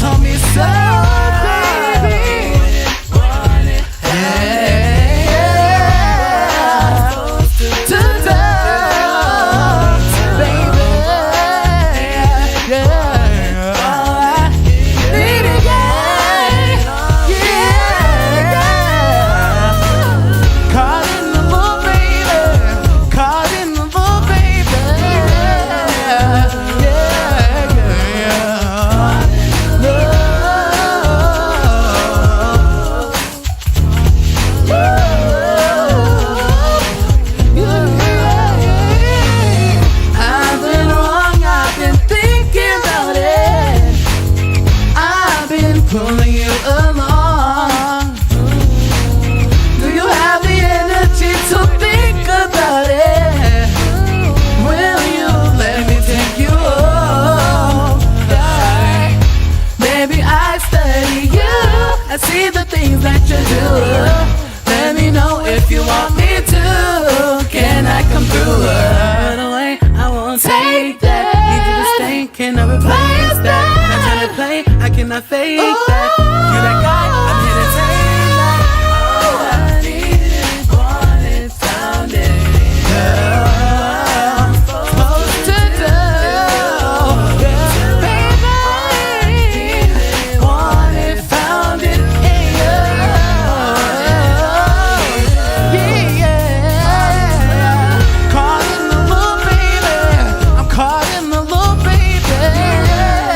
told me so, baby. Pulling you along. Do you have the energy to think about it? Will you let me take you home? Yeah. Baby, I study you. I see the things that you do. Let me know if you want me to. Can I come through? Run away, I won't take that. Need you to stay, can I replace that? Not trying to play, I cannot fake that. You that guy, I'm here to take that. Oh, I needed, wanted, found it. I'm supposed to do. Yeah, baby. Wanted, found it. Yeah. Caught in the loop, baby. I'm caught in the loop, baby. Yeah.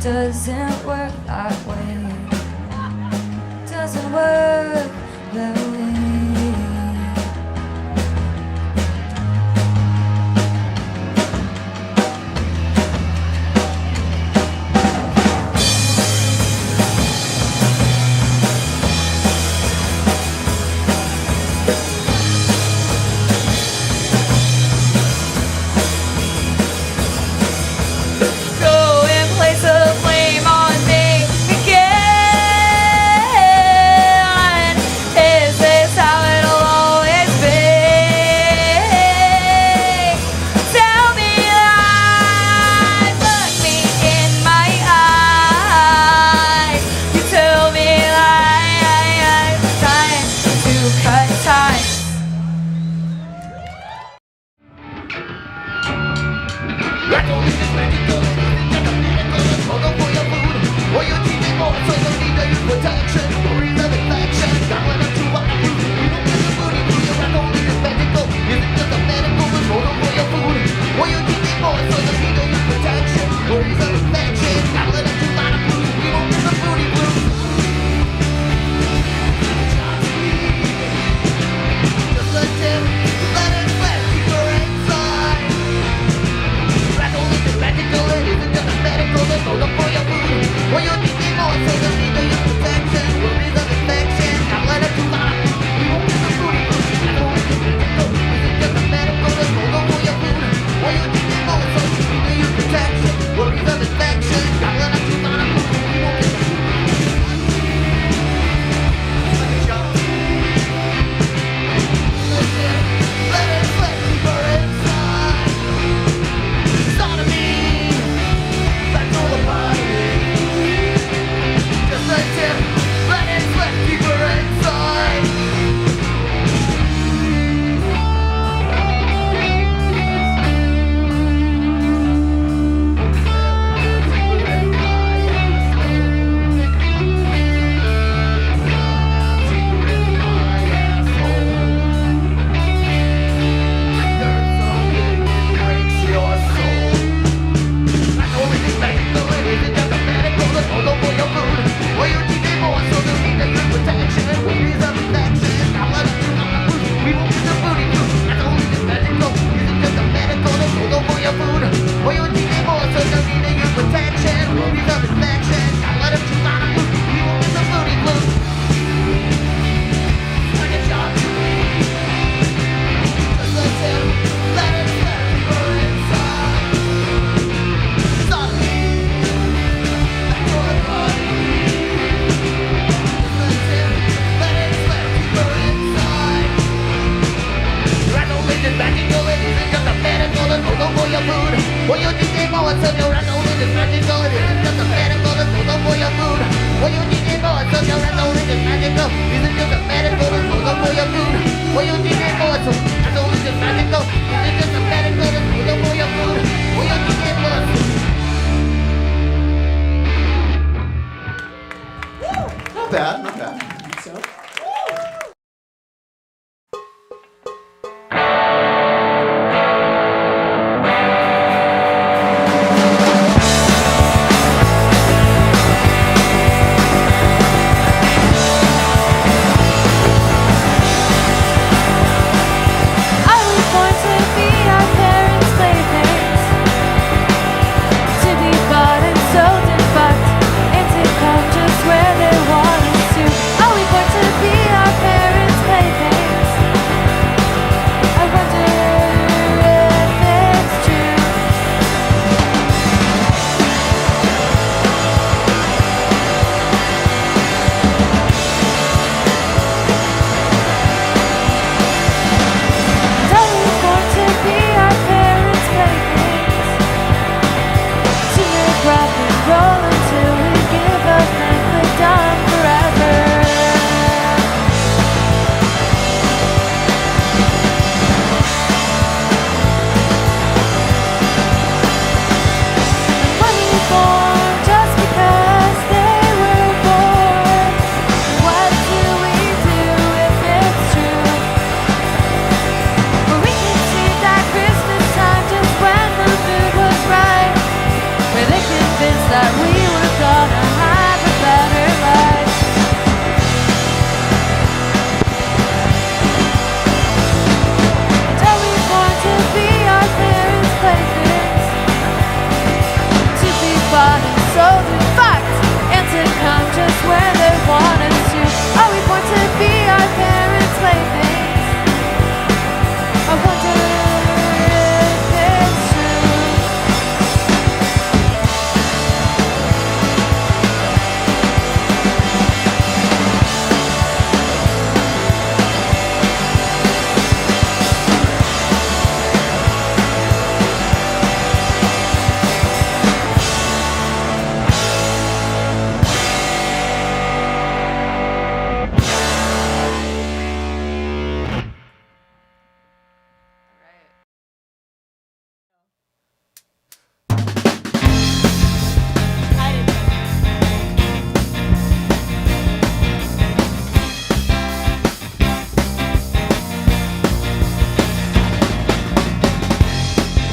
doesn't work that way. Doesn't work that way.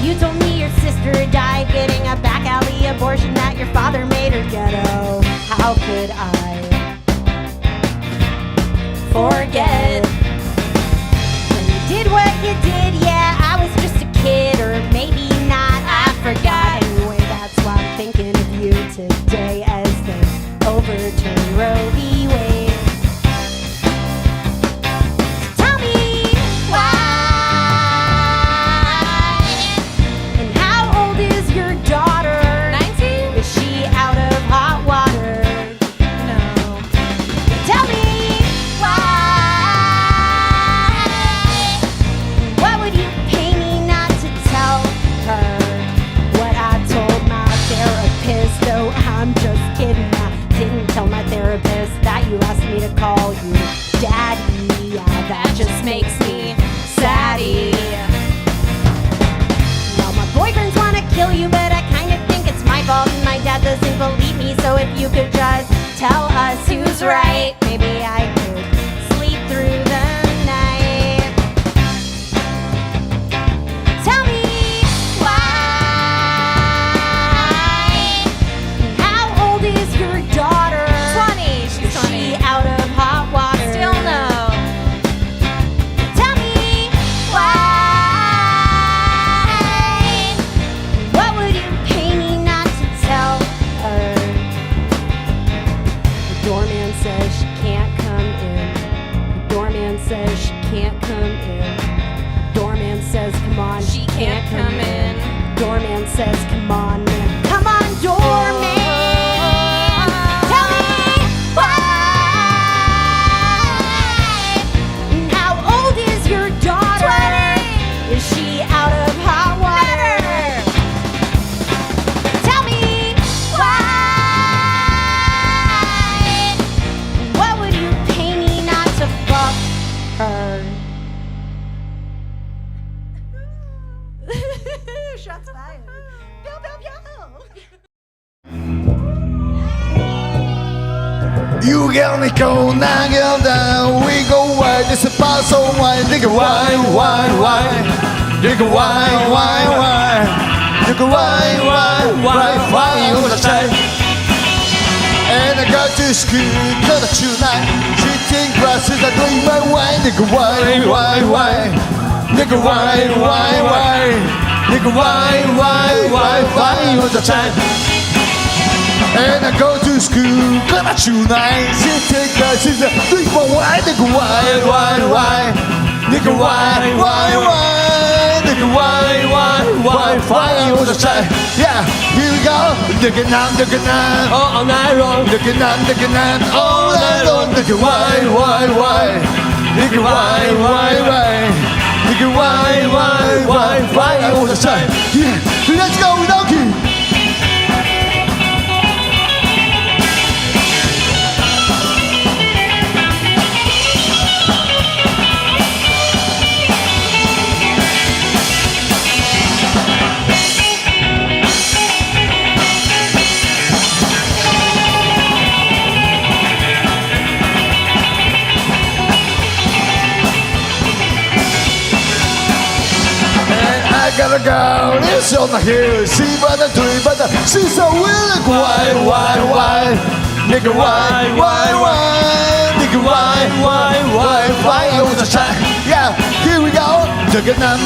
You told me your sister died getting a back alley abortion, that your father made her ghetto. How could I forget when you did what you did? Yeah, I was just a kid, or maybe not, I forgot. Anyway, that's why I'm thinking of you today as they overturn Roe v. Wade. Tell me why. And how old is your daughter? 19? Is she out of hot water? No. Tell me why. What would you pay me not to tell her what I told my therapist? Oh, I'm just kidding. I didn't tell my therapist that you asked me to call you daddy. Yeah, that just makes me saddy. Well, my boyfriends wanna kill you, but I kinda think it's my fault, and my dad doesn't believe me. So if you could just tell us who's right, maybe I could sleep through the night. Tell me why. How old is your daughter? 20. She's 20. Is she out of hot water? Still no. Tell me why. What would you pay me not to tell her? The doorman says she can't come in. The doorman says she can't come in. Doorman says, come on, She can't come in. Doorman says, come on, man. Come on, doorman. Tell me why. How old is your daughter? 20. Is she out of hot water? Tell me why. What would you pay me not to fuck her? Shots fired. Pew, pew, pew. You get me cold, I get down. We go wide, it's a bar so wide. Nigga, why? Nigga, why? Nigga, why? You wanna say? And I got to school, got a tonight. Sitting glasses, I drink my wine. Nigga, why? Nigga, why? Nigga, why? You wanna say? And I go to school, got a tonight. Sitting glasses, I drink my wine. Nigga, why? Nigga, why? Nigga, why? You wanna say? Yeah, here we go. Nigga, now. All night long. Nigga, now. All night long. Nigga, why? Nigga, why? Nigga, why? You wanna say? Yeah, let's go, donkey. I gotta go, it's on the hill. See by the tree, but she's so willing. Why? Nigga, why? Nigga, why? You was a shot. Yeah, here we go. Nigga, nam.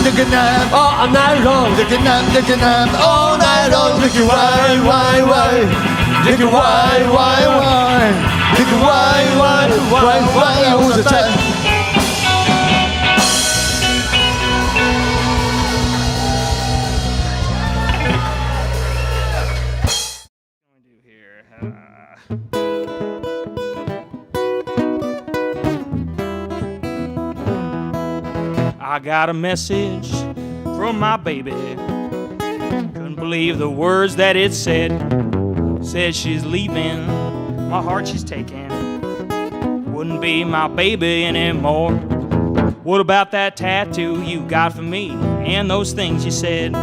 All night long. Nigga, nam. All night long. Nigga, why? Nigga, why? Nigga, why? You was a shot. I got a message from my baby. Couldn't believe the words that it said. Said she's leaving, my heart she's taking. Wouldn't be my baby anymore. What about that tattoo you got for me? And those things you said?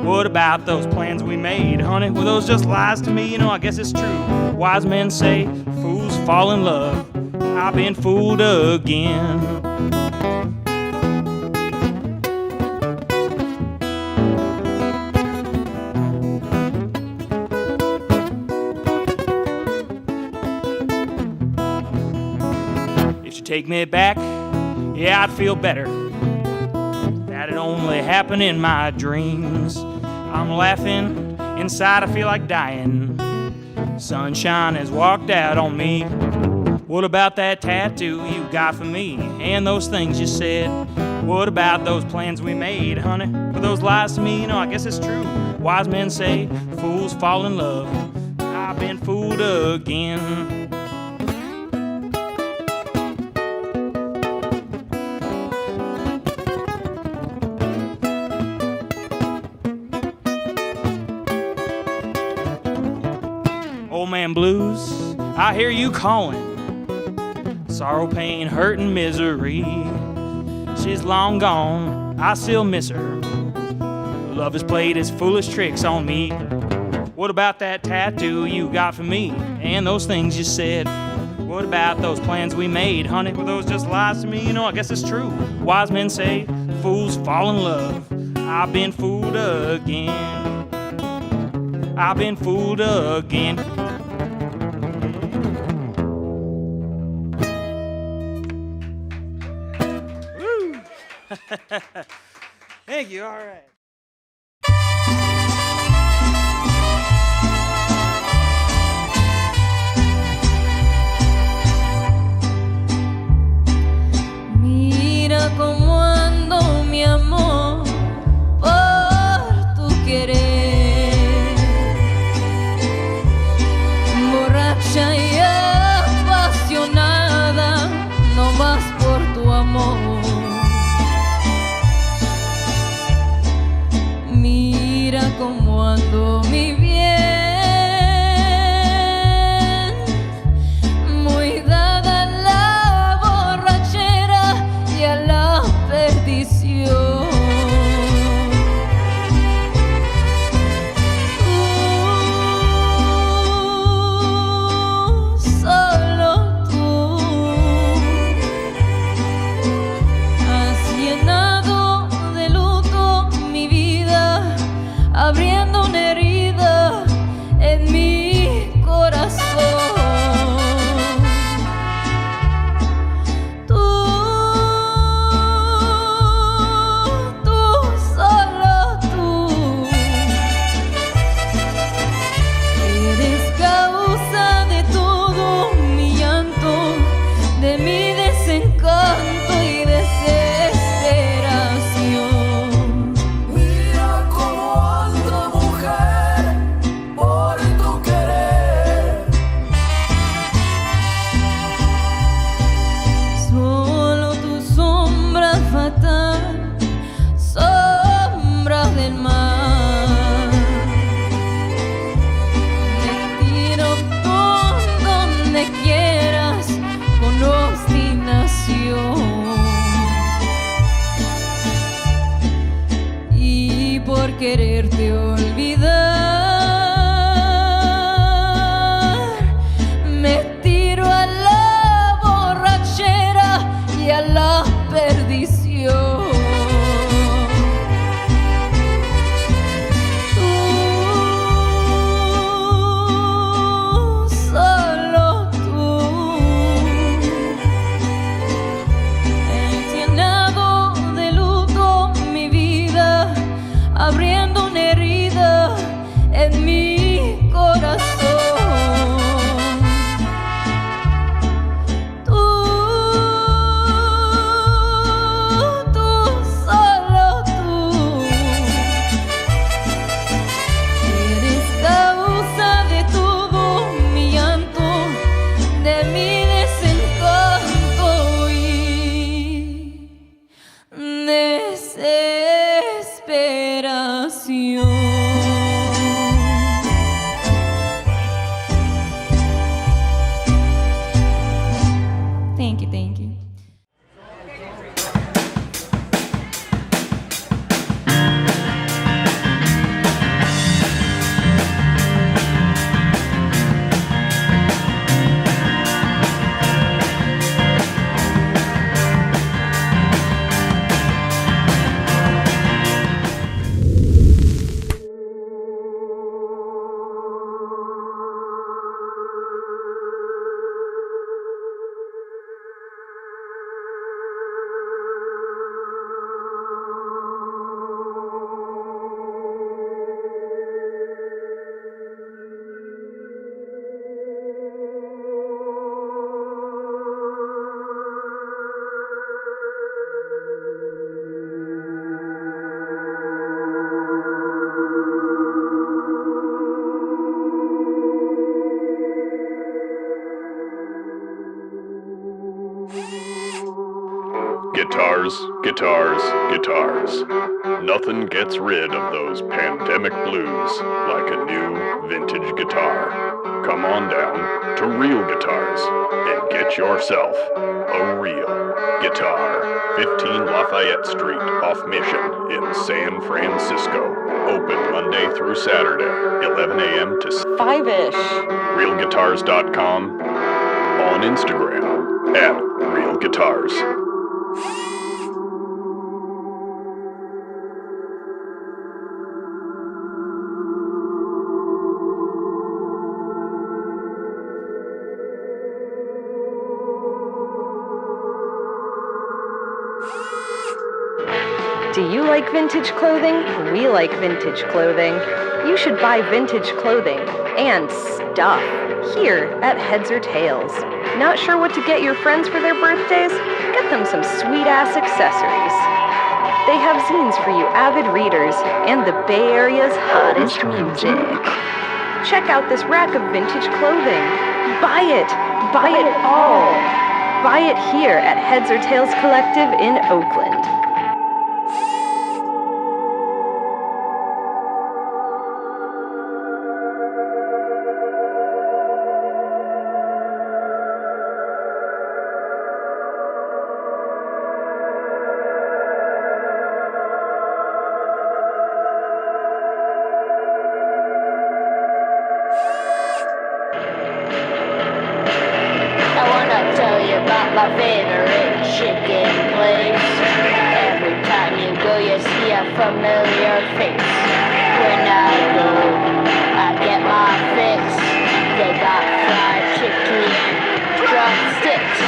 What about those plans we made? Honey, were those just lies to me? You know, I guess it's true. Wise men say fools fall in love. I've been fooled again. take me back, yeah, I'd feel better. That it only happened in my dreams. I'm laughing, inside I feel like dying. Sunshine has walked out on me. What about that tattoo you got for me? And those things you said? What about those plans we made, honey? For those lies to me, I guess it's true. Wise men say, fools fall in love. I've been fooled again. Old man blues, I hear you calling. Sorrow, pain, hurt, and misery. She's long gone, I still miss her. Love has played its foolish tricks on me. What about that tattoo you got for me? And those things you said? What about those plans we made, honey? Were those just lies to me? I guess it's true. Wise men say, fools fall in love. I've been fooled again. I've been fooled again. Woo! Thank you, all right. Mira cómo ando, mi amor, por tu querer. Borracha y apasionada, no más por tu amor. Mira cómo ando, mi bien, muy dada a la borrachera y a la perdición. Solo tú has llenado de luto mi vida, abriendo una herida en mi corazón. Tú, solo tú, eres causa de todo mi llanto, de mi desencanto y desesperación. Mira cómo ando, mujer, por tu querer. Solo tu sombra fatal, sombra del mar. Me tiro por donde quieras con obstinación. Y por quererte olvidar, me tiro a la borrachera y a la perdición. Tú, solo tú, has llenado de luto mi vida, abriendo una herida Guitars, guitars, guitars. Nothing gets rid of those pandemic blues like a new vintage guitar. Come on down to Real Guitars and get yourself a real guitar. 15 Lafayette Street off Mission in San Francisco. Open Monday through Saturday, 11 a.m. to 5-ish. realguitars.com. On Instagram at Real Guitars. Do you like vintage clothing? We like vintage clothing. You should buy vintage clothing and stuff here at Heads or Tails. Not sure what to get your friends for their birthdays? Get them some sweet-ass accessories. They have zines for you avid readers and the Bay Area's hottest music. Check out this rack of vintage clothing. Buy it! Buy it all! Buy it here at Heads or Tails Collective in Oakland. My favorite chicken place. Every time you go, you see a familiar face. When I go, I get my fix. They got fried chicken and drumsticks.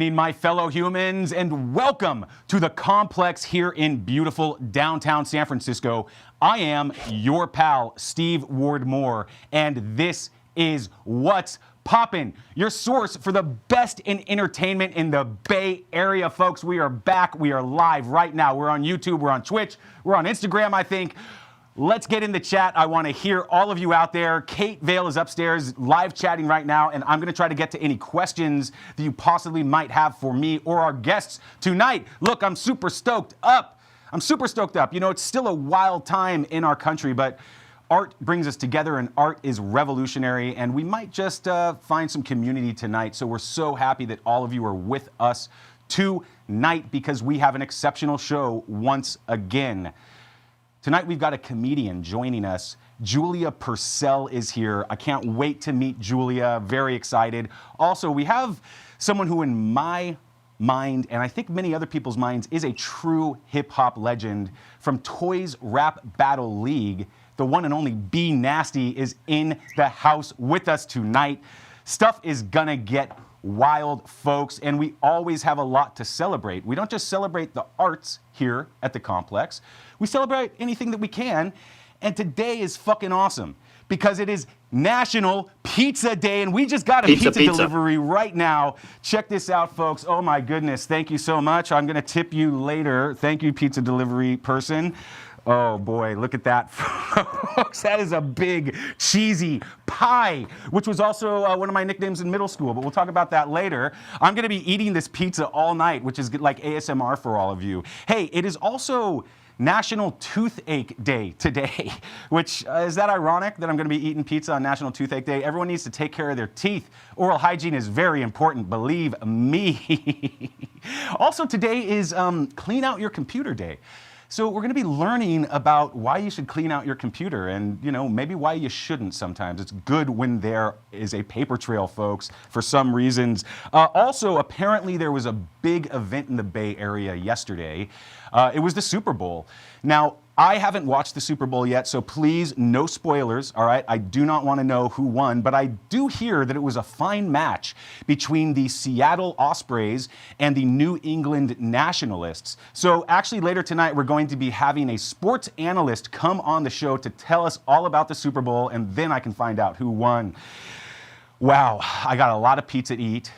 evening, my fellow humans, and welcome to the complex here in beautiful downtown San Francisco. I am your pal, Steve Ward-Moore, and this is What's Poppin', your source for the best in entertainment in the Bay Area, folks. We are back. We are live right now. We're on YouTube. We're on Twitch. We're on Instagram, I think. Let's get in the chat. I want to hear all of you out there. Kate Vale is upstairs live chatting right now, and I'm going to try to get to any questions that you possibly might have for me or our guests tonight. Look, I'm super stoked up. You know, it's still a wild time in our country, but art brings us together, and art is revolutionary, and we might just find some community tonight. So we're so happy that all of you are with us tonight because we have an exceptional show once again. Tonight we've got a comedian joining us. Julia Purcell is here. I can't wait to meet Julia. Very excited. Also, we have someone who in my mind, and I think many other people's minds, is a true hip-hop legend from Toys Rap Battle League. The one and only B Nasty is in the house with us tonight. Stuff is gonna get wild, folks, and we always have a lot to celebrate. We don't just celebrate the arts here at the complex. We celebrate anything that we can, and today is fucking awesome because it is National Pizza Day, and we just got a pizza delivery right now. Check this out, folks. Oh my goodness, thank you so much. I'm gonna tip you later. Thank you, pizza delivery person. Oh boy, look at that, folks. That is a big, cheesy pie, which was also one of my nicknames in middle school, but we'll talk about that later. I'm gonna be eating this pizza all night, which is like ASMR for all of you. Hey, it is also National Toothache Day today, which is that ironic that I'm gonna be eating pizza on National Toothache Day? Everyone needs to take care of their teeth. Oral hygiene is very important, believe me. Also, today is Clean Out Your Computer Day. So we're going to be learning about why you should clean out your computer and, you know, maybe why you shouldn't sometimes. It's good when there is a paper trail, folks, for some reasons. Also, apparently there was a big event in the Bay Area yesterday. It was the Super Bowl. Now, I haven't watched the Super Bowl yet, so please, no spoilers, all right? I do not want to know who won, but I do hear that it was a fine match between the Seattle Ospreys and the New England Nationalists. So actually later tonight, we're going to be having a sports analyst come on the show to tell us all about the Super Bowl, and then I can find out who won. Wow, I got a lot of pizza to eat.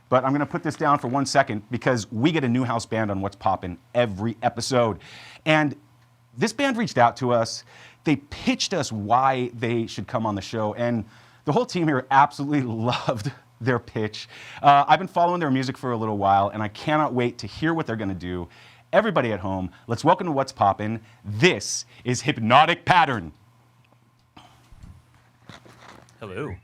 But I'm going to put this down for 1 second because we get a new house band on What's Poppin' every episode. And this band reached out to us. They pitched us why they should come on the show. And the whole team here absolutely loved their pitch. I've been following their music for a little while, and I cannot wait to hear what they're going to do. Everybody at home, let's welcome to What's Poppin'. This is Hypnotic Pattern. Hello.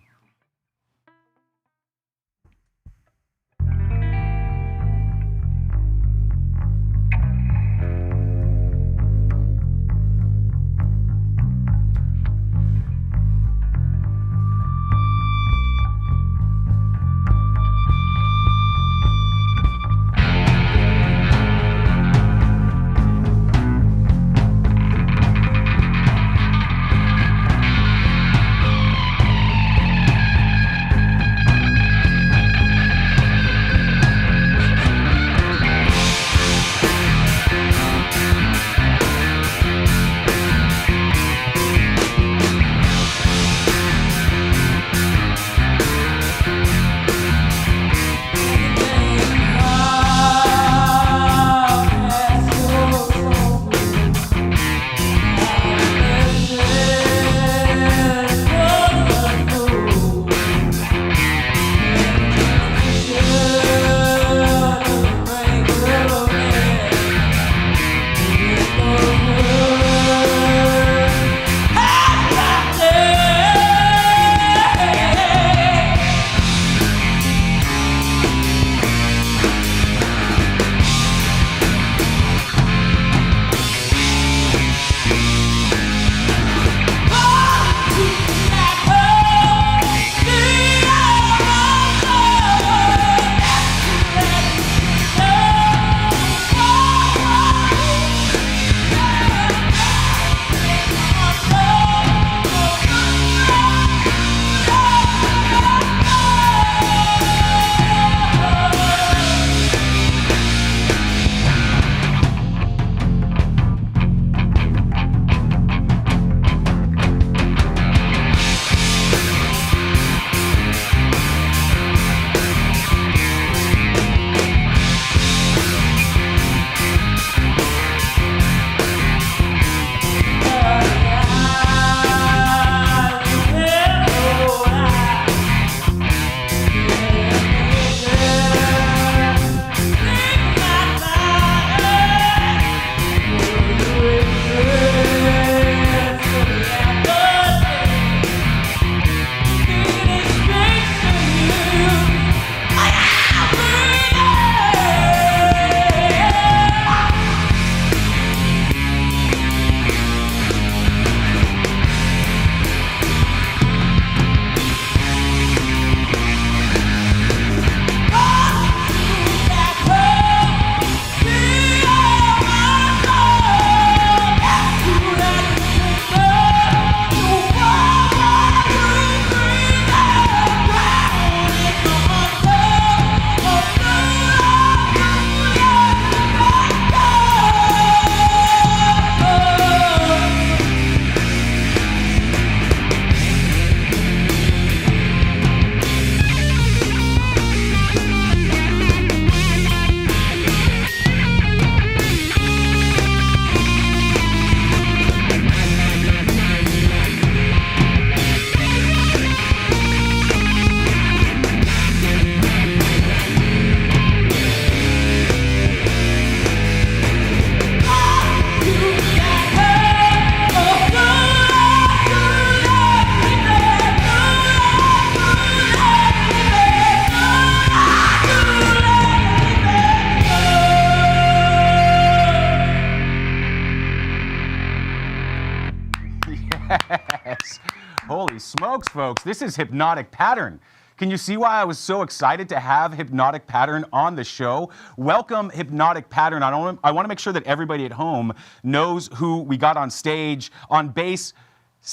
Holy smokes, folks. This is Hypnotic Pattern. Can you see why I was so excited to have Hypnotic Pattern on the show? Welcome, Hypnotic Pattern. I want to make sure that everybody at home knows who we got on stage. On bass,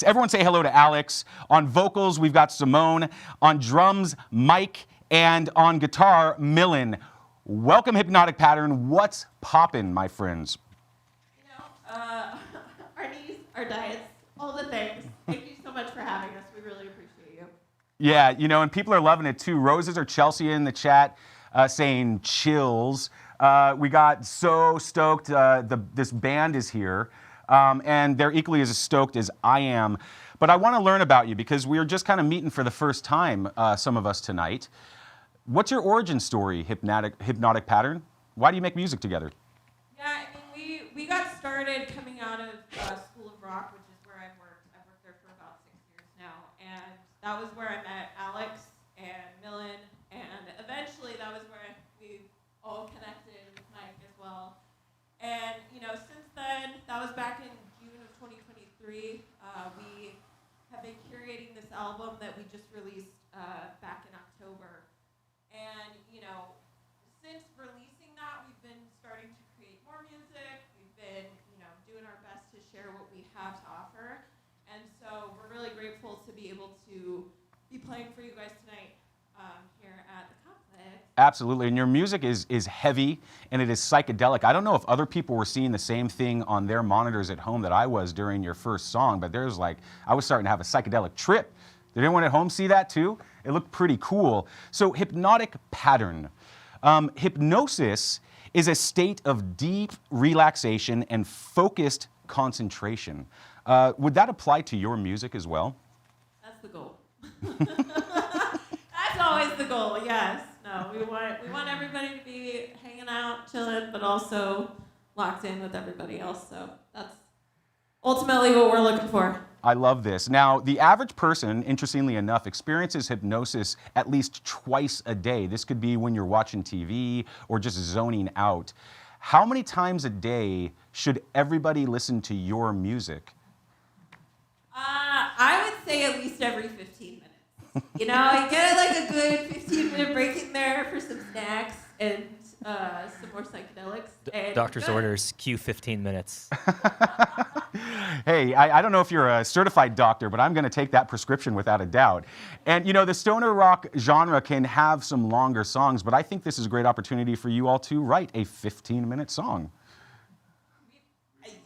everyone say hello to Alex. On vocals, we've got Simone. On drums, Mike. And on guitar, Millen. Welcome, Hypnotic Pattern. What's poppin', my friends? Our knees, our diets, all the things. Thank you so much for having us. We really appreciate you. Yeah, and people are loving it too. Roses or Chelsea in the chat saying chills. We got so stoked. This band is here, and they're equally as stoked as I am. But I want to learn about you because we're just kind of meeting for the first time, some of us tonight. What's your origin story, Hypnotic Pattern? Why do you make music together? Yeah, I mean, we got started coming out of School of Rock, which is where I've worked. I've worked there for about 6 years now, and that was where I met Alex and Millen, and eventually that was where we all connected with Mike as well. And since then, that was back in June of 2023. We have been curating this album that we just released back in October. And, since releasing that, we've been starting to create more music. We've been, doing our best to share what we have to offer. And so we're really grateful to be able to be playing for you guys tonight here at the complex. Absolutely, and your music is heavy and it is psychedelic. I don't know if other people were seeing the same thing on their monitors at home that I was during your first song, but I was starting to have a psychedelic trip. Did anyone at home see that too? It looked pretty cool. So Hypnotic Pattern. Hypnosis is a state of deep relaxation and focused concentration. Would that apply to your music as well? That's the goal. That's always the goal, yes. No, we want everybody to be hanging out, chilling, but also locked in with everybody else. So that's ultimately what we're looking for. I love this. Now, the average person, interestingly enough, experiences hypnosis at least twice a day. This could be when you're watching TV or just zoning out. How many times a day should everybody listen to your music? I would say at least every 15 minutes. You get like a good 15-minute break in there for some snacks and some more psychedelics. And Doctor's orders, cue 15 minutes. Hey, I don't know if you're a certified doctor, but I'm going to take that prescription without a doubt. And the stoner rock genre can have some longer songs, but I think this is a great opportunity for you all to write a 15-minute song.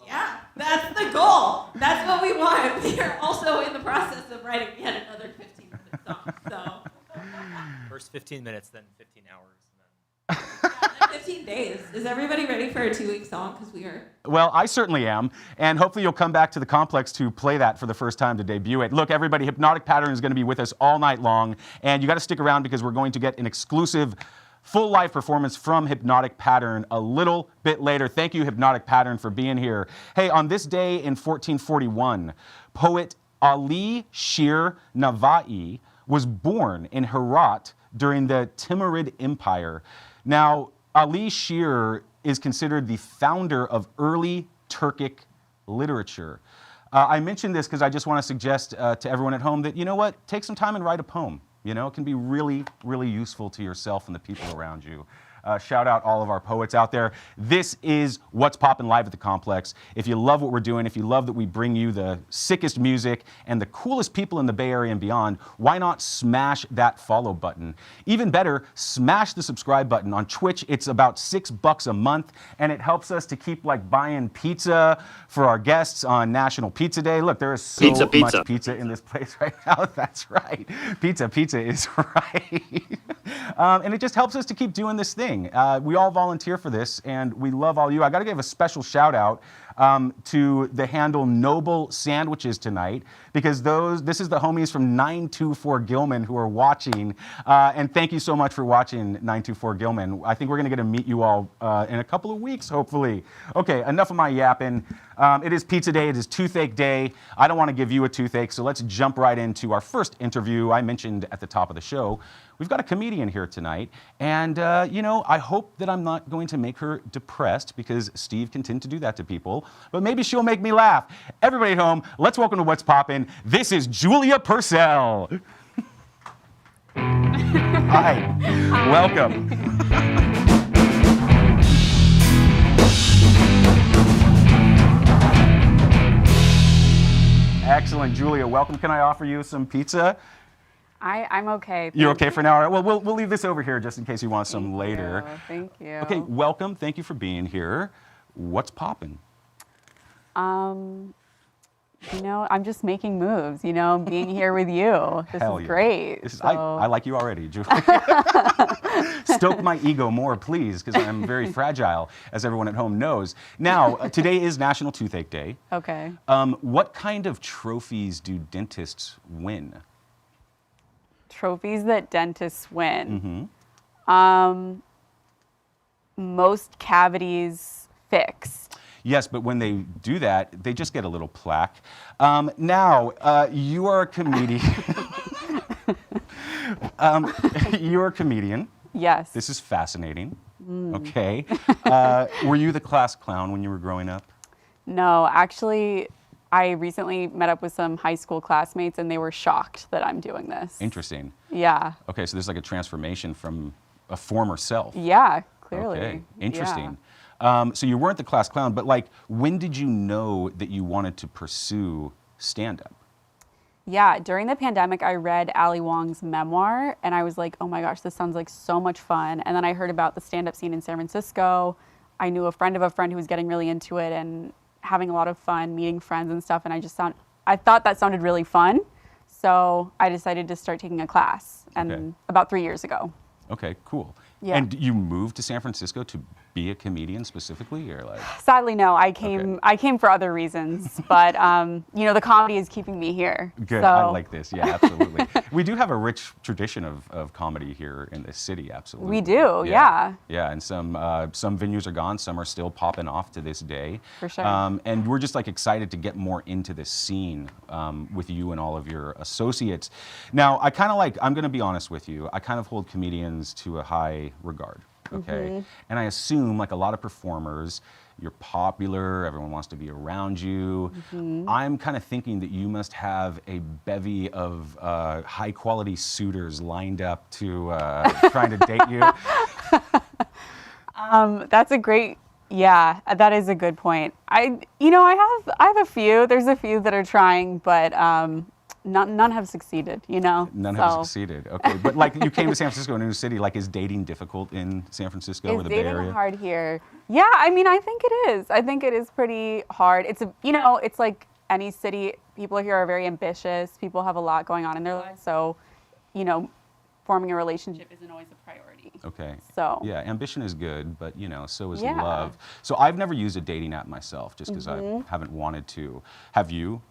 Yeah, that's the goal. That's what we want. We are also in the process of writing yet another 15-minute song. So First 15 minutes, then 15 hours. yeah, 15 days. Is everybody ready for a 2-week song? Because we are. Well, I certainly am, and hopefully you'll come back to the complex to play that for the first time to debut it. Look, everybody, Hypnotic Pattern is going to be with us all night long, and you got to stick around because we're going to get an exclusive full live performance from Hypnotic Pattern a little bit later. Thank you, Hypnotic Pattern, for being here. Hey, on this day in 1441, poet Ali Shir Nava'i was born in Herat during the Timurid Empire. Now, Ali Shir is considered the founder of early Turkic literature. I mentioned this because I just want to suggest to everyone at home that, take some time and write a poem. It can be really, really useful to yourself and the people around you. Shout out all of our poets out there. This is What's Poppin' live at the complex. If you love what we're doing, if you love that we bring you the sickest music and the coolest people in the Bay Area and beyond, why not smash that follow button? Even better, smash the subscribe button. On Twitch, it's about $6 a month, and it helps us to keep buying pizza for our guests on National Pizza Day. Look, there is so much pizza in this place right now. That's right. Pizza is right. And it just helps us to keep doing this thing. We all volunteer for this, and we love all you. I got to give a special shout out to the handle Noble Sandwiches tonight, because this is the homies from 924 Gilman who are watching, and thank you so much for watching 924 Gilman. I think we're going to get to meet you all in a couple of weeks, hopefully. Okay, enough of my yapping. It is Pizza Day. It is Toothache Day. I don't want to give you a toothache, so let's jump right into our first interview. I mentioned at the top of the show, we've got a comedian here tonight, and I hope that I'm not going to make her depressed, because Steve can tend to do that to people. but maybe she'll make me laugh. Everybody at home, let's welcome to What's Poppin'. This is Julia Purcell. Hi, welcome. Excellent, Julia, welcome. Can I offer you some pizza? I'm okay. You're okay for now? All right, well, we'll leave this over here just in case you want some later. Thank you. Okay, welcome. Thank you for being here. What's poppin'? I'm just making moves, being here with you. This Hell is yeah. great. I like you already, Julia. Stoke my ego more, please, because I'm very fragile, as everyone at home knows. Now, today is National Toothache Day. Okay. What kind of trophies do dentists win? Trophies that dentists win. Most cavities fixed. Yes, but when they do that, they just get a little plaque. Now, you are a comedian. You're a comedian. Yes. This is fascinating. Okay. Were you the class clown when you were growing up? No, actually, I recently met up with some high school classmates and they were shocked that I'm doing this. Interesting. Yeah. Okay, so there's like a transformation from a former self. Yeah, clearly. Okay, interesting. So you weren't the class clown, but like, when did you know that you wanted to pursue stand-up? Yeah, during the pandemic, I read Ali Wong's memoir, and I was like, oh my gosh, this sounds like so much fun. And then I heard about the stand-up scene in San Francisco. I knew a friend of a friend who was getting really into it and having a lot of fun, meeting friends and stuff, and I thought that sounded really fun. So I decided to start taking a class, and about 3 years ago. Okay, cool. Yeah. And you moved to San Francisco to be a comedian specifically, or like? Sadly, no. I came for other reasons, but the comedy is keeping me here. Good. So. I like this. Yeah, absolutely. We do have a rich tradition of comedy here in this city. Absolutely. We do. Yeah. Yeah, and some venues are gone. Some are still popping off to this day. For sure. And we're just like excited to get more into this scene with you and all of your associates. Now, I'm going to be honest with you. I kind of hold comedians to a high regard. Okay. And I assume, like a lot of performers, you're popular, everyone wants to be around you. I'm kind of thinking that you must have a bevy of high quality suitors lined up to trying to date you. That's a great, that is a good point. I have a few. There's a few that are trying, but none have succeeded, None have succeeded. Okay, but like you came to San Francisco, a new city. Like, is dating difficult in San Francisco or the Bay Area? Is dating hard here? Yeah, I mean, I think it is. I think it is pretty hard. It's it's like any city. People here are very ambitious. People have a lot going on in their lives, so forming a relationship isn't always a priority. Okay. So. Yeah, ambition is good, but so is love. So I've never used a dating app myself, just because I haven't wanted to. Have you?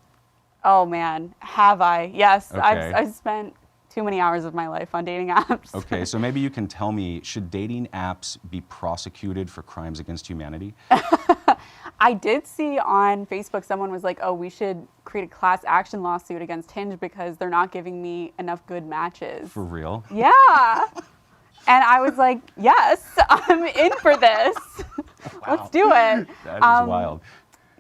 Oh man, have I? Yes, Okay. I've spent too many hours of my life on dating apps. Okay, so maybe you can tell me, should dating apps be prosecuted for crimes against humanity? I did see on Facebook someone was like, oh, we should create a class action lawsuit against Hinge because they're not giving me enough good matches. For real? Yeah. And I was like, yes, I'm in for this. Wow. Let's do it. That is wild.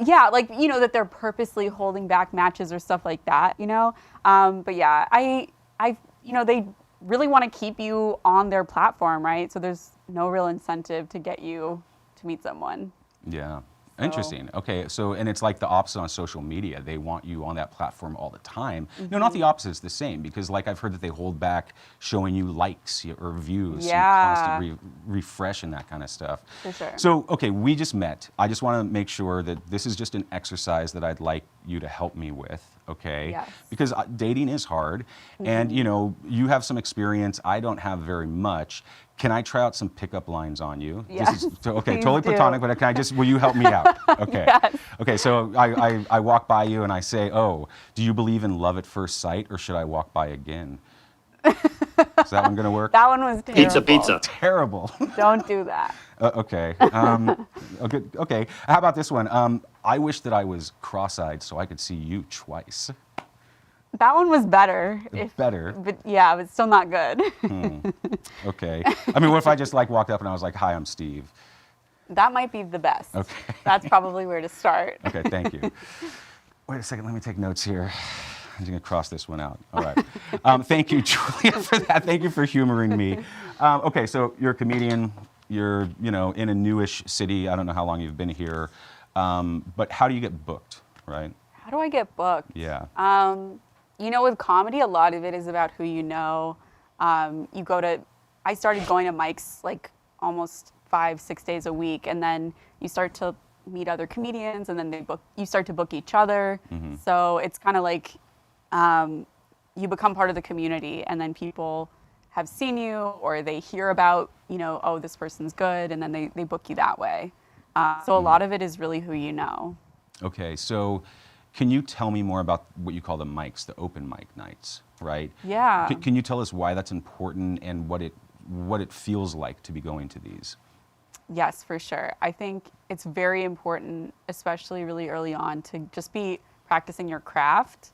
Yeah, like, that they're purposely holding back matches or stuff like that, But yeah, they really want to keep you on their platform, right? So there's no real incentive to get you to meet someone. Yeah. Interesting. Okay, so, and it's like the opposite on social media. They want you on that platform all the time. No, not the opposite, it's the same, because like I've heard that they hold back showing you likes or views. Yeah. And constant refresh and that kind of stuff. For sure. So, okay, we just met. I just want to make sure that this is just an exercise that I'd like you to help me with, okay? Yes. Because dating is hard, and you have some experience. I don't have very much. Can I try out some pickup lines on you? Yes, Okay, please totally do. platonic, but will you help me out? Okay. Yes. Okay, so I walk by you and I say, oh, do you believe in love at first sight, or should I walk by again? Is that one going to work? That one was terrible. Pizza. Terrible. Don't do that. Okay. Okay. How about this one? I wish that I was cross-eyed so I could see you twice. That one was better. Better? But yeah, but still not good. Okay. I mean, what if I just like walked up and I was like, hi, I'm Steve? That might be the best. Okay. That's probably where to start. Okay, thank you. Wait a second, let me take notes here. I'm just gonna cross this one out. All right. Thank you, Julia, for that. Thank you for humoring me. Okay, so you're a comedian. You're, in a newish city. I don't know how long you've been here, but how do you get booked, right? How do I get booked? Yeah. With comedy, a lot of it is about who you know. I started going to mics like almost 5-6 days a week, and then you start to meet other comedians, and then you start to book each other. Mm-hmm. So it's kind of like you become part of the community, and then people have seen you or they hear about, oh, this person's good, and then they book you that way. So a lot of it is really who you know. Okay, so can you tell me more about what you call the mics, the open mic nights, right? Yeah. Can you tell us why that's important and what it feels like to be going to these? Yes, for sure. I think it's very important, especially really early on, to just be practicing your craft.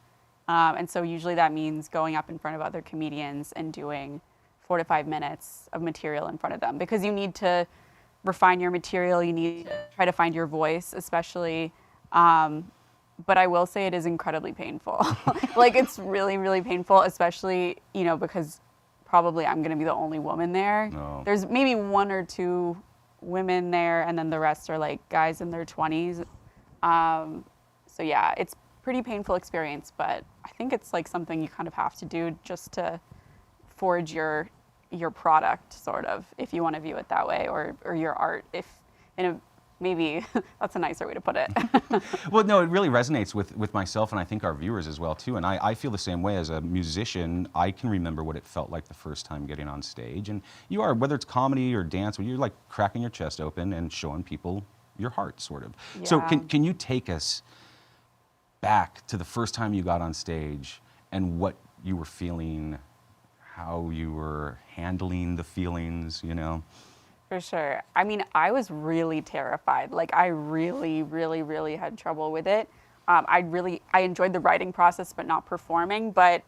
And so usually that means going up in front of other comedians and doing 4 to 5 minutes of material in front of them, because you need to refine your material. You need to try to find your voice, especially. But I will say it is incredibly painful. Like, it's really, really painful, especially, because probably I'm going to be the only woman there. No. There's maybe 1 or 2 women there, and then the rest are like guys in their 20s. So yeah, it's pretty painful experience, but I think it's like something you kind of have to do just to forge your product, sort of, if you want to view it that way, or your art, if maybe that's a nicer way to put it. Well, no, it really resonates with myself, and I think our viewers as well too. And I feel the same way. As a musician, I can remember what it felt like the first time getting on stage. And you are, whether it's comedy or dance, you're like cracking your chest open and showing people your heart, sort of. Yeah. So can you take us back to the first time you got on stage and what you were feeling, how you were handling the feelings, For sure. I mean, I was really terrified. Like, I really, really, really had trouble with it. I enjoyed the writing process, but not performing. But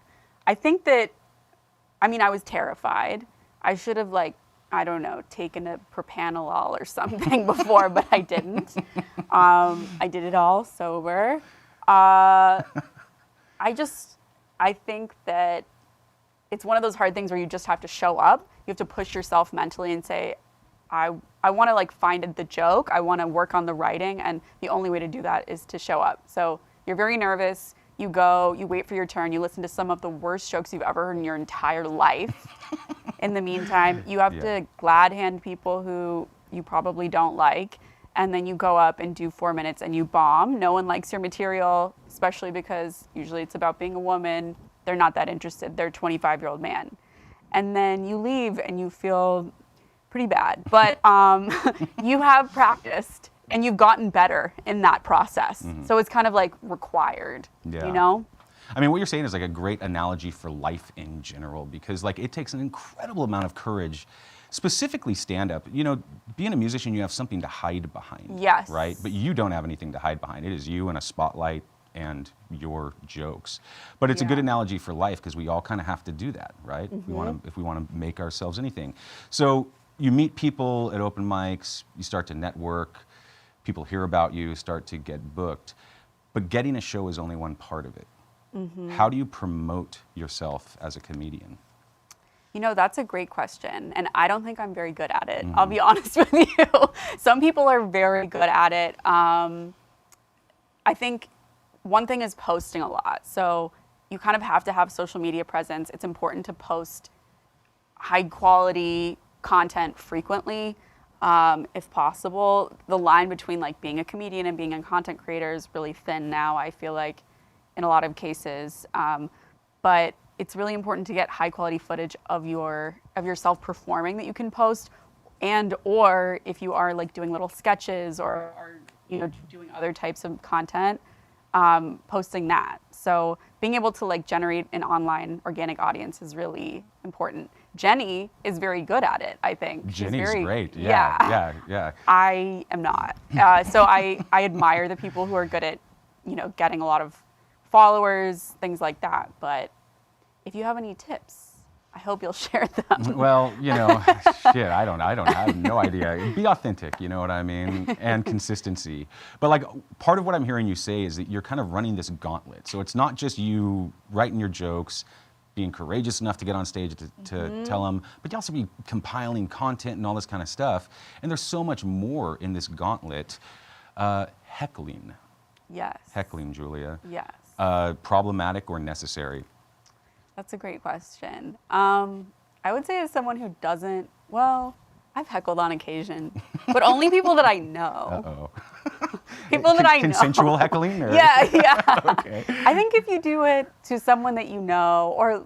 I think that, I was terrified. I should have, taken a propranolol or something before, but I didn't. I did it all sober. I think that it's one of those hard things where you just have to show up. You have to push yourself mentally and say, I want to find the joke. I want to work on the writing, and the only way to do that is to show up. So you're very nervous. You go, you wait for your turn. You listen to some of the worst jokes you've ever heard in your entire life. In the meantime, you have to glad hand people who you probably don't like, and then you go up and do 4 minutes and you bomb. No one likes your material, especially because usually it's about being a woman. They're not that interested. They're a 25-year-old man. And then you leave and you feel pretty bad, but you have practiced and you've gotten better in that process. Mm-hmm. So it's kind of required, What you're saying is a great analogy for life in general, because it takes an incredible amount of courage, specifically stand-up. Being a musician, you have something to hide behind. Yes. Right? But you don't have anything to hide behind. It is you and a spotlight and your jokes. But it's a good analogy for life, because we all kind of have to do that, right? Mm-hmm. If we want to make ourselves anything. So you meet people at open mics, you start to network, people hear about you, start to get booked. But getting a show is only one part of it. Mm-hmm. How do you promote yourself as a comedian? That's a great question. And I don't think I'm very good at it. Mm-hmm. I'll be honest with you. Some people are very good at it. I think one thing is posting a lot. So you kind of have to have social media presence. It's important to post high quality content frequently, if possible. The line between being a comedian and being a content creator is really thin now, I feel like, in a lot of cases. But it's really important to get high quality footage of yourself performing that you can post, or if you are doing little sketches or doing other types of content, posting that. So being able to generate an online organic audience is really important. Jenny is very good at it, I think. Jenny's great. Yeah. I am not. So I admire the people who are good at, getting a lot of followers, things like that. But if you have any tips, I hope you'll share them. Well, you know, shit, I have no idea. Be authentic, you know what I mean? And consistency. But like part of what I'm hearing you say is that you're kind of running this gauntlet. So it's not just you writing your jokes, being courageous enough to get on stage to tell them, but you also be compiling content and all this kind of stuff. And there's so much more in this gauntlet. Heckling. Yes. Heckling, Julia. Yes. Problematic or necessary? That's a great question. I would say as someone who doesn't, well, I've heckled on occasion, but only people that I know. Uh-oh. People that I know. Consensual heckling? Or? Yeah. Okay. I think if you do it to someone that you know, or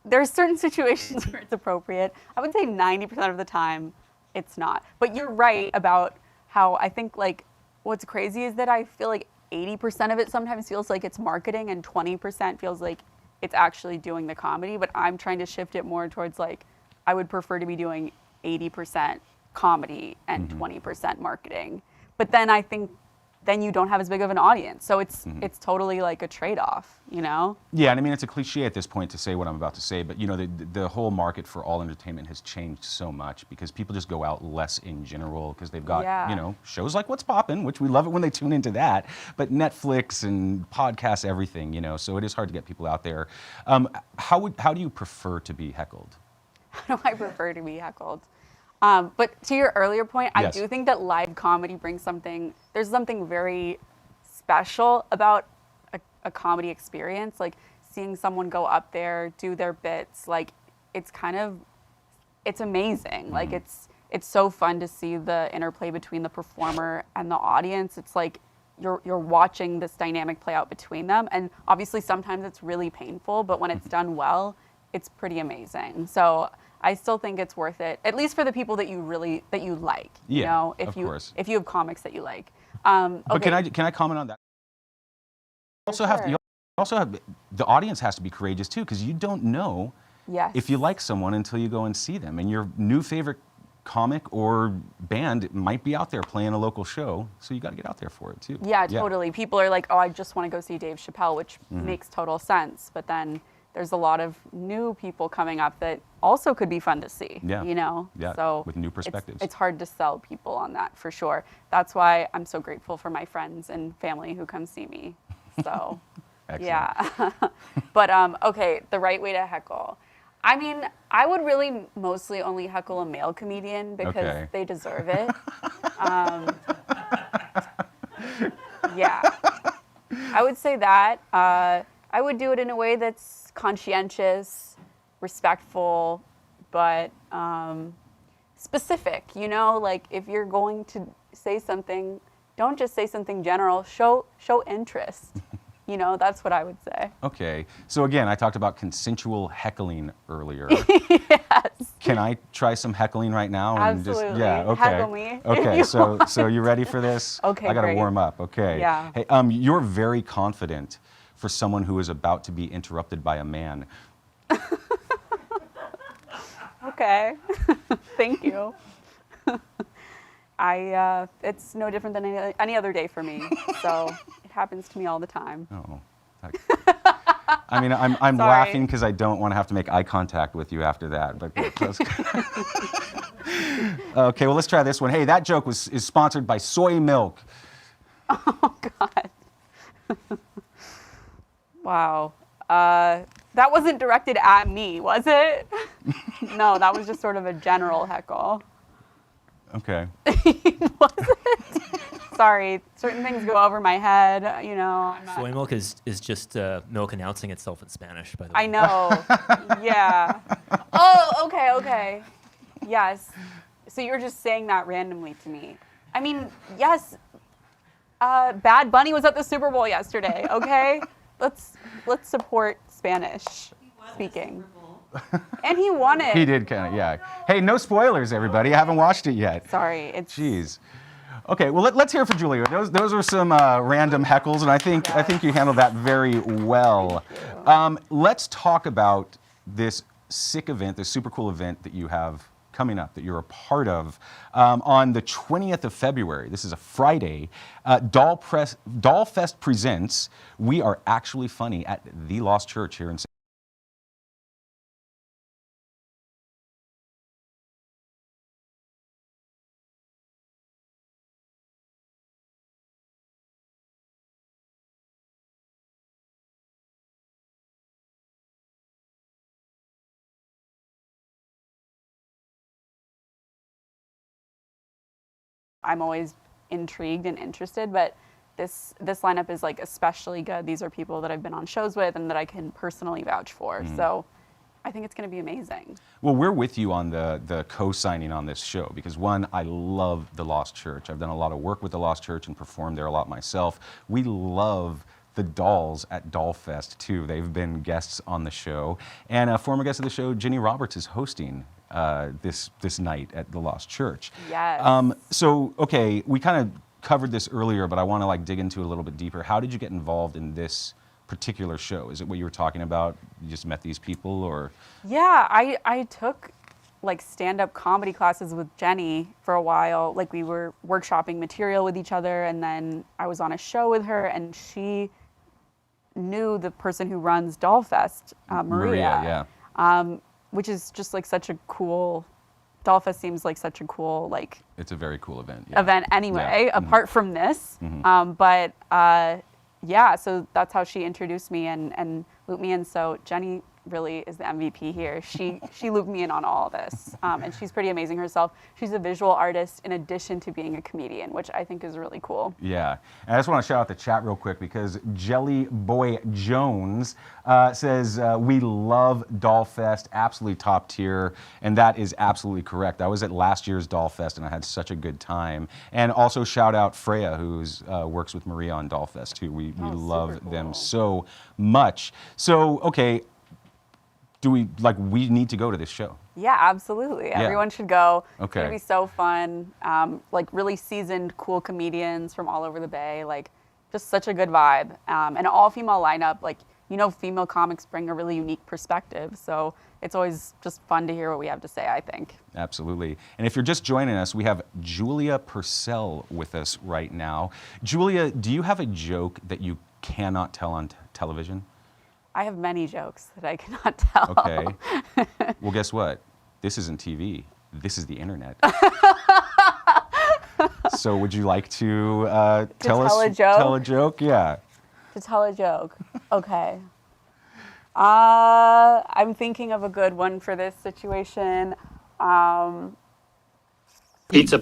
there's certain situations where it's appropriate. I would say 90% of the time it's not. But you're right about how I think like what's crazy is that I feel like 80% of it sometimes feels like it's marketing and 20% feels like it's actually doing the comedy. But I'm trying to shift it more towards like, I would prefer to be doing 80% comedy and 20% marketing. But then I think then you don't have as big of an audience. So it's totally like a trade-off, you know? Yeah, and I mean, it's a cliche at this point to say what I'm about to say, but you know, the whole market for all entertainment has changed so much because people just go out less in general because they've got, you know, shows like What's Poppin', which we love it when they tune into that, but Netflix and podcasts, everything, you know, so it is hard to get people out there. How do you prefer to be heckled? How do I prefer to be heckled? But to your earlier point, I do think that live comedy brings something, there's something very special about a comedy experience, like seeing someone go up there, do their bits, like it's amazing. Like it's so fun to see the interplay between the performer and the audience. It's like you're watching this dynamic play out between them. And obviously sometimes it's really painful, but when it's done well, it's pretty amazing. So I still think it's worth it, at least for the people that you like. You know, if you have comics that you like. But can I comment on that? You also have the audience has to be courageous too, because you don't know if you like someone until you go and see them, and your new favorite comic or band might be out there playing a local show, so you got to get out there for it too. Yeah, totally. People are like, oh, I just want to go see Dave Chappelle, which makes total sense, but then there's a lot of new people coming up that also could be fun to see, you know? So with new perspectives. It's hard to sell people on that for sure. That's why I'm so grateful for my friends and family who come see me. So, But, okay, the right way to heckle. I mean, I would really mostly only heckle a male comedian because they deserve it. I would say that. I would do it in a way that's conscientious, respectful, but specific, you know? Like if you're going to say something, don't just say something general, show interest. You know, that's what I would say. Okay, so again, I talked about consensual heckling earlier. Yes. Can I try some heckling right now? Absolutely. And just, okay. Heckle me. Okay, so you ready for this? Okay, I got to great. warm up. Okay. Yeah. Hey, you're very confident for someone who is about to be interrupted by a man. Okay. Thank you. It's no different than any other day for me. So it happens to me all the time. Oh. I mean, I'm laughing because I don't want to have to make eye contact with you after that. But okay, well, let's try this one. Hey, that joke is sponsored by soy milk. Oh, God. Wow. That wasn't directed at me, was it? No, that was just sort of a general heckle. Okay. Was it? Sorry, certain things go over my head, you know. Soy milk is just milk announcing itself in Spanish, by the way. I know. Yeah. Oh, okay. Yes. So you're just saying that randomly to me. I mean, yes. Bad Bunny was at the Super Bowl yesterday, okay? Let's support Spanish speaking. And he won it. He did kind of, yeah. Hey, no spoilers, everybody. I haven't watched it yet. Sorry, it's. Jeez. Okay, well let's hear from Julia. Those were some random heckles, and I think you handled that very well. Let's talk about this sick event, this super cool event that you have coming up, that you're a part of, on the 20th of February. This is a Friday. Doll Fest presents We Are Actually Funny at the Lost Church here in I'm always intrigued and interested, but this lineup is like especially good. These are people that I've been on shows with and that I can personally vouch for. So I think it's going to be amazing. Well, we're with you on the co-signing on this show because one, I love the Lost Church. I've done a lot of work with the Lost Church and performed there a lot myself. We love the Dolls at Dollfest too. They've been guests on the show, and a former guest of the show, Ginny Roberts, is hosting this night at the Lost Church. Yes. So okay, we kind of covered this earlier, but I want to like dig into it a little bit deeper. How did you get involved in this particular show? Is it what you were talking about? You just met these people, or? Yeah, I took like stand-up comedy classes with Jenny for a while. Like we were workshopping material with each other, and then I was on a show with her, and she knew the person who runs Dollfest, Maria. Yeah. Which is just like such a cool. Dollfest seems like such a cool like. It's a very cool event. Yeah. Event anyway, Yeah. apart from this, yeah, so that's how she introduced me and looped me in. So Jenny really is the MVP here. She looped me in on all of this, and she's pretty amazing herself. She's a visual artist in addition to being a comedian, which I think is really cool. Yeah, and I just want to shout out the chat real quick because Jelly Boy Jones says we love Dollfest, absolutely top tier, and that is absolutely correct. I was at last year's Dollfest and I had such a good time. And also shout out Freya, who works with Maria on Dollfest too. We love them so much. So okay. We need to go to this show? Yeah, absolutely. Yeah. Everyone should go. Okay. It's gonna be so fun. Like really seasoned, cool comedians from all over the Bay. Like just such a good vibe. And an all-female lineup. Like, you know, female comics bring a really unique perspective. So it's always just fun to hear what we have to say, I think. Absolutely. And if you're just joining us, we have Julia Purcell with us right now. Julia, do you have a joke that you cannot tell on television? I have many jokes that I cannot tell. Okay. Well, guess what? This isn't TV. This is the internet. So would you like to tell a joke? Tell a joke? Yeah. To tell a joke. Okay. I'm thinking of a good one for this situation. Pizza.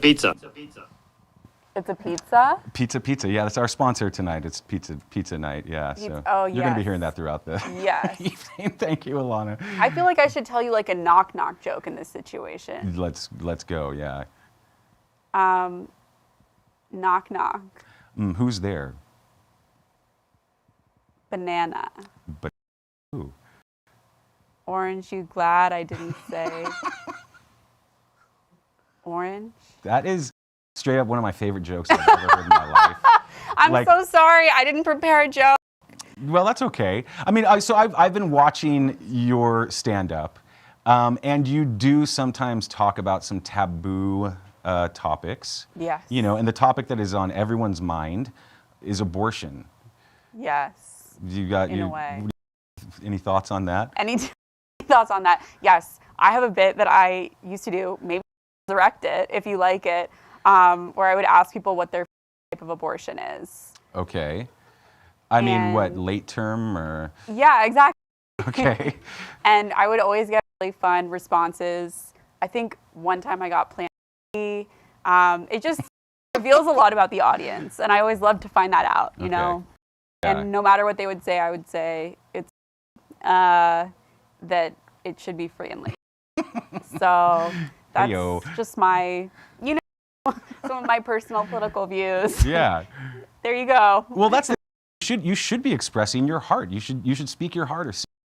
It's a pizza? Pizza. Yeah, that's our sponsor tonight. It's pizza night. Yeah. So oh, you're going to be yes. hearing that throughout the Yes. evening. Thank you, Alana. I feel like I should tell you like a knock-knock joke in this situation. Let's go. Yeah. Knock knock. Who's there? Banana. But who? Orange, you glad I didn't say orange? That is straight up one of my favorite jokes I've ever heard in my life. I'm so sorry. I didn't prepare a joke. Well, that's okay. I mean, I've been watching your stand-up, and you do sometimes talk about some taboo topics. Yes. You know, and the topic that is on everyone's mind is abortion. Yes. In a way. Any thoughts on that? Any thoughts on that? Yes. I have a bit that I used to do, maybe direct it if you like it, where I would ask people what their type of abortion is. Okay. I mean, what, late term or? Yeah, exactly. Okay. And I would always get really fun responses. I think one time I got Plan B. It just reveals a lot about the audience, and I always love to find that out, you know? Yeah. And no matter what they would say, I would say it's that it should be free and legal. So that's just my, you know, some of my personal political views. Yeah. There you go. Well, that's you should be expressing your heart. You should speak your heart or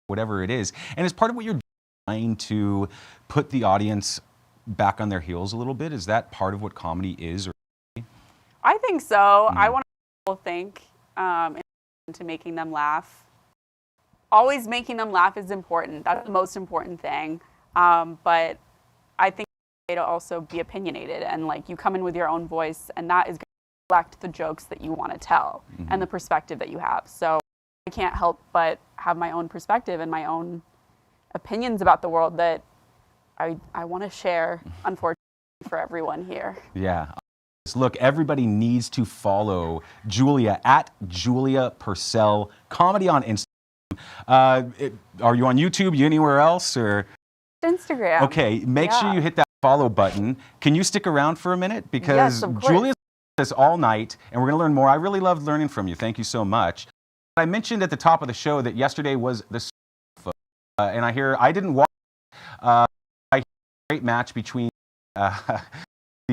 whatever it is. And as part of what you're trying to put the audience back on their heels a little bit, is that part of what comedy is? Or I think so. I want people to think into making them laugh. Always making them laugh is important. That's the most important thing. But I think it's okay to also be opinionated, and like you come in with your own voice, and that is going to reflect the jokes that you want to tell and the perspective that you have. So I can't help but have my own perspective and my own opinions about the world that I want to share, unfortunately, for everyone here. Yeah. Look, everybody needs to follow Julia at Julia Purcell Comedy on Instagram. Are you on YouTube? You anywhere else or? Instagram. Okay, make sure you hit that follow button. Can you stick around for a minute? Because Yes, of course. Julia's this all night, and we're going to learn more. I really loved learning from you. Thank you so much. I mentioned at the top of the show that yesterday was the Super Bowl, and I didn't watch. I hear a great match between the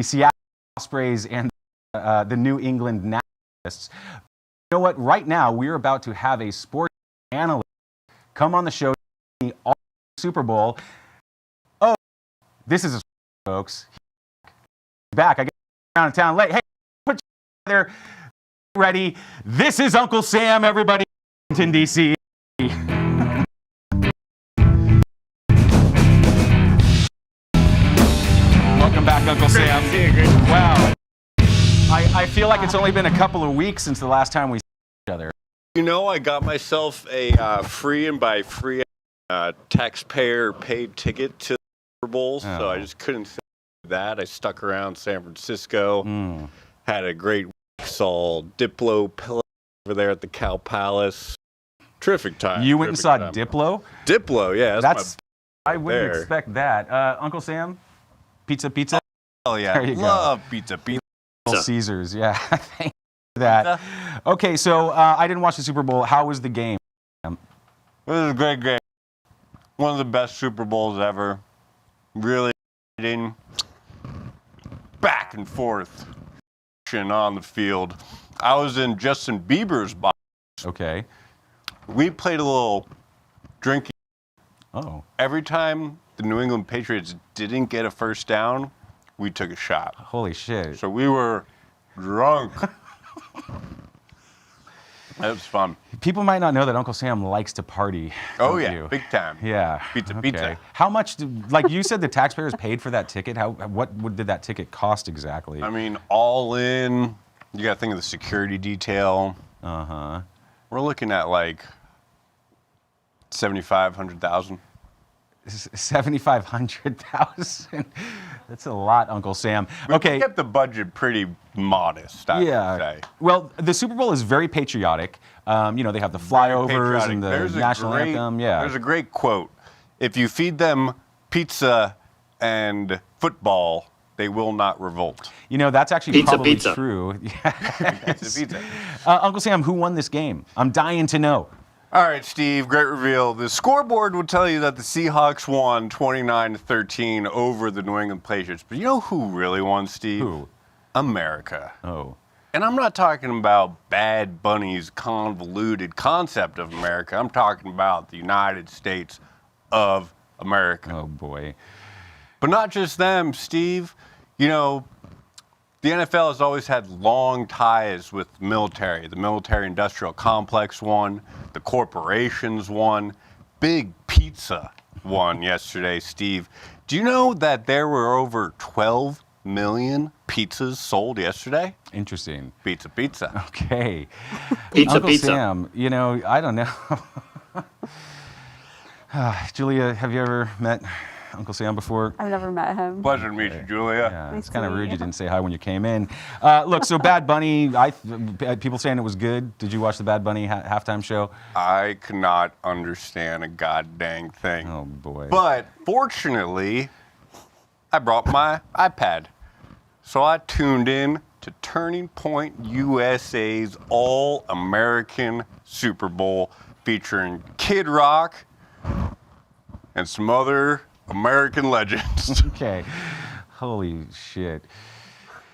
Seattle Ospreys and the New England Nationalists. You know what? Right now, we're about to have a sports analyst come on the show to all the Super Bowl. Oh, this is a folks. He's back. I got around town late. Hey, put you together. Ready? This is Uncle Sam, everybody in Washington, D.C. Welcome back, Uncle Sam. Wow. I feel like it's only been a couple of weeks since the last time we saw each other. You know, I got myself a free, and by free, taxpayer-paid ticket to the Super Bowl, so I just couldn't say that. I stuck around San Francisco, had a great week, saw Diplo Pillow over there at the Cow Palace. Terrific time. You went and saw time. Diplo? Diplo, yeah. I wouldn't expect that. Uncle Sam, pizza. Oh yeah, there you love go. pizza. Little Caesars, yeah. Thank you for that. Okay, so I didn't watch the Super Bowl. How was the game? It was a great game. One of the best Super Bowls ever. Really exciting. Back and forth on the field. I was in Justin Bieber's box. Okay. We played a little drinking. Oh. Every time the New England Patriots didn't get a first down, we took a shot. Holy shit. So we were drunk. That was fun. People might not know that Uncle Sam likes to party. Oh yeah, you? big time. Yeah. Pizza. How much? Like you said, the taxpayers paid for that ticket. What did that ticket cost exactly? I mean, all in, you got to think of the security detail. We're looking at like 7,500,000. 7,500,000. That's a lot, Uncle Sam. Okay. We kept the budget pretty modest, I would say. Well, the Super Bowl is very patriotic. You know, they have the flyovers and the national anthem. Yeah. There's a great quote. If you feed them pizza and football, they will not revolt. You know, that's actually probably true. Yes. Pizza. Uncle Sam, who won this game? I'm dying to know. All right, Steve, great reveal. The scoreboard will tell you that the Seahawks won 29-13 over the New England Patriots. But you know who really won, Steve? Who? America. Oh. And I'm not talking about Bad Bunny's convoluted concept of America. I'm talking about the United States of America. Oh, boy. But not just them, Steve. You know, the NFL has always had long ties with the military. The military-industrial complex won. The corporations won. Big Pizza won yesterday, Steve. Do you know that there were over 12 million pizzas sold yesterday? Interesting. Pizza. Okay. Uncle Sam, you know, I don't know. Julia, have you ever met Uncle Sam before? I've never met him. Pleasure to meet you, Julia. Yeah, Nice it's kind of to meet rude you you. didn't say hi when you came in. Look, so Bad Bunny, people saying it was good. Did you watch the Bad Bunny halftime show? I could not understand a goddamn thing. Oh, boy. But fortunately, I brought my iPad. So I tuned in to Turning Point USA's All-American Super Bowl featuring Kid Rock and some other American legends. Okay. Holy shit.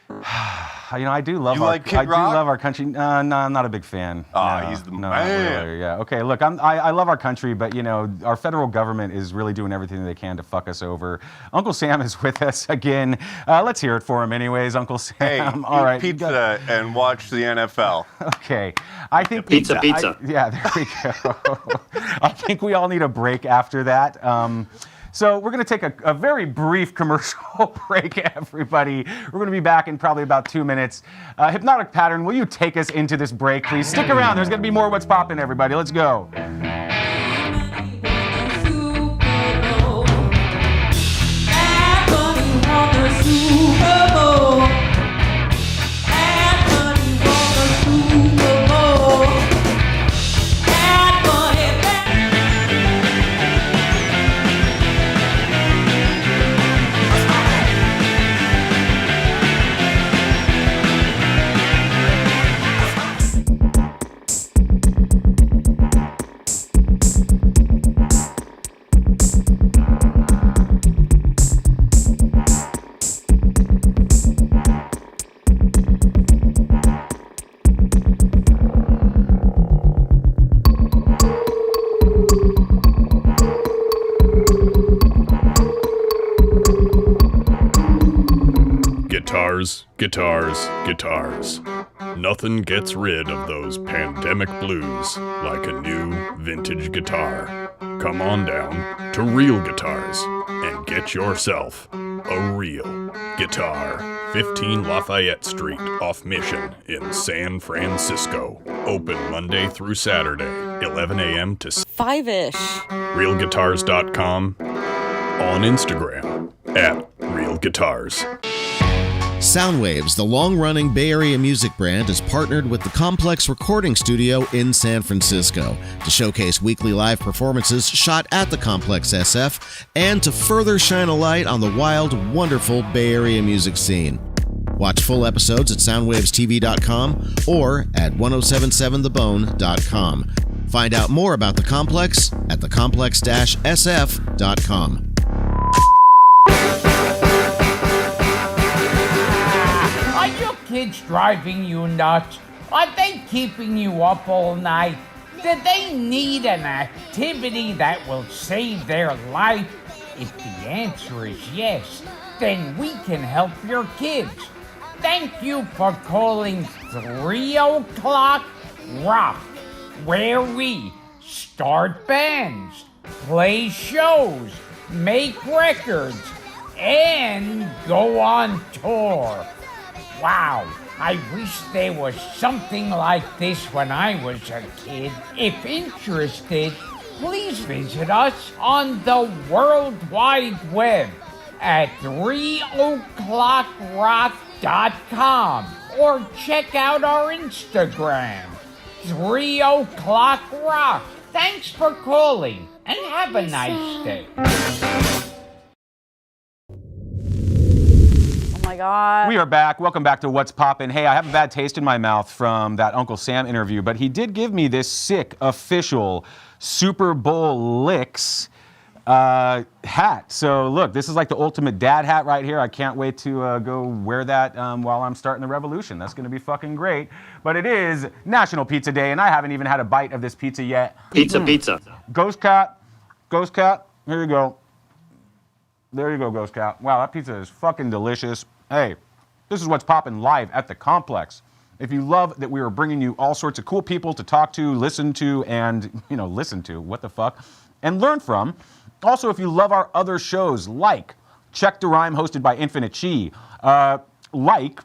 You know, I do love You like Kid Rock? do love our country. No, I'm not a big fan. No, he's the no, man. Really, yeah. Okay, look, I love our country, but you know, our federal government is really doing everything they can to fuck us over. Uncle Sam is with us again. Let's hear it for him, anyways, Uncle Sam. Hey, all right, pizza and watch the NFL. Okay, I think Pizza. yeah, there we go. I think we all need a break after that. So we're going to take a very brief commercial break, everybody. We're going to be back in probably about 2 minutes. Hypnotic Pattern, will you take us into this break, please? Stick around. There's going to be more What's Poppin', everybody. Let's go. Guitars, guitars. Nothing gets rid of those pandemic blues like a new vintage guitar. Come on down to Real Guitars and get yourself a real guitar. 15 Lafayette Street off Mission in San Francisco. Open Monday through Saturday, 11 a.m. to 5-ish. realguitars.com. On Instagram at Real Guitars. Soundwaves, the long-running Bay Area music brand, is partnered with the Complex Recording Studio in San Francisco to showcase weekly live performances shot at the Complex SF and to further shine a light on the wild, wonderful Bay Area music scene. Watch full episodes at soundwavestv.com or at 1077thebone.com. Find out more about the Complex at thecomplex-sf.com. Are your kids driving you nuts? Are they keeping you up all night? Do they need an activity that will save their life? If the answer is yes, then we can help your kids. Thank you for calling 3 o'clock Rock, where we start bands, play shows, make records, and go on tour. Wow, I wish there was something like this when I was a kid. If interested, please visit us on the World Wide Web at 3o'clockrock.com or check out our Instagram, 3 o'clock rock. Thanks for calling and have a nice day. Oh my God. We are back. Welcome back to What's Poppin'. Hey, I have a bad taste in my mouth from that Uncle Sam interview, but he did give me this sick official Super Bowl Licks hat. So look, this is like the ultimate dad hat right here. I can't wait to go wear that while I'm starting the revolution. That's going to be fucking great. But it is National Pizza Day, and I haven't even had a bite of this pizza yet. Pizza. Ghost Cat. Here you go. There you go, Ghost Cat. Wow, that pizza is fucking delicious. Hey, this is What's Poppin' live at the Complex. If you love that we are bringing you all sorts of cool people to talk to, listen to, and, listen to, what the fuck, and learn from. Also, if you love our other shows, like Check the Rhyme, hosted by Infinite Chi, like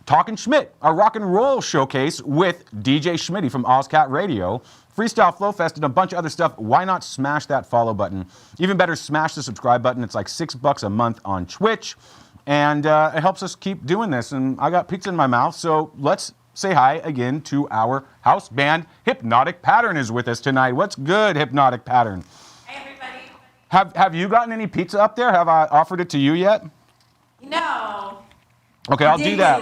Talkin' Schmidt, our rock and roll showcase with DJ Schmitty from Ozcat Radio, Freestyle Flow Fest, and a bunch of other stuff, why not smash that follow button? Even better, smash the subscribe button. It's like $6 a month on Twitch, and it helps us keep doing this. And I got pizza in my mouth, so let's say hi again to our house band. Hypnotic Pattern is with us tonight. What's good, Hypnotic Pattern? Have you gotten any pizza up there? Have I offered it to you yet? No. Okay, I'll do that.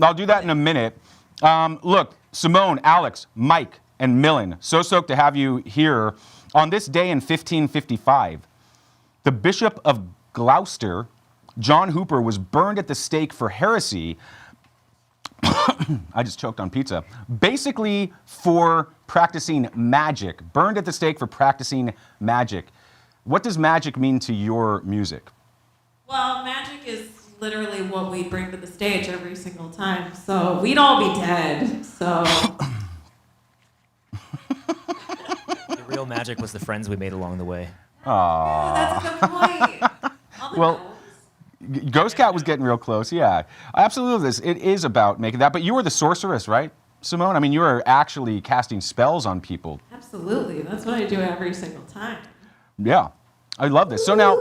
I'll do that in a minute. Look, Simone, Alex, Mike, and Millen, so stoked to have you here on this day in 1555. The Bishop of Gloucester, John Hooper, was burned at the stake for heresy. I just choked on pizza. Basically for practicing magic. Burned at the stake for practicing magic. What does magic mean to your music? Well, magic is literally what we bring to the stage every single time. So we'd all be dead. So The real magic was the friends we made along the way. Aww. that's a good point. Well, Ghost Cat was getting real close, yeah. I absolutely love this. It is about making that, but you were the sorceress, right, Simone? I mean, you were actually casting spells on people. Absolutely. That's what I do every single time. Yeah, I love this. So now,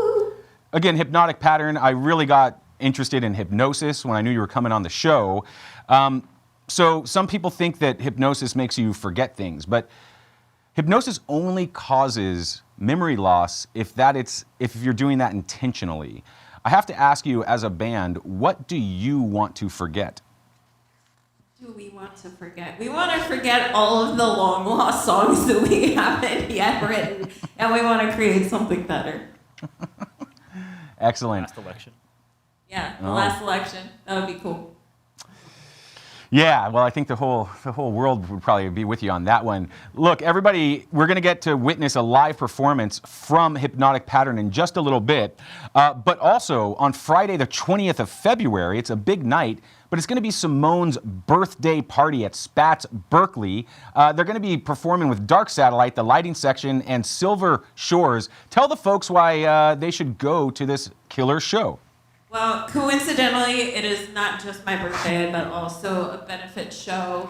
again, Hypnotic Pattern, I really got interested in hypnosis when I knew you were coming on the show. So some people think that hypnosis makes you forget things, but hypnosis only causes memory loss if you're doing that intentionally. I have to ask you, as a band, what do you want to forget? Do we want to forget? We want to forget all of the long lost songs that we haven't yet written, and we want to create something better. Excellent. Last election. Yeah, the last election. That would be cool. Yeah, well, I think the whole world would probably be with you on that one. Look, everybody, we're going to get to witness a live performance from Hypnotic Pattern in just a little bit. But also, on Friday, the 20th of February, it's a big night, but it's going to be Simone's birthday party at Spats Berkeley. They're going to be performing with Dark Satellite, The Lighting Section, and Silver Shores. Tell the folks why they should go to this killer show. Well, coincidentally, it is not just my birthday, but also a benefit show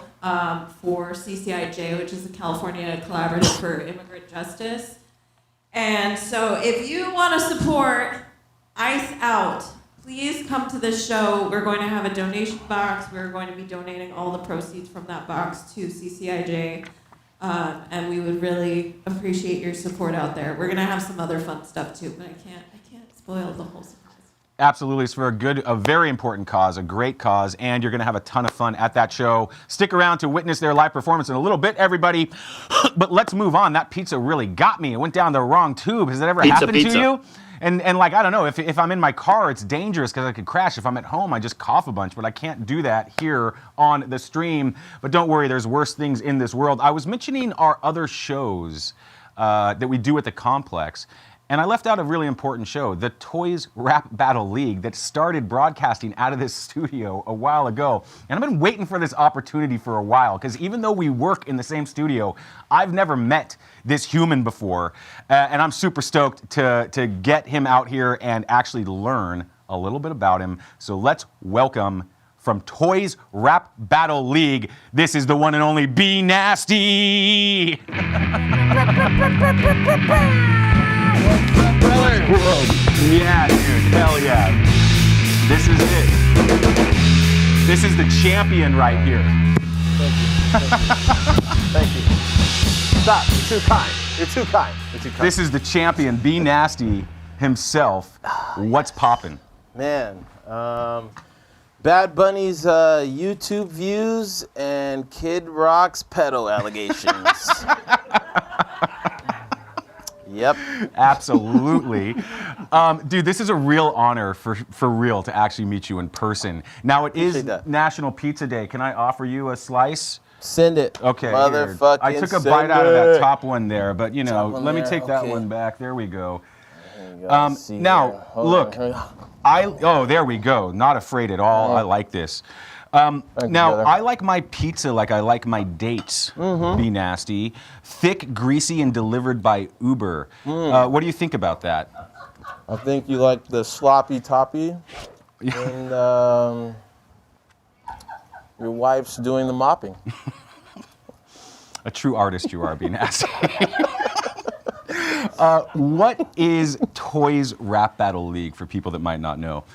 for CCIJ, which is the California Collaborative for Immigrant Justice. And so if you want to support ICE Out, please come to this show. We're going to have a donation box. We're going to be donating all the proceeds from that box to CCIJ. And we would really appreciate your support out there. We're going to have some other fun stuff too, but I can't spoil the whole surprise. Absolutely. It's for a very important cause, a great cause, and you're going to have a ton of fun at that show. Stick around to witness their live performance in a little bit, everybody. But let's move on. That pizza really got me. It went down the wrong tube. Has that ever happened to you? And like, I don't know, if I'm in my car, it's dangerous because I could crash. If I'm at home, I just cough a bunch, but I can't do that here on the stream. But don't worry, there's worse things in this world. I was mentioning our other shows that we do at the complex. And I left out a really important show, the Toys Rap Battle League, that started broadcasting out of this studio a while ago. And I've been waiting for this opportunity for a while, because even though we work in the same studio, I've never met this human before. And I'm super stoked to get him out here and actually learn a little bit about him. So let's welcome, from Toys Rap Battle League, this is the one and only B Nasty. Whoa. Yeah, dude, hell yeah. This is it. This is the champion right here. Thank you. Stop, you're too kind. You're too kind. You're too kind. This is the champion, B Nasty himself. What's poppin'? Man, Bad Bunny's YouTube views and Kid Rock's pedo allegations. Yep. Absolutely. Dude, this is a real honor for real to actually meet you in person. Now, it is National Pizza Day. Can I offer you a slice? Send it. Okay. Motherfucking I took a bite out of that top one there, but you know, let me take that one back. There we go. Now, look, there we go. Not afraid at all. I like this. Now, I like my pizza like I like my dates, Be Nasty. Thick, greasy, and delivered by Uber. What do you think about that? I think you like the sloppy toppy, and your wife's doing the mopping. A true artist you are, Be Nasty. What is Toys Rap Battle League for people that might not know?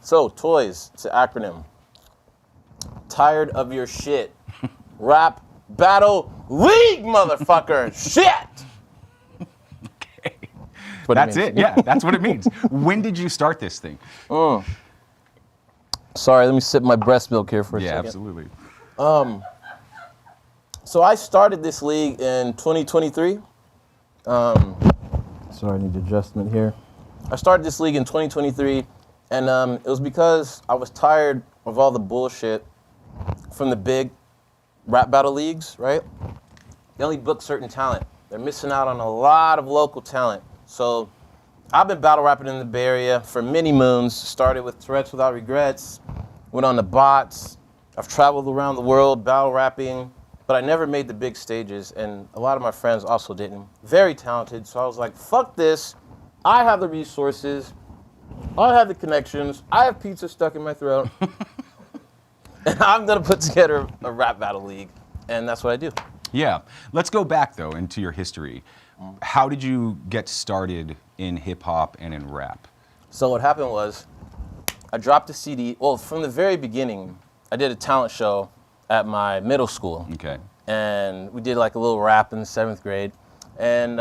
So, Toys, it's an acronym. Tired of your shit. Rap Battle League, motherfucker. Shit! Okay. That's it. Yeah, that's what it means. When did you start this thing? Sorry, let me sip my breast milk here for a second. Yeah, absolutely. So I started this league in 2023. Sorry, I need adjustment here. I started this league in 2023, and it was because I was tired of all the bullshit from the big rap battle leagues, right? They only book certain talent. They're missing out on a lot of local talent. So I've been battle rapping in the Bay Area for many moons. Started with Tourette's Without Regrets, went on the bots. I've traveled around the world battle rapping, but I never made the big stages, and a lot of my friends also didn't. Very talented, so I was like, fuck this. I have the resources. I have the connections. I have pizza stuck in my throat. And I'm going to put together a rap battle league, and that's what I do. Yeah. Let's go back, though, into your history. How did you get started in hip-hop and in rap? So what happened was I dropped a CD. Well, from the very beginning, I did a talent show at my middle school. Okay. And we did like a little rap in the 7th grade. And,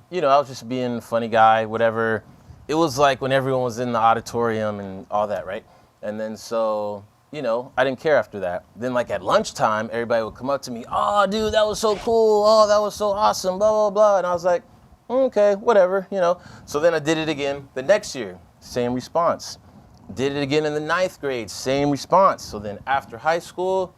you know, I was just being a funny guy, whatever. It was like when everyone was in the auditorium and all that, right? And then so, you know, I didn't care after that. Then like at lunchtime, everybody would come up to me, oh, dude, that was so cool. Oh, that was so awesome, blah, blah, blah. And I was like, okay, whatever, you know. So then I did it again the next year, same response. Did it again in the 9th grade, same response. So then after high school,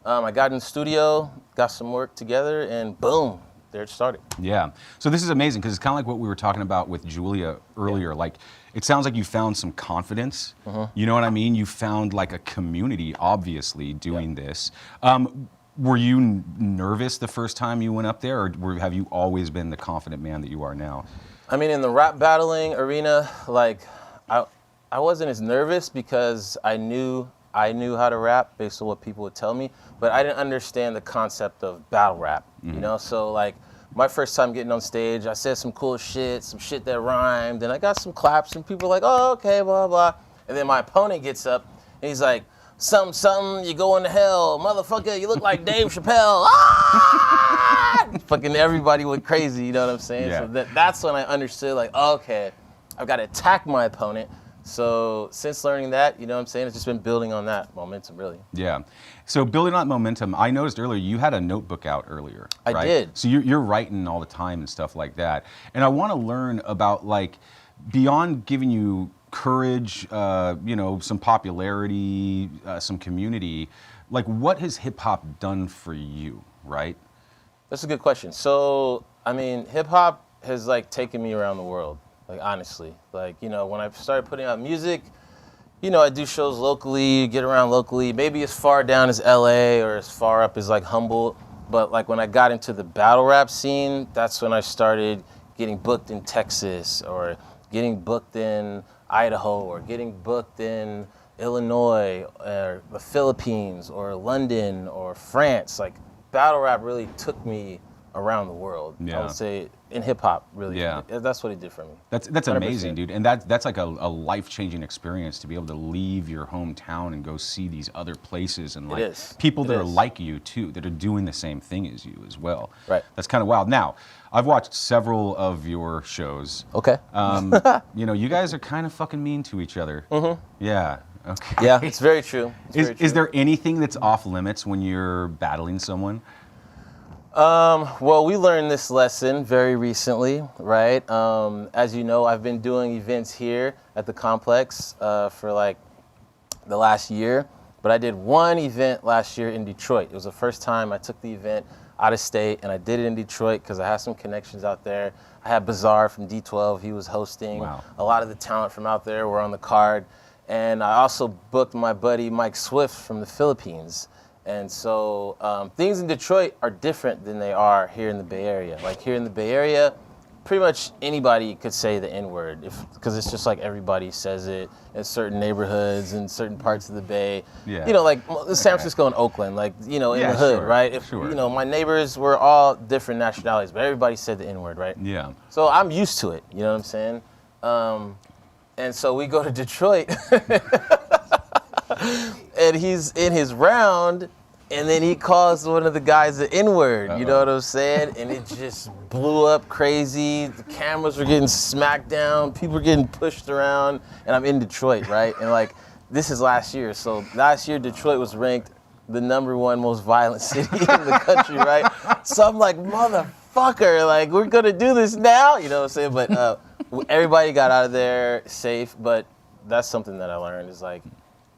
I got in the studio, got some work together, and boom, there it started. Yeah. So this is amazing because it's kind of like what we were talking about with Julia earlier. Like, it sounds like you found some confidence. You know what I mean? You found like a community, obviously, doing this. Were you nervous the first time you went up there, or have you always been the confident man that you are now? I mean, in the rap battling arena, like, I wasn't as nervous because I knew how to rap based on what people would tell me, but I didn't understand the concept of battle rap, you know? So like, my first time getting on stage, I said some cool shit, some shit that rhymed, and I got some claps, and people were like, oh, okay, blah, blah. And then my opponent gets up, and he's like, something, you going to hell, motherfucker, you look like Dave Chappelle. Ah! Fucking everybody went crazy, you know what I'm saying? Yeah. So that's when I understood, like, okay, I've got to attack my opponent. So since learning that, you know what I'm saying, it's just been building on that momentum, really. Yeah. So building on momentum, I noticed earlier you had a notebook out earlier. I right? did. So you're writing all the time and stuff like that. And I want to learn about, like, beyond giving you courage, you know, some popularity, some community, like, what has hip hop done for you, right? That's a good question. So, I mean, hip hop has, like, taken me around the world. Like, honestly, like, you know, when I started putting out music, you know, I do shows locally, get around locally, maybe as far down as LA or as far up as like Humboldt. But like when I got into the battle rap scene, that's when I started getting booked in Texas or getting booked in Idaho or getting booked in Illinois or the Philippines or London or France. Like, battle rap really took me around the world. I would say in hip hop, really. Yeah. That's what it did for me. That's amazing, dude. And that's like a life-changing experience to be able to leave your hometown and go see these other places and like people that are like you too, that are doing the same thing as you as well. Right. That's kind of wild. Now, I've watched several of your shows. Okay. You know, you guys are kind of fucking mean to each other. Yeah. Okay. Yeah, it's very true. Is there anything that's off limits when you're battling someone? Well, we learned this lesson very recently, right? As you know, I've been doing events here at the complex for like the last year, but I did one event last year in Detroit. It was the first time I took the event out of state, and I did it in Detroit because I had some connections out there. I had Bizarre from D12, he was hosting. Wow. A lot of the talent from out there were on the card. And I also booked my buddy Mike Swift from the Philippines. And so things in Detroit are different than they are here in the Bay Area. Like here in the Bay Area, pretty much anybody could say the N-word because it's just like everybody says it in certain neighborhoods and certain parts of the Bay. Yeah. You know, like San Francisco and Oakland, like, you know, in the hood, right? You know, my neighbors were all different nationalities, but everybody said the N-word, right? Yeah. So I'm used to it, you know what I'm saying? And so we go to Detroit, and he's in his round, and then he calls one of the guys the N-word, you know what I'm saying? And it just blew up crazy. The cameras were getting smacked down, people were getting pushed around, and I'm in Detroit, right? And like, this is last year. So last year, Detroit was ranked the #1 most violent city in the country, right? So I'm like, motherfucker, like, we're gonna do this now, you know what I'm saying? But everybody got out of there safe, but that's something that I learned is like,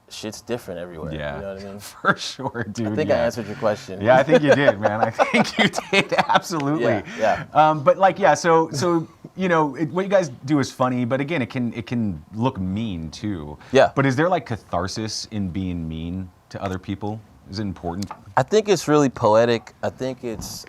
shit's different everywhere. Yeah, you know what I mean? For sure, dude. I think I answered your question. Yeah, I think you did, man. I think you did, absolutely. Yeah. But like, yeah, so you know, what you guys do is funny, but again, it can look mean too. Yeah. But is there like catharsis in being mean to other people? Is it important? I think it's really poetic. I think it's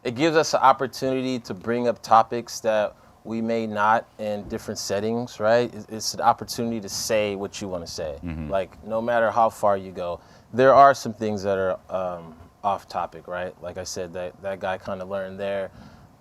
it gives us an opportunity to bring up topics that we may not in different settings, right? It's an opportunity to say what you want to say. Like, no matter how far you go, there are some things that are off topic, right? Like I said, that guy kind of learned there.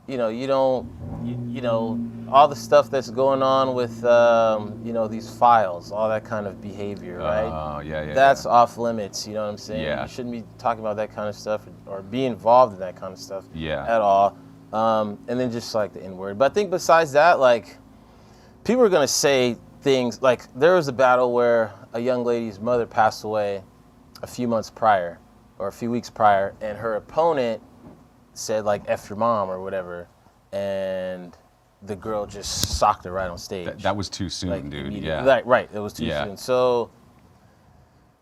You know, you know, all the stuff that's going on with, you know, these files, all that kind of behavior, right? That's off limits, you know what I'm saying? Yeah. You shouldn't be talking about that kind of stuff or be involved in that kind of stuff at all. And then just like the N-word. But I think besides that, like, people are gonna say things, like there was a battle where a young lady's mother passed away a few months prior, or a few weeks prior, and her opponent said like, F your mom or whatever. And the girl just socked her right on stage. That was too soon, dude. Yeah. Right. It was too soon. So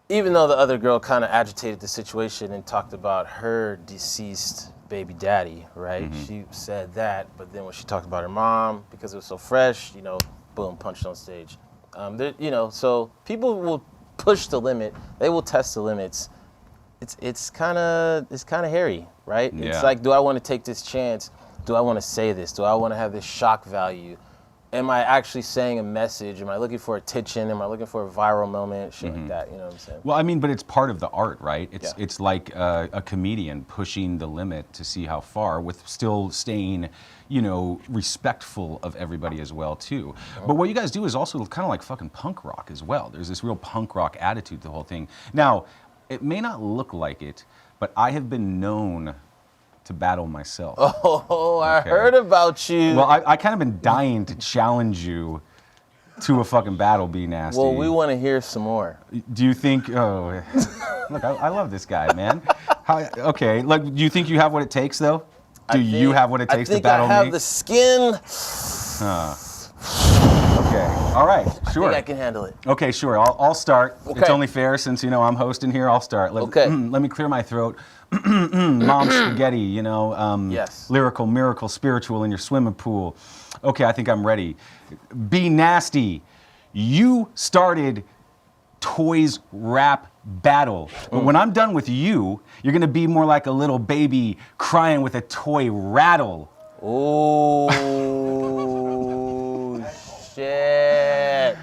even though the other girl kind of agitated the situation and talked about her deceased baby daddy, right? Mm-hmm. She said that, but then when she talked about her mom, because it was so fresh, boom, punched on stage. So people will push the limit. They will test the limits. It's kind of hairy, right? Yeah. It's like, do I want to take this chance? Do I want to say this? Do I want to have this shock value? Am I actually saying a message? Am I looking for attention? Am I looking for a viral moment? Shit like that, you know what I'm saying? Well, I mean, but it's part of the art, right? It's like a comedian pushing the limit to see how far, with still staying, respectful of everybody as well, too. But what you guys do is also kind of like fucking punk rock as well. There's this real punk rock attitude to the whole thing. Now, it may not look like it, but I have been known to battle myself. Oh, I heard about you. Well, I kind of been dying to challenge you to a fucking battle, Be Nasty. Well, we want to hear some more. Do you think, look, I love this guy, man. Okay, do you think you have what it takes, though? Do you have what it takes to battle me? I think I have the skin. Okay, all right, sure. I think I can handle it. Okay, sure, I'll start. Okay. It's only fair since, I'm hosting here, I'll start. Let me clear my throat. Mom spaghetti, yes. Lyrical, miracle, spiritual in your swimming pool. Okay, I think I'm ready. Be Nasty. You started Toys Rap Battle. But when I'm done with you, you're gonna be more like a little baby crying with a toy rattle. Oh, shit.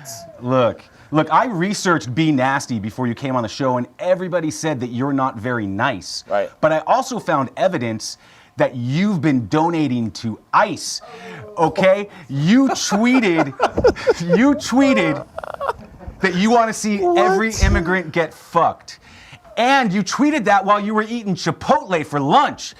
Look, I researched Be Nasty before you came on the show, and everybody said that you're not very nice. Right. But I also found evidence that you've been donating to ICE. Okay? You tweeted that you want to see every immigrant get fucked. And you tweeted that while you were eating Chipotle for lunch.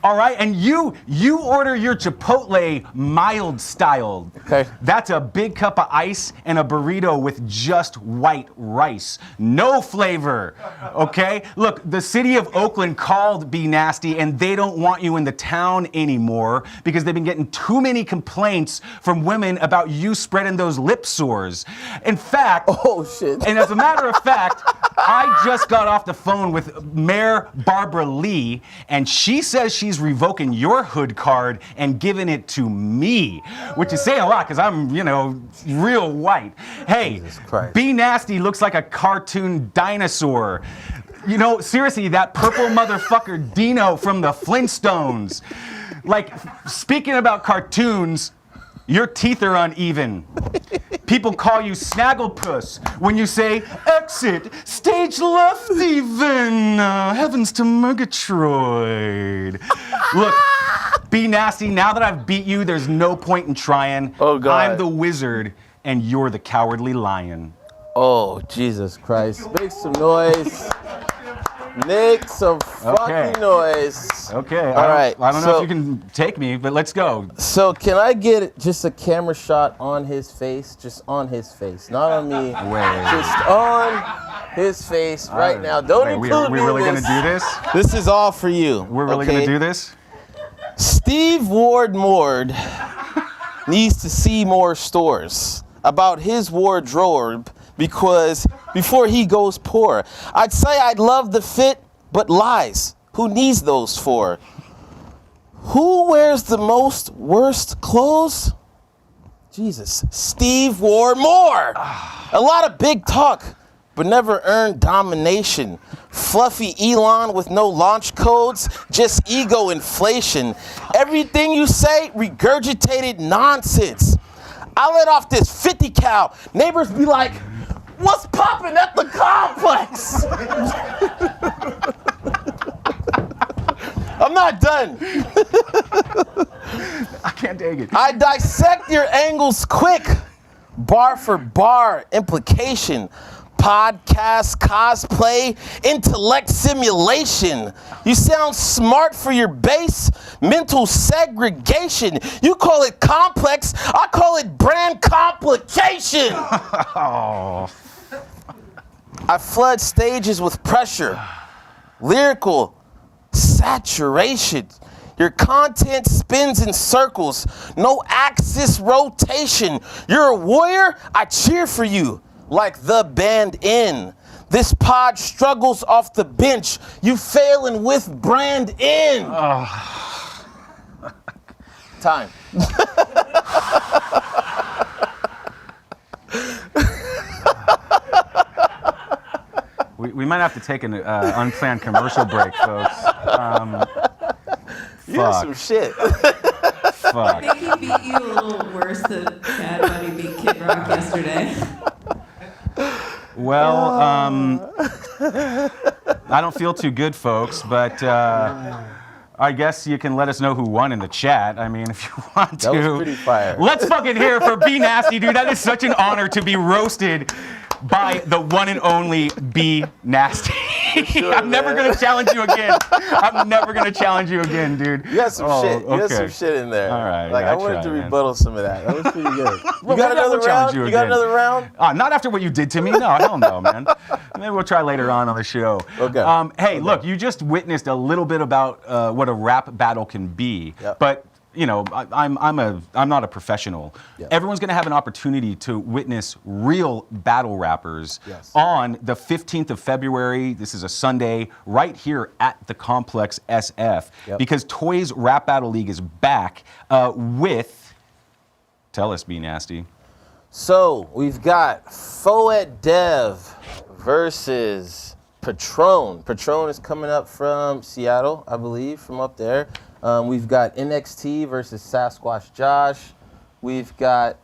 All right, and you order your Chipotle mild styled. Okay. That's a big cup of ice and a burrito with just white rice. No flavor, okay? Look, the city of Oakland called Be Nasty, and they don't want you in the town anymore because they've been getting too many complaints from women about you spreading those lip sores. In fact, oh shit. And as a matter of fact, I just got off the phone with Mayor Barbara Lee, and she says she's revoking your hood card and giving it to me, which is saying a lot because I'm, real white. Hey, Be Nasty looks like a cartoon dinosaur. Seriously, that purple motherfucker Dino from the Flintstones. Like, speaking about cartoons, your teeth are uneven. People call you Snagglepuss when you say, exit, stage left even, heavens to Murgatroyd. Look, Be Nasty, now that I've beat you, there's no point in trying. Oh, God. I'm the wizard, and you're the cowardly lion. Oh, Jesus Christ. Make some noise. Make some fucking noise. Okay. All right. I don't know if you can take me, but let's go. So can I get just a camera shot on his face? Just on his face. Not on me. Just on his face right now. Don't include me. We're really going to do this? This is all for you. We're really going to do this? Steve Ward needs to see more stores about his wardrobe because before he goes poor. I'd say I'd love the fit, but lies. Who needs those for? Who wears the worst clothes? Jesus, Steve Ward Moore. A lot of big talk, but never earned domination. Fluffy Elon with no launch codes, just ego inflation. Everything you say, regurgitated nonsense. I let off this 50 cal. Neighbors be like, what's poppin' at the complex? I'm not done. I can't take it. I dissect your angles quick. Bar for bar implication. Podcast, cosplay, intellect simulation. You sound smart for your base. Mental segregation. You call it complex. I call it brand complication. Oh. I flood stages with pressure. Lyrical saturation. Your content spins in circles, no axis rotation. You're a warrior, I cheer for you, like the band in. This pod struggles off the bench, you failing with brand in. Time. We might have to take an unplanned commercial break, folks. You're some shit. Fuck. I think he beat you a little worse than Bad Bunny beat Kid Rock yesterday. Well, I don't feel too good, folks, but I guess you can let us know who won in the chat. I mean, if you want to. That was pretty fire. Let's fucking hear it for Be Nasty, dude. That is such an honor to be roasted by the one and only Be Nasty. Sure, I'm never going to challenge you again. I'm never going to challenge you again, dude. You got some shit. You got some shit in there. All right. Like, yeah, I wanted to rebuttal some of that. That was pretty good. Well, You got maybe I will another challenge round? you You got again. another round? Not after what you did to me. No, hell no, man. Maybe we'll try later on the show. Okay. Hey, look, you just witnessed a little bit about what a rap battle can be, Yep. but you know, I'm not a professional. Yep. Everyone's going to have an opportunity to witness real battle rappers Yes. on the 15th of February. This is a Sunday, right here at the Complex SF, Yep. because Toys Rap Battle League is back with. Tell us, Be Nasty. So, we've got Foet Dev versus Patron. Patron is coming up from Seattle, I believe, from up there. We've got NXT versus Sasquatch Josh. We've got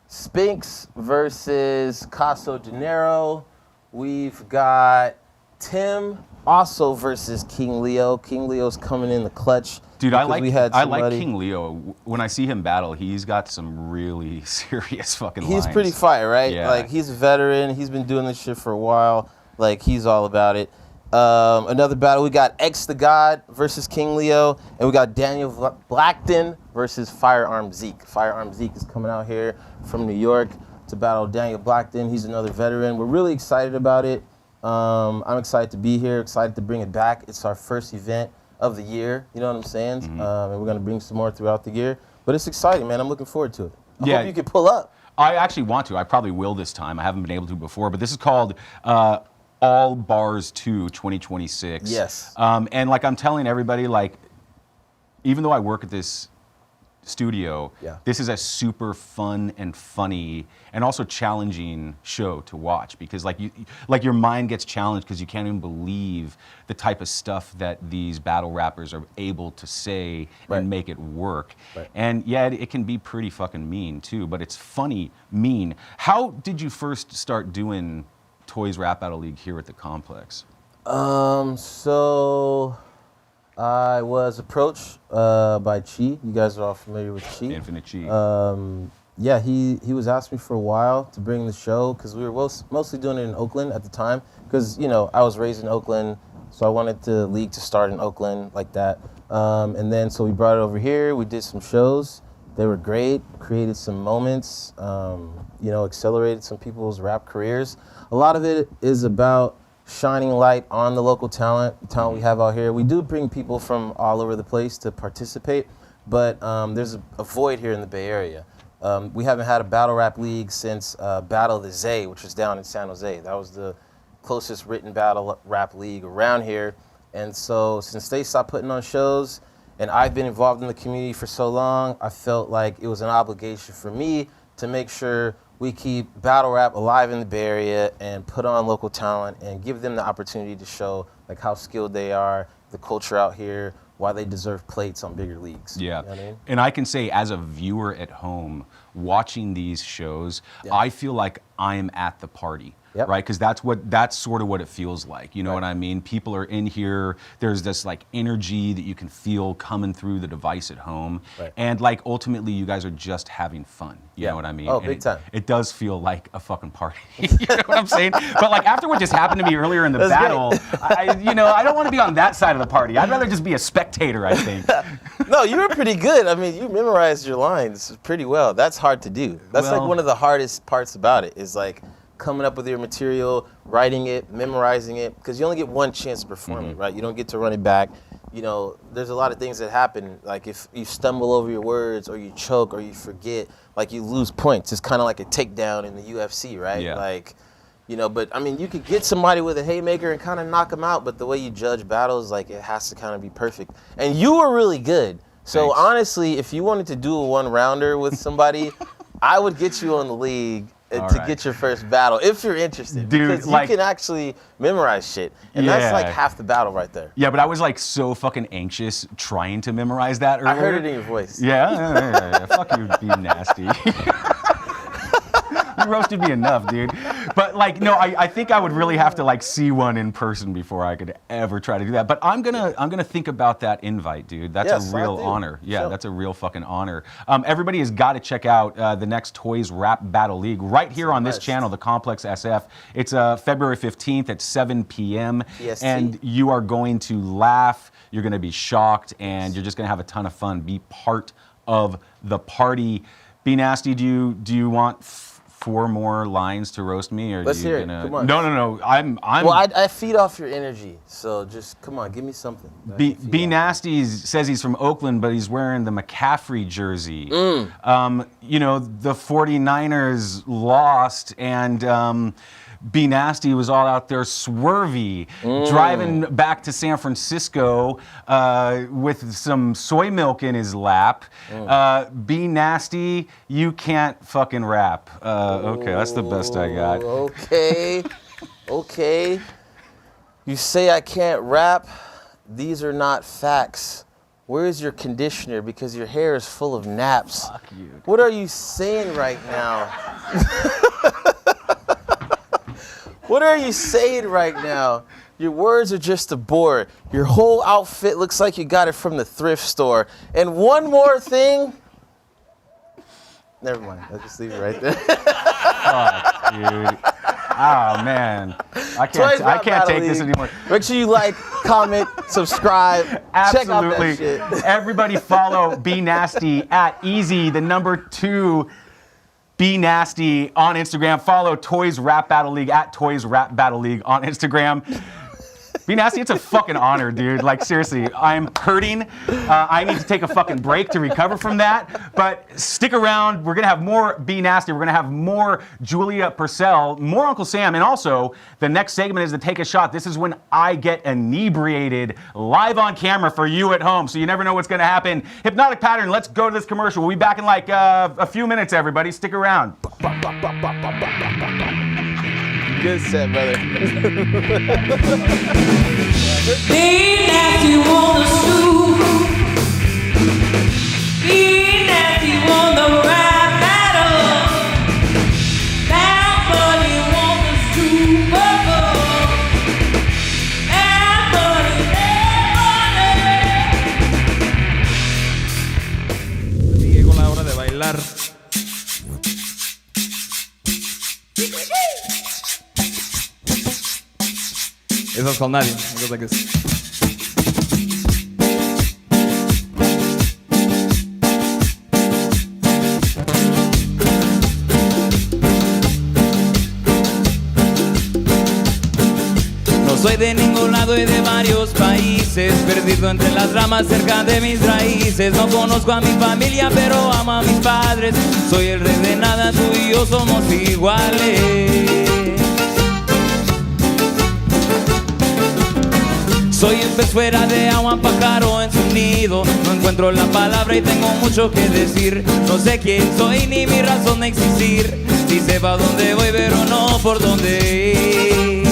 Spinks versus Caso Dinero. We've got Tim also versus King Leo. King Leo's coming in the clutch. Dude, I because like King Leo. When I see him battle, he's got some really serious fucking lines. He's pretty fire, right? Yeah. Like, he's a veteran. He's been doing this shit for a while. Like, he's all about it. Another battle, we got X the God versus King Leo, and we got Daniel Blackton versus Firearm Zeke. Firearm Zeke is coming out here from New York to battle Daniel Blackton. He's another veteran. We're really excited about it. I'm excited to be here, excited to bring it back. It's our first event of the year, you know what I'm saying? Mm-hmm. And we're gonna bring some more throughout the year. But it's exciting, man. I'm looking forward to it. I Yeah. hope you can pull up. I actually want to. I probably will this time. I haven't been able to before, but this is called All Bars 2 2026. Yes. And like I'm telling everybody, like, even though I work at this studio, Yeah. this is a super fun and funny and also challenging show to watch, because like your mind gets challenged because you can't even believe the type of stuff that these battle rappers are able to say Right. and make it work. Right. And yeah, it can be pretty fucking mean too, but it's funny, mean. How did you first start doing Toys Rap Battle League here at the Complex? So I was approached by Chi. You guys are all familiar with Chi. Infinite Chi. Yeah, he was asking me for a while to bring the show because we were mostly doing it in Oakland at the time. Because, you know, I was raised in Oakland, so I wanted the league to start in Oakland like that. And then so we brought it over here. We did some shows. They were great. Created some moments. You know, accelerated some people's rap careers. A lot of it is about shining light on the local talent we have out here. We do bring people from all over the place to participate, but there's a void here in the Bay Area. We haven't had a battle rap league since Battle of the Zay, which was down in San Jose. That was the closest written battle rap league around here. And so since they stopped putting on shows, and I've been involved in the community for so long, I felt like it was an obligation for me to make sure we keep battle rap alive in the Bay Area and put on local talent and give them the opportunity to show like how skilled they are, the culture out here, why they deserve plates on bigger leagues. Yeah. You know what I mean? And I can say, as a viewer at home, watching these shows, Yeah. I feel like I'm at the party. Yep. Right, because that's sort of what it feels like. You know what I mean? People are in here. There's this like energy that you can feel coming through the device at home, Right. and like ultimately, you guys are just having fun. You Yeah. know what I mean? Oh, And big time. It does feel like a fucking party. You know what I'm saying? But like after what just happened to me earlier in the That's battle, I don't want to be on that side of the party. I'd rather just be a spectator. I think. No, you were pretty good. I mean, you memorized your lines pretty well. That's hard to do. That's like Well- one of the hardest parts about it is like coming up with your material, writing it, memorizing it, because you only get one chance to perform it, right? You don't get to run it back. you know, there's a lot of things that happen. Like if you stumble over your words or you choke or you forget, like you lose points. It's kind of like a takedown in the UFC, right? Yeah. Like, you know, but I mean, you could get somebody with a haymaker and kind of knock them out, but the way you judge battles, like it has to kind of be perfect. And you were really good. So honestly, if you wanted to do a one-rounder with somebody, I would get you on the league to get your first battle, if you're interested. Dude, because you like, can actually memorize shit. And that's like half the battle right there. Yeah, but I was like so fucking anxious trying to memorize that earlier. I heard it in your voice. Yeah. Fuck you, be nasty. You roasted me enough, dude. But like, no, I think I would really have to like see one in person before I could ever try to do that. But I'm gonna think about that invite, dude. That's a real honor. Yeah, that's a real fucking honor. Everybody has got to check out the next Toys Rap Battle League right here on this channel, the Complex SF. It's February 15th at 7 p.m. PST. And you are going to laugh. You're gonna be shocked, and you're just gonna have a ton of fun. Be part of the party. Be nasty. Do you want 4 more lines to roast me, or Let's you hear gonna... it. Come on. No. I'm. Well, I feed off your energy, so just come on, give me something. Be Nasty says he's from Oakland, but he's wearing the McCaffrey jersey. You know, the 49ers lost, and Be Nasty was all out there swervy, driving back to San Francisco with some soy milk in his lap. Be Nasty, you can't fucking rap. Okay, that's the best I got. Okay. You say I can't rap? These are not facts. Where is your conditioner? Because your hair is full of naps. Fuck you. What are you saying right now? What are you saying right now? Your words are just a bore. Your whole outfit looks like you got it from the thrift store. And one more thing. Never mind. I'll just leave it right there. Fuck, dude. Oh man, I can't take this anymore. Make sure you like, comment, subscribe. Absolutely. Check out that shit. Everybody follow Be Nasty at Easy, the number 2. Be Nasty on Instagram. Follow Toys Rap Battle League at Toys Rap Battle League on Instagram. Be Nasty, it's a fucking honor, dude. Like, seriously, I'm hurting. I need to take a fucking break to recover from that. But stick around. We're going to have more Be Nasty. We're going to have more Julia Purcell, more Uncle Sam. And also, the next segment is to take a shot. This is when I get inebriated live on camera for you at home. So you never know what's going to happen. Hypnotic Pattern, let's go to this commercial. We'll be back in like a few minutes, everybody. Stick around. Good set, brother. Be nasty, wanna sue. Be nasty, wanna rap battle. Bad bunny, wanna sue. Bad bunny, Llegó la hora de bailar. Eso es con nadie. It goes like this. No soy de ningún lado y de varios países, perdido entre las ramas cerca de mis raíces. No conozco a mi familia, pero amo a mis padres. Soy el rey de nada, tú y yo somos iguales. Soy un pez fuera de agua, un pájaro en su nido. No encuentro la palabra y tengo mucho que decir. No sé quién soy ni mi razón de existir. Si sé pa' dónde voy, pero no por dónde ir.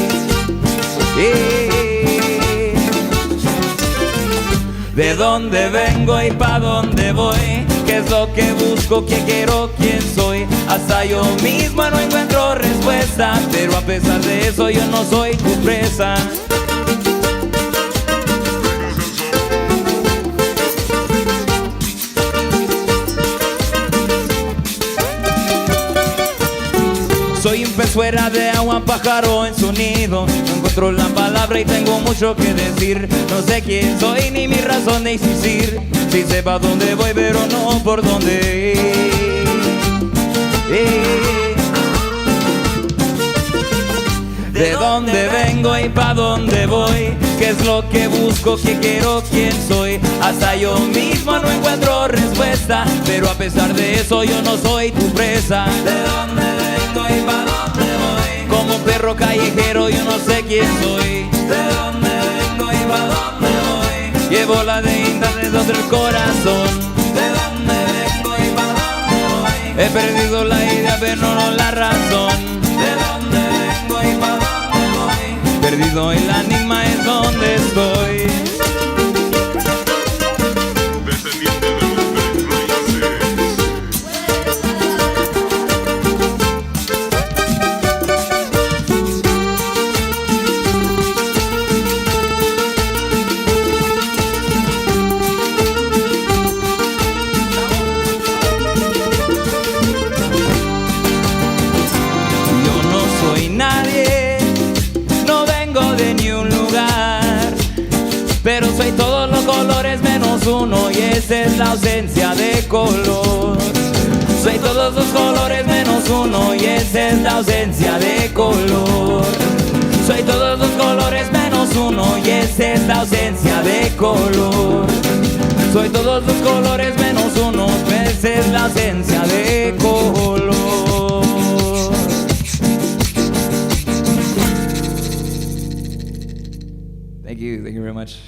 De dónde vengo y pa' dónde voy. ¿Qué es lo que busco? ¿Qué quiero? ¿Quién soy? Hasta yo mismo no encuentro respuesta. Pero a pesar de eso yo no soy tu presa. Soy un pez fuera de agua, un pájaro en su nido. No encuentro la palabra y tengo mucho que decir. No sé quién soy ni mi razón de existir. Si sé pa' dónde voy, pero no por dónde ir. De dónde vengo y pa' dónde voy. ¿Qué es lo que busco? ¿Qué quiero? ¿Quién soy? Hasta yo mismo no encuentro respuesta, pero a pesar de eso yo no soy tu presa. ¿De dónde vengo y pa' dónde voy? Como un perro callejero yo no sé quién soy. ¿De dónde vengo y pa' dónde voy? Llevo la deuda dentro del corazón. ¿De dónde vengo y pa' dónde voy? He perdido la idea pero no la razón. ¿De dónde vengo y pa' dónde voy? Perdido el enigma es donde estoy. Pero soy todos los colores menos uno y esa es la ausencia de color. Soy todos los colores menos uno y esa es la ausencia de color. Soy todos los colores menos uno y esa es la ausencia de color. Soy todos los colores menos uno y esa es la ausencia de color. Thank you very much.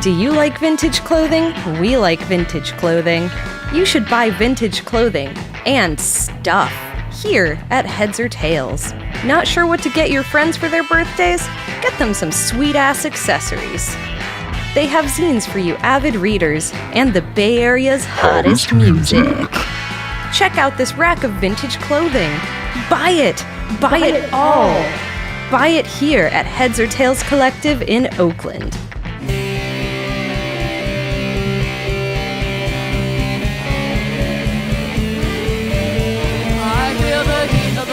Do you like vintage clothing? We like vintage clothing. You should buy vintage clothing and stuff here at Heads or Tails. Not sure what to get your friends for their birthdays? Get them some sweet-ass accessories. They have zines for you avid readers and the Bay Area's hottest music. Check out this rack of vintage clothing. Buy it! Buy it all! Buy it here at Heads or Tails Collective in Oakland.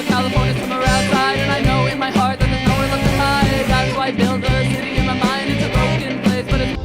California summer outside, and I know in my heart that there's nowhere left to hide. That's why I build a city in my mind. It's a broken place, but it's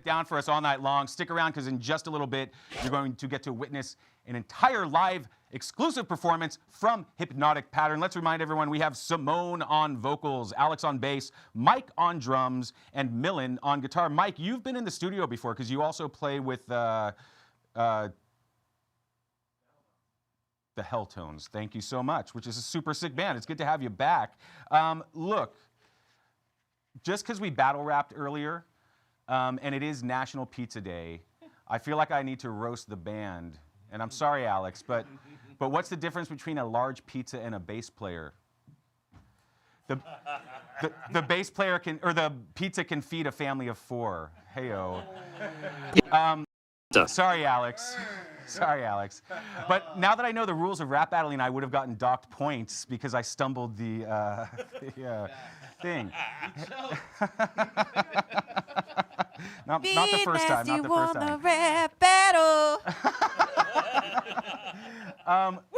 down for us all night long. Stick around because in just a little bit, you're going to get to witness an entire live exclusive performance from Hypnotic Pattern. Let's remind everyone we have Simone on vocals, Alex on bass, Mike on drums, and Millen on guitar. Mike, you've been in the studio before because you also play with the Helltones. Thank you so much, which is a super sick band. It's good to have you back. Look, just because we battle rapped earlier, and it is National Pizza Day, I feel like I need to roast the band. And I'm sorry, Alex, but what's the difference between a large pizza and a bass player? The bass player can, or the pizza can feed a family of 4. Heyo. Sorry, Alex. Sorry, Alex. But now that I know the rules of rap battling, I would have gotten docked points because I stumbled the thing. Not the first time. Not the first time. rap battle.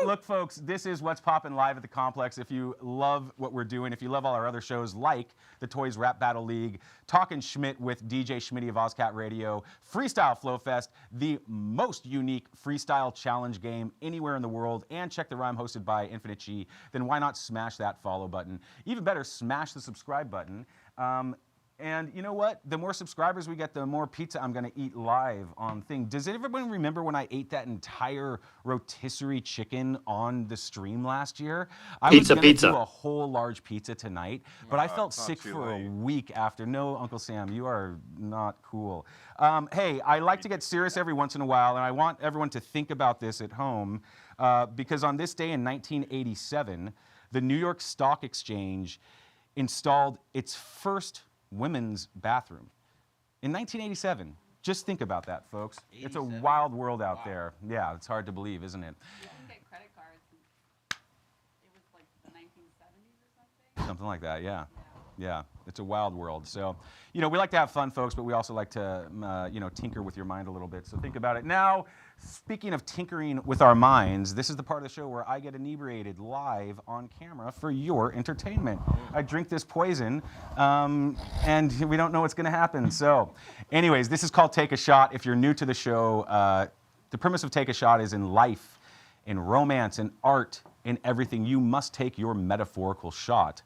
Look, folks, this is What's Poppin' live at the Complex. If you love what we're doing, if you love all our other shows like the Toys Rap Battle League, Talkin' Schmidt with DJ Schmitty of Ozcat Radio, Freestyle Flow Fest, the most unique freestyle challenge game anywhere in the world, and Check the Rhyme hosted by Infinite G, then why not smash that follow button? Even better, smash the subscribe button. And you know what? The more subscribers we get, the more pizza I'm gonna eat live on thing. Does everyone remember when I ate that entire rotisserie chicken on the stream last year? I was gonna do a whole large pizza tonight, but I felt sick for a week after. No, Uncle Sam, you are not cool. Hey, I like to get serious every once in a while, and I want everyone to think about this at home, because on this day in 1987, the New York Stock Exchange installed its first women's bathroom. In 1987. Just think about that, folks. 87? It's a wild world out there. Yeah, it's hard to believe, isn't it? You can get credit cards. It was like the 1970s or something? Something like that, yeah. Yeah, it's a wild world. So, you know, we like to have fun, folks, but we also like to, you know, tinker with your mind a little bit. So think about it. Now, speaking of tinkering with our minds, this is the part of the show where I get inebriated live on camera for your entertainment. I drink this poison, and we don't know what's going to happen. So, anyways, this is called Take a Shot. If you're new to the show, the premise of Take a Shot is in life, in romance, in art, in everything, you must take your metaphorical shot.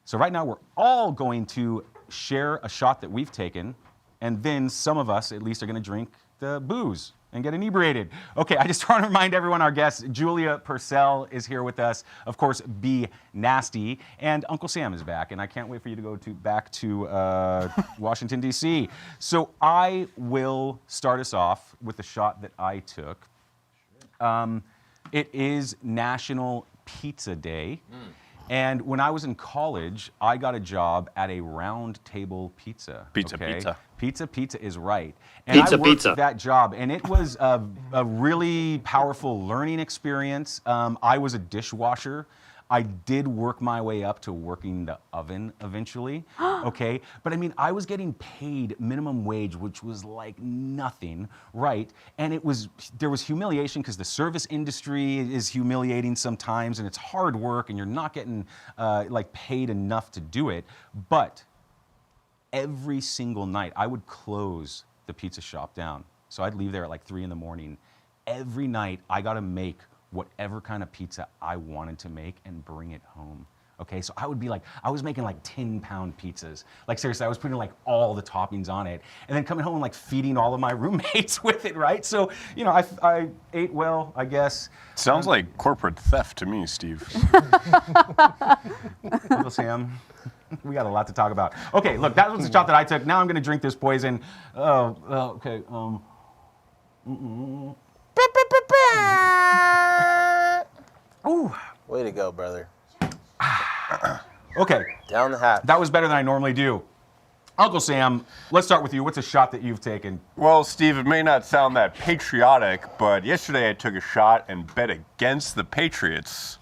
So right now, we're all going to share a shot that we've taken, and then some of us, at least, are going to drink the booze and get inebriated. Okay, I just want to remind everyone, our guest, Julia Purcell, is here with us. Of course, Be Nasty, and Uncle Sam is back, and I can't wait for you to go back to Washington, D.C. So I will start us off with the shot that I took. It is National Pizza Day. And when I was in college, I got a job at a Round Table Pizza. Pizza is right. And I worked that job, and it was a really powerful learning experience. I was a dishwasher. I did work my way up to working the oven eventually, okay? But I mean, I was getting paid minimum wage, which was like nothing, right? And there was humiliation because the service industry is humiliating sometimes, and it's hard work, and you're not getting like paid enough to do it. But every single night, I would close the pizza shop down. So I'd leave there at like 3 in the morning. Every night, I got to make whatever kind of pizza I wanted to make and bring it home. Okay, so I was making like 10-pound pizzas. Like seriously, I was putting like all the toppings on it and then coming home and like feeding all of my roommates with it, right? So, you know, I ate well, I guess. Sounds like corporate theft to me, Steve. Uncle Sam, we got a lot to talk about. Okay, look, that was the shot that I took. Now I'm gonna drink this poison. Okay, Ooh. Way to go, brother. Okay. Down the hatch. That was better than I normally do. Uncle Sam, let's start with you. What's a shot that you've taken? Well, Steve, it may not sound that patriotic, but yesterday I took a shot and bet against the Patriots.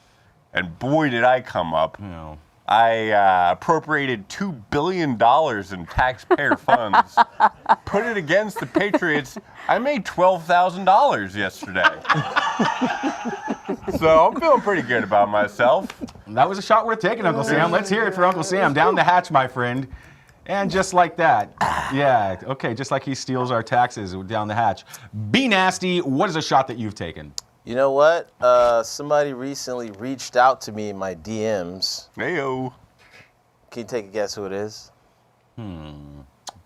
And boy, did I come up. No. I appropriated $2 billion in taxpayer funds, put it against the Patriots. I made $12,000 yesterday. So I'm feeling pretty good about myself. That was a shot worth taking, Uncle Sam. Let's hear it for Uncle Sam. Down the hatch, my friend. And just like that. Yeah, okay, just like he steals our taxes down the hatch. Be Nasty, what is a shot that you've taken? You know what? Somebody recently reached out to me in my DMs. Heyo. Can you take a guess who it is?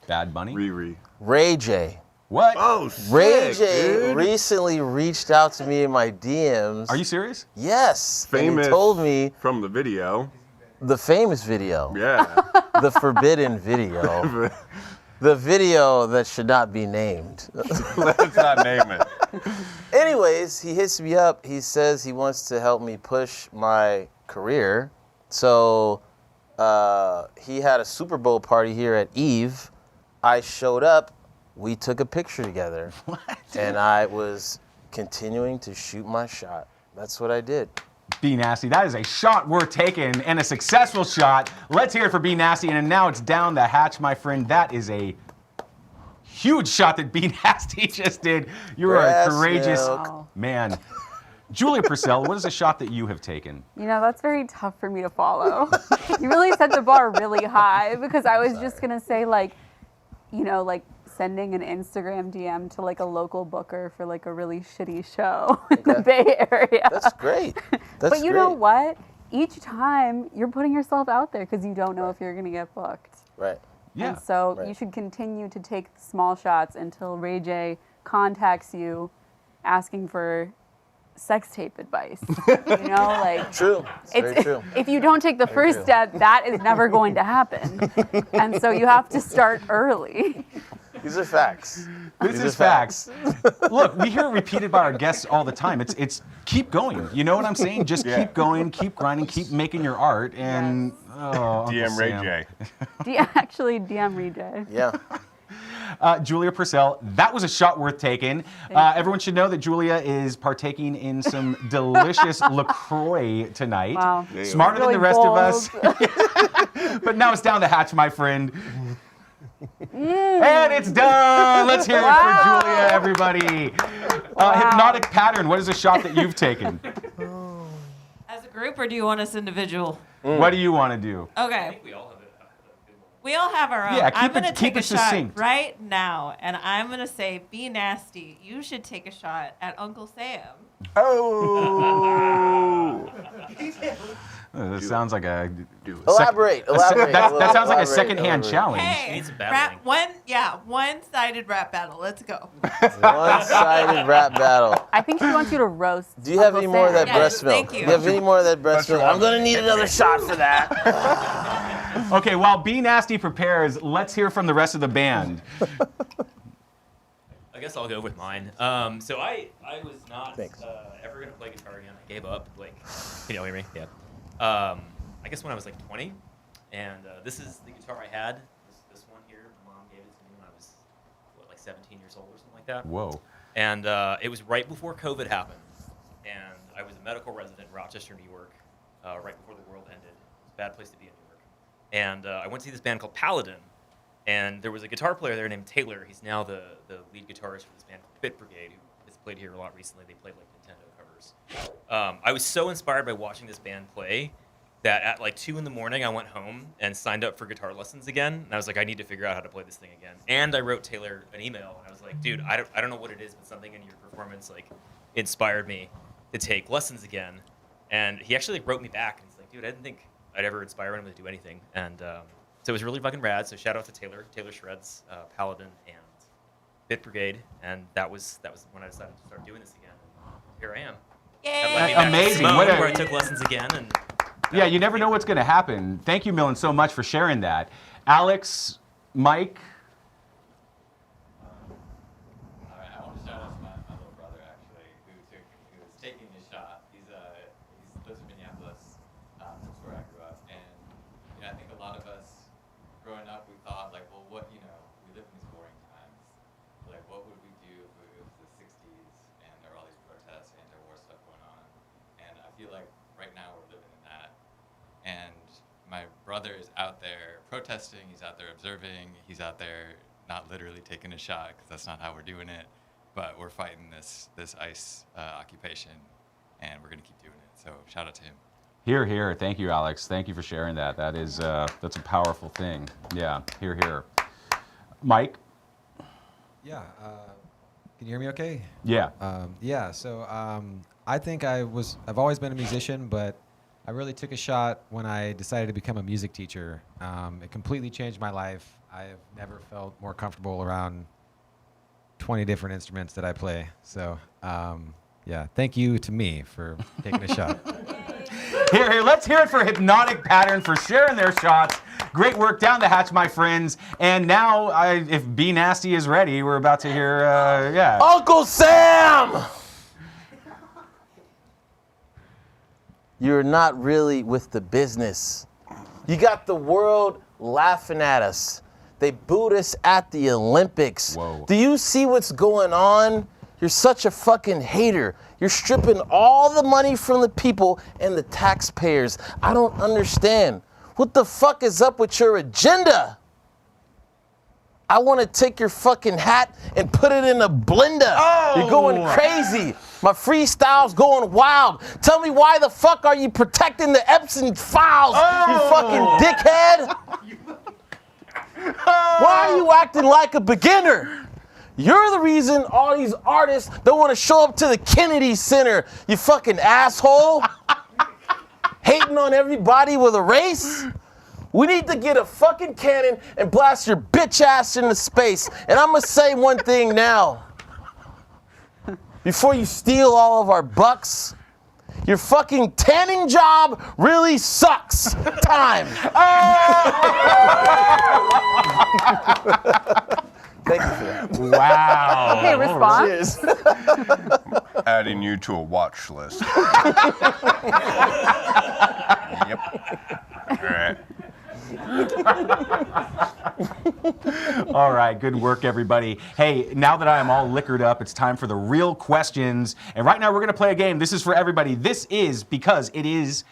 Bad Bunny? Riri. Ray J. What? Oh, Ray sick, J dude. recently reached out to me in my DMs. Are you serious? Yes. Famous and he told me from the video. The famous video. Yeah. The forbidden video. The video that should not be named. Let's not name it. Anyways, he hits me up. He says he wants to help me push my career. So he had a Super Bowl party here at Eve. I showed up. We took a picture together. What? And I was continuing to shoot my shot. That's what I did. Be Nasty. That is a shot worth taking and a successful shot. Let's hear it for Be Nasty. And now it's down the hatch, my friend. That is a huge shot that Be Nasty just did. You are a courageous man. Julia Purcell, what is a shot that you have taken? You know, that's very tough for me to follow. You really set the bar really high because I was just going to say, like, you know, like sending an Instagram DM to like a local booker for like a really shitty show in the Bay Area. That's great. That's but you know what? Each time you're putting yourself out there because you don't know if you're going to get booked. Right. Yeah. And so you should continue to take the small shots until Ray J contacts you asking for sex tape advice. You know, like true. It's very true. If you don't take the first step, that is never going to happen. And so you have to start early. These are facts. This is facts. Look, we hear it repeated by our guests all the time. It's keep going. You know what I'm saying? Just keep going, keep grinding, keep making your art, and DM Ray J. Actually, DM Ray J. Yeah. Julia Purcell, that was a shot worth taking. Everyone should know that Julia is partaking in some delicious LaCroix tonight. Wow. Smarter than the rest of us. But now it's down the hatch, my friend. And it's done. Let's hear it for Julia, everybody. Hypnotic Pattern, what is a shot that you've taken? As a group, or do you want us individual? What do you want to do? Okay. We all have our own. Yeah, I'm going to keep take a it shot succinct. right now, and I'm going to say, be nasty. You should take a shot at Uncle Sam. Oh. That sounds like a... Elaborate. That sounds like a second-hand challenge. Hey, one-sided rap battle. Let's go. One-sided rap battle. I think she wants you to roast. Do you have any more of that Yes, breast milk? thank you. Do you have any more of that breast milk? I'm going to need another shot for that. Okay, while Be Nasty prepares, let's hear from the rest of the band. I guess I'll go with mine. So I was not ever going to play guitar again. I gave up. Like, can you all hear me? Yeah. I guess when I was like 20, and this is the guitar I had. This one here, my mom gave it to me when I was like 17 years old or something like that. Whoa. And it was right before COVID happened, and I was a medical resident in Rochester, New York, right before the world ended. It was a bad place to be in New York. And I went to see this band called Paladin, and there was a guitar player there named Taylor. He's now the lead guitarist for this band called Bit Brigade, who has played here a lot recently. They played like Nintendo covers. I was so inspired by watching this band play that at like 2 in the morning, I went home and signed up for guitar lessons again. And I was like, I need to figure out how to play this thing again. And I wrote Taylor an email, and I was like, dude, I don't know what it is, but something in your performance like inspired me to take lessons again. And he actually like, wrote me back, and he's like, dude, I didn't think I'd ever inspire him to do anything. And so it was really fucking rad. So shout out to Taylor Shreds, Paladin, and Bit Brigade. And that was when I decided to start doing this again. And here I am. Yay! Amazing. Where I took lessons again. And yeah, you never know what's going to happen. Thank you, Millen, so much for sharing that. Alex, Mike. All right, I want to shout out to my little brother, actually, who was taking his shot. He lives in Minneapolis, that's where I grew up. And I think a lot of us growing up, we thought, like, well, we live in these boring times. Like, what would we do if it was the 60s and there were all these protests, anti-war stuff going on? And I feel like right now we're living in that. And my brother is out there protesting, he's out there observing, he's out there not literally taking a shot, because that's not how we're doing it, but we're fighting this ICE occupation, and we're going to keep doing it. So shout out to him. Hear, hear. Thank you, Alex. Thank you for sharing that. That is, that's a powerful thing. Yeah, hear, hear. Mike? Yeah, can you hear me okay? Yeah. So I think I've always been a musician, but I really took a shot when I decided to become a music teacher. It completely changed my life. I have never felt more comfortable around 20 different instruments that I play. So thank you to me for taking a shot. Here, let's hear it for Hypnotic Pattern for sharing their shots. Great work down the hatch, my friends. And now, if Be Nasty is ready, we're about to hear, Uncle Sam! You're not really with the business. You got the world laughing at us. They booed us at the Olympics. Whoa. Do you see what's going on? You're such a fucking hater. You're stripping all the money from the people and the taxpayers. I don't understand. What the fuck is up with your agenda? I want to take your fucking hat and put it in a blender. Oh. You're going crazy. My freestyle's going wild. Tell me why the fuck are you protecting the Epson files, you fucking dickhead? Why are you acting like a beginner? You're the reason all these artists don't want to show up to the Kennedy Center, you fucking asshole. Hating on everybody with a race? We need to get a fucking cannon and blast your bitch ass into space. And I'm gonna say one thing now. Before you steal all of our bucks, your fucking tanning job really sucks. Time. Thank you for that. Wow. Okay, response. Adding you to a watch list. Yep. All right. All right, good work, everybody. Hey, now that I am all liquored up, it's time for the real questions. And right now we're gonna play a game. This is for everybody. This is because it is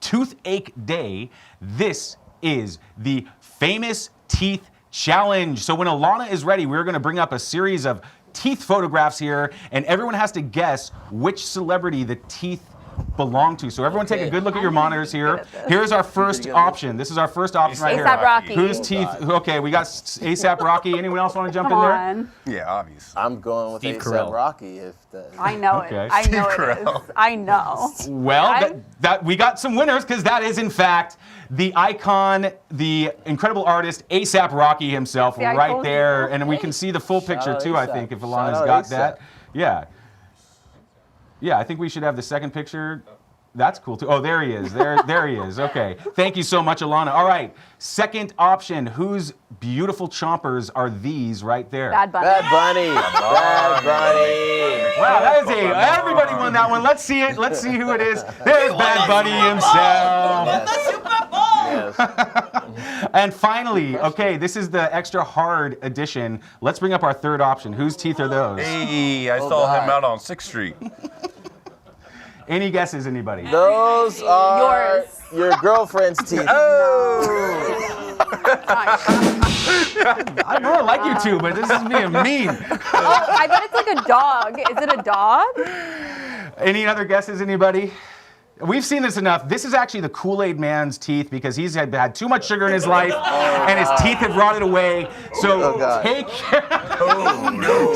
Toothache Day. This is the famous teeth challenge. So when Alana is ready, we're gonna bring up a series of teeth photographs here, and everyone has to guess which celebrity the teeth belong to. So everyone take a good look at your monitors here. Here's our first option. This is our first option right here. A$AP Rocky. Whose teeth? Okay, we got A$AP Rocky. Anyone else want to jump in there? On. Yeah, obvious. I'm going with Steve A$AP Carell. Rocky if that. I know Okay. it. I know Steve it is. I know. Well, that we got some winners because that is in fact the icon, the incredible artist A$AP Rocky himself, See, I right told there, you. and we can see the full picture out too. I A$AP. think if Shout Alana's out got A$AP. that, yeah. Yeah, I think we should have the second picture. That's cool too. Oh, there he is. There he is. Okay. Thank you so much, Alana. All right. Second option. Whose beautiful chompers are these right there? Bad Bunny. Bad Bunny. Bad Bunny. Wow, that is everybody won that one. Let's see it. Let's see who it is. There's Bad Bunny himself. Yes. And finally, okay, this is the extra hard edition. Let's bring up our third option. Whose teeth are those? Hey, I Oh, saw God. him out on 6th Street. Any guesses, anybody? Those are Yours. your girlfriend's teeth. Oh! I know I like you two, but this is being mean. Oh, I bet it's like a dog. Is it a dog? Any other guesses, anybody? We've seen this enough. This is actually the Kool-Aid Man's teeth because he's had too much sugar in his life and his teeth have rotted away. So take care.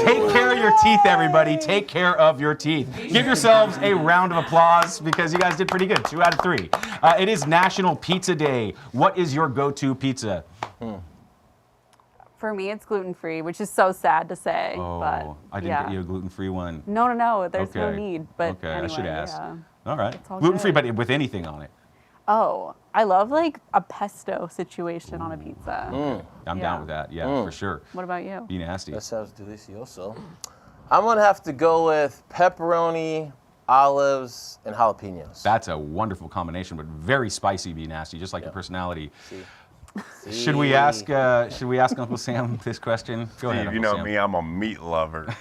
Take care of your teeth, everybody. Take care of your teeth. Give yourselves a round of applause because you guys did pretty good. 2 out of 3. It is National Pizza Day. What is your go-to pizza? For me, it's gluten-free, which is so sad to say. Oh, but I didn't get you a gluten-free one. No. There's no Okay. need. But Okay, anyway, I should ask. Yeah. All right. all Gluten-free, good. but with anything on it. Oh, I love like a pesto situation on a pizza. I'm down with that. Yeah, for sure. What about you? Be nasty. That sounds delicioso. I'm gonna have to go with pepperoni, olives, and jalapenos. That's a wonderful combination, but very spicy. Be nasty, just like your personality. Should we ask Uncle Sam this question? Go ahead, Steve, you Uncle know Sam. me, I'm a meat lover.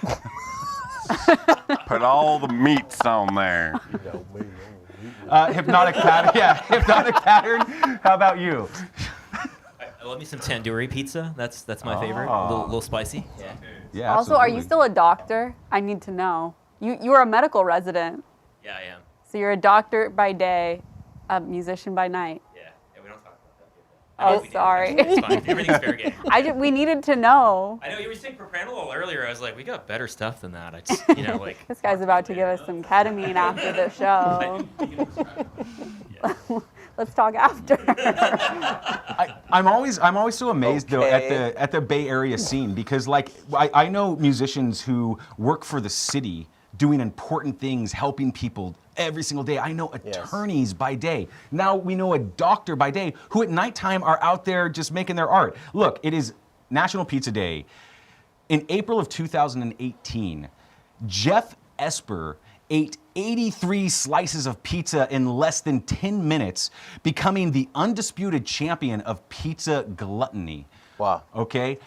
Put all the meats on there. Hypnotic pattern. Yeah, hypnotic pattern. How about you? I love me some tandoori pizza. That's my favorite. A little spicy. Yeah. Yeah. Also, are you still a doctor? I need to know. You are a medical resident. Yeah, I am. So you're a doctor by day, a musician by night. Yeah. Yeah, we don't talk about that. Oh, sorry. It's fine. Everything's fair game. We needed to know. I know you were saying propranolol earlier. I was like, we got better stuff than that. I just, like. This guy's about to give us some ketamine after the show. Let's talk after. I'm always so amazed though at the Bay Area scene because like I know musicians who work for the city doing important things, helping people every single day. I know attorneys by day. Now we know a doctor by day who at nighttime are out there just making their art. Look, it is National Pizza Day. In April of 2018, Jeff Esper ate 83 slices of pizza in less than 10 minutes, becoming the undisputed champion of pizza gluttony. Wow. Okay?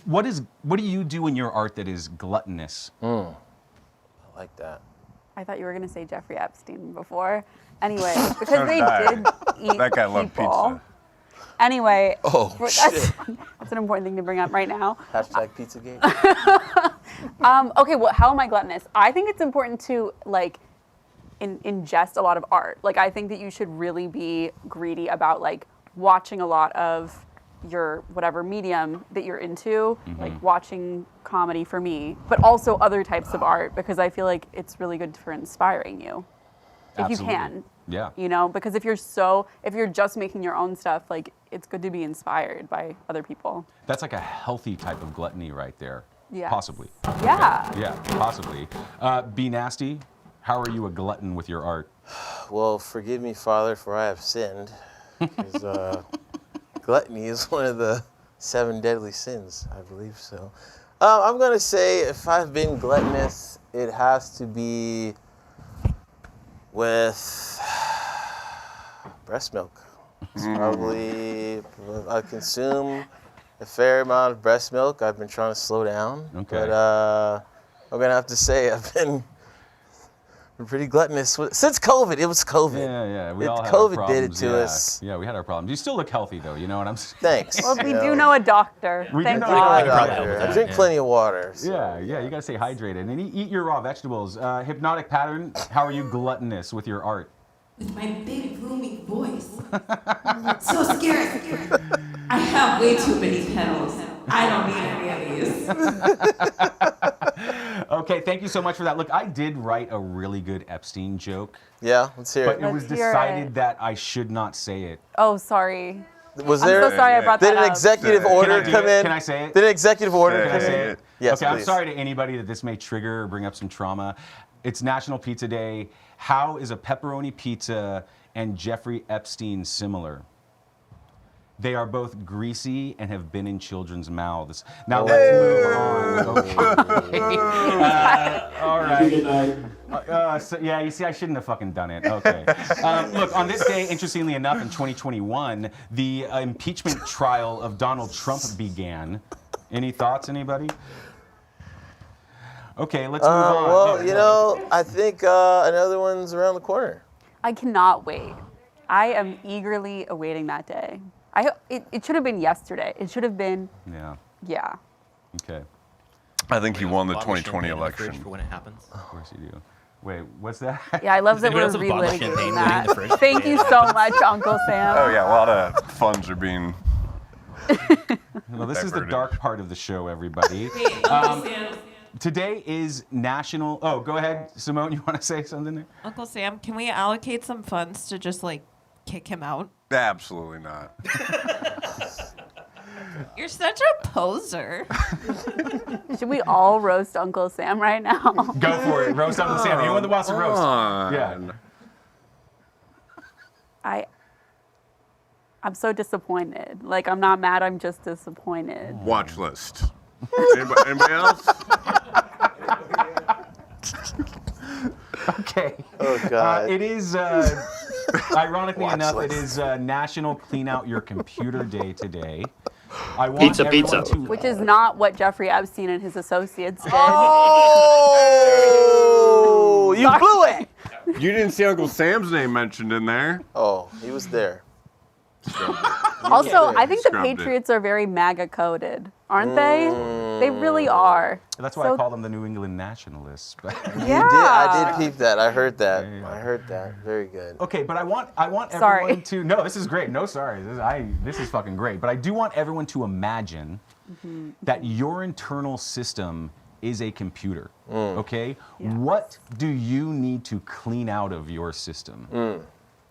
What do you do in your art that is gluttonous? I like that. I thought you were going to say Jeffrey Epstein before. Anyway, because they did eat That guy loved people. pizza. Anyway. Oh, shit. That's an important thing to bring up right now. Hashtag Pizzagate. Okay, well, how am I gluttonous? I think it's important to like ingest a lot of art. Like, I think that you should really be greedy about like watching a lot of your whatever medium that you're into, like watching comedy for me, but also other types of art, because I feel like it's really good for inspiring you. If you can. Yeah. You know, because if you're just making your own stuff, like it's good to be inspired by other people. That's like a healthy type of gluttony right there. Yes. Possibly. Yeah. Okay. Yeah, possibly. Be Nasty, how are you a glutton with your art? Well, forgive me, Father, for I have sinned. 'Cause, gluttony is one of the 7 deadly sins, I believe so. I'm going to say if I've been gluttonous, it has to be with breast milk. It's probably, I consume a fair amount of breast milk. I've been trying to slow down. Okay. But I'm going to have to say I've been pretty gluttonous since COVID. It was COVID. Yeah. We all had our COVID did it problems, to yeah. us. Yeah, we had our problems. You still look healthy though, you know what I'm saying? Thanks. Well, we do know a doctor. We do Thank know God. a doctor. I drink plenty of water. So. Yeah, you gotta stay hydrated. And eat your raw vegetables. Hypnotic Pattern, how are you gluttonous with your art? With my big booming voice. So scared. I have way too many pedals. I don't need any of these. Okay, thank you so much for that. Look, I did write a really good Epstein joke. Yeah, let's hear it. But it was decided that I should not say it. Oh, sorry. Was I'm there? so sorry I brought that Did an up. executive order come in? Can I say it? Did an executive order Can I come say in? it? Yes, Okay, I'm please. sorry to anybody that this may trigger or bring up some trauma. It's National Pizza Day. How is a pepperoni pizza and Jeffrey Epstein similar? They are both greasy and have been in children's mouths. Now let's move on. Okay. All right. Yeah, you see, I shouldn't have fucking done it. Okay. Look, on this day, interestingly enough, in 2021, the impeachment trial of Donald Trump began. Any thoughts, anybody? Okay, let's move on. Well, you know, I think another one's around the corner. I cannot wait. I am eagerly awaiting that day. It should have been yesterday. It should have been. Yeah. Okay. I think he won the Bottle of 2020 champagne in the fridge election. For when it happens. Of course you do. Wait, what's that? Yeah, I love that we're Does anyone else have a bottle of champagne relitigating waiting in the fridge? that. Thank you so much, Uncle Sam. Oh yeah, a lot of funds are being. Well, this is the dark part of the show, everybody. Today is National. Oh, go ahead, Simone. You want to say something there? Uncle Sam, can we allocate some funds to just like kick him out? Absolutely not. You're such a poser. Should we all roast Uncle Sam right now? Go for it. Roast Uncle Sam. Anyone that wants to roast. on. Yeah. I'm so disappointed. Like, I'm not mad, I'm just disappointed. Watch list. Anybody else? Okay. Oh God. It is, ironically Watch enough, list. it is National Clean Out Your Computer Day today. I want everyone to. Which is not what Jeffrey Epstein and his associates did. Oh, you blew it. You didn't see Uncle Sam's name mentioned in there. Oh, he was there. Also, I think the Scrubbed it. Patriots are very MAGA coded, aren't they? They really are. That's why I call them the New England Nationalists. Yeah. I did peep that. I heard that. I heard that. Very good. Okay, but I want Sorry. everyone to. No, this is great. No, sorry. This is fucking great. But I do want everyone to imagine that your internal system is a computer. Okay. Yeah. What do you need to clean out of your system?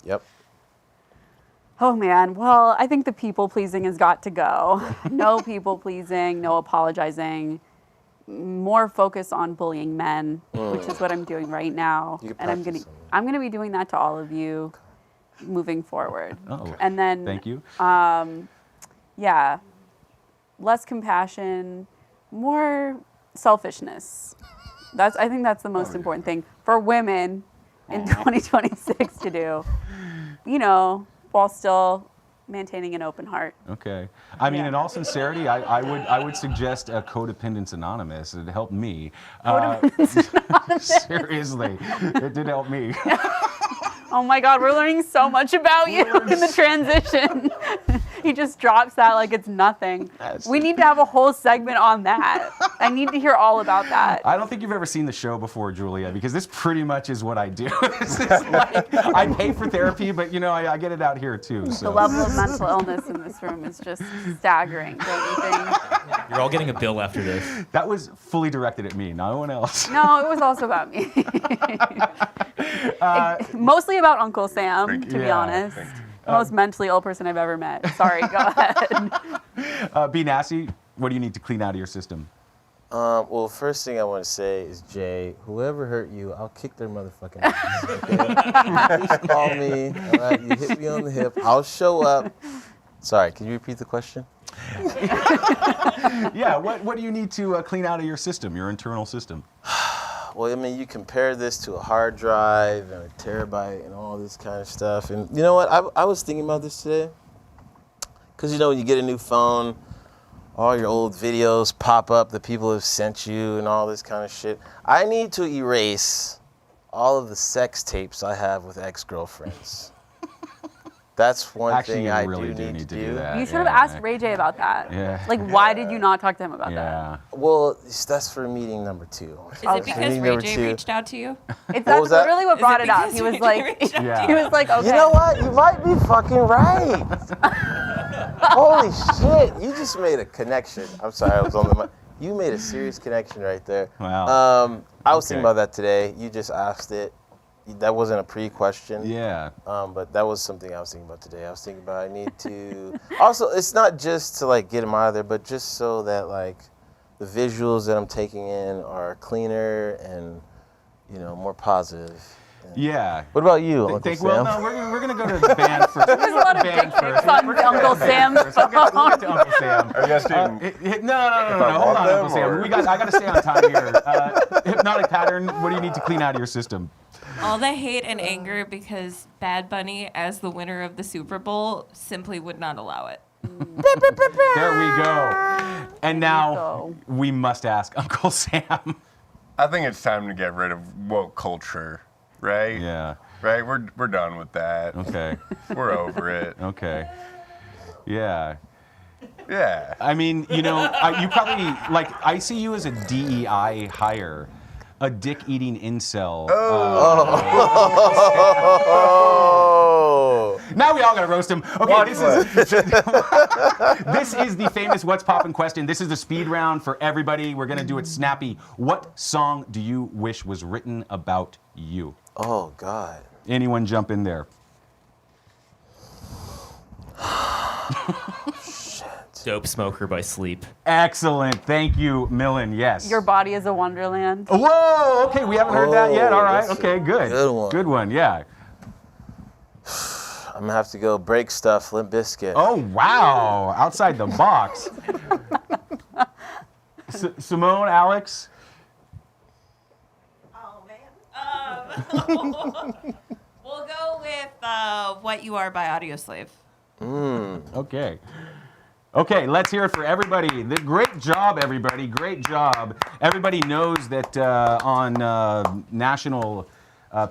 Yep. Oh man, well, I think the people pleasing has got to go. No people pleasing, no apologizing. More focus on bullying men, which is what I'm doing right now. You can And practice I'm gonna be doing that to all of you moving forward. Oh, And then thank you. yeah, less compassion, more selfishness. I think that's the most important thing for women in 2026 to do. You know, while still maintaining an open heart. Okay. I mean, in all sincerity, I would suggest a Codependence Anonymous. It helped me. Seriously, it did help me. Oh my God, we're learning so much about you in the transition. He just drops that like it's nothing. We need to have a whole segment on that. I need to hear all about that. I don't think you've ever seen the show before, Julia, because this pretty much is what I do. This is like, I pay for therapy, but you know, I get it out here too. So. The level of mental illness in this room is just staggering, don't you think? You're all getting a bill after this. That was fully directed at me, no one else. No, it was also about me. Mostly about Uncle Sam, to be honest. The most mentally ill person I've ever met. Sorry, go ahead. Be nasty. What do you need to clean out of your system? Well, first thing I want to say is, Jay, whoever hurt you, I'll kick their motherfucking ass. Okay? Please call me. All right? You hit me on the hip. I'll show up. Sorry, can you repeat the question? Yeah, what do you need to clean out of your system, your internal system? Well, I mean, you compare this to a hard drive and a terabyte and all this kind of stuff. And you know what? I was thinking about this today. Because, you know, when you get a new phone, all your old videos pop up that people have sent you and all this kind of shit. I need to erase all of the sex tapes I have with ex-girlfriends. That's one thing I really do need to do. that. You should have asked Ray J about that. Yeah. Like, why did you not talk to him about that? Well, that's for meeting number 2. Is it because Ray J reached out to you? That's literally what brought it up. He was like, he was like, okay. You know what? You might be fucking right. Holy shit. You just made a connection. I'm sorry, I was on the mic. You made a serious connection right there. Wow. I was thinking about that today. You just asked it. That wasn't a pre-question. Yeah. But that was something I was thinking about today. I was thinking about I need to... Also, it's not just to, like, get them out of there, but just so that, like, the visuals that I'm taking in are cleaner and, you know, more positive. Yeah. What about you, Uncle Sam? Well, no, we're going to go to the band first. There's a lot of dick pics on Uncle Sam's phone. We'll get to Uncle Sam. Are you guys doing... No. Hold on, Uncle Sam. I got to stay on time here. Hypnotic pattern, what do you need to clean out of your system? All the hate and anger because Bad Bunny, as the winner of the Super Bowl, simply would not allow it. There we go. And now we must ask Uncle Sam. I think it's time to get rid of woke culture, right? Yeah. Right? We're done with that. Okay. We're over it. Okay. Yeah. Yeah. I mean, you know, you probably, like, I see you as a DEI hire. A dick-eating incel. Now we all gotta roast him. Okay, this is the famous What's Poppin' question. This is the speed round for everybody. We're gonna do it snappy. What song do you wish was written about you? Oh, God. Anyone jump in there? Dope Smoker by Sleep. Excellent. Thank you, Millen. Yes. Your body is a wonderland. Whoa, okay, we haven't heard that yet. All right, that's okay, good. good one. Good one, yeah. I'm going to have to go Break Stuff, Limp Bizkit. Oh, wow. Outside the box. Simone, Alex? We'll go with What You Are by Audioslave. Okay. Okay, let's hear it for everybody. Great job, everybody. Great job. Everybody knows that on National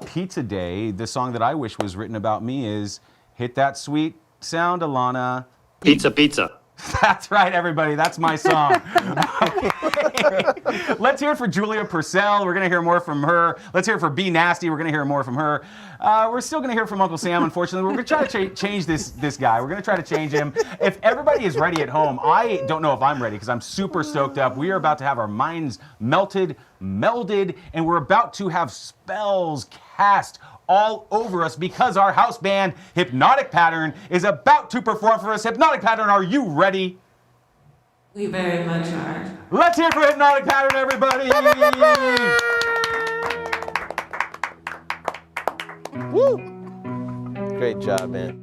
Pizza Day, the song that I wish was written about me is Hit That Sweet Sound, Alana. Pizza, pizza. That's right, everybody. That's my song. Let's hear it for Julia Purcell. We're going to hear more from her. Let's hear it for Be Nasty. We're going to hear more from her. We're still going to hear from Uncle Sam, unfortunately. We're going to try to change this guy. We're going to try to change him. If everybody is ready at home, I don't know if I'm ready because I'm super stoked up. We are about to have our minds melded, and we're about to have spells cast all over us because our house band, Hypnotic Pattern, is about to perform for us. Hypnotic Pattern, are you ready? We very much are. Let's hear it for Hypnotic Pattern, everybody! Woo! Great job, man.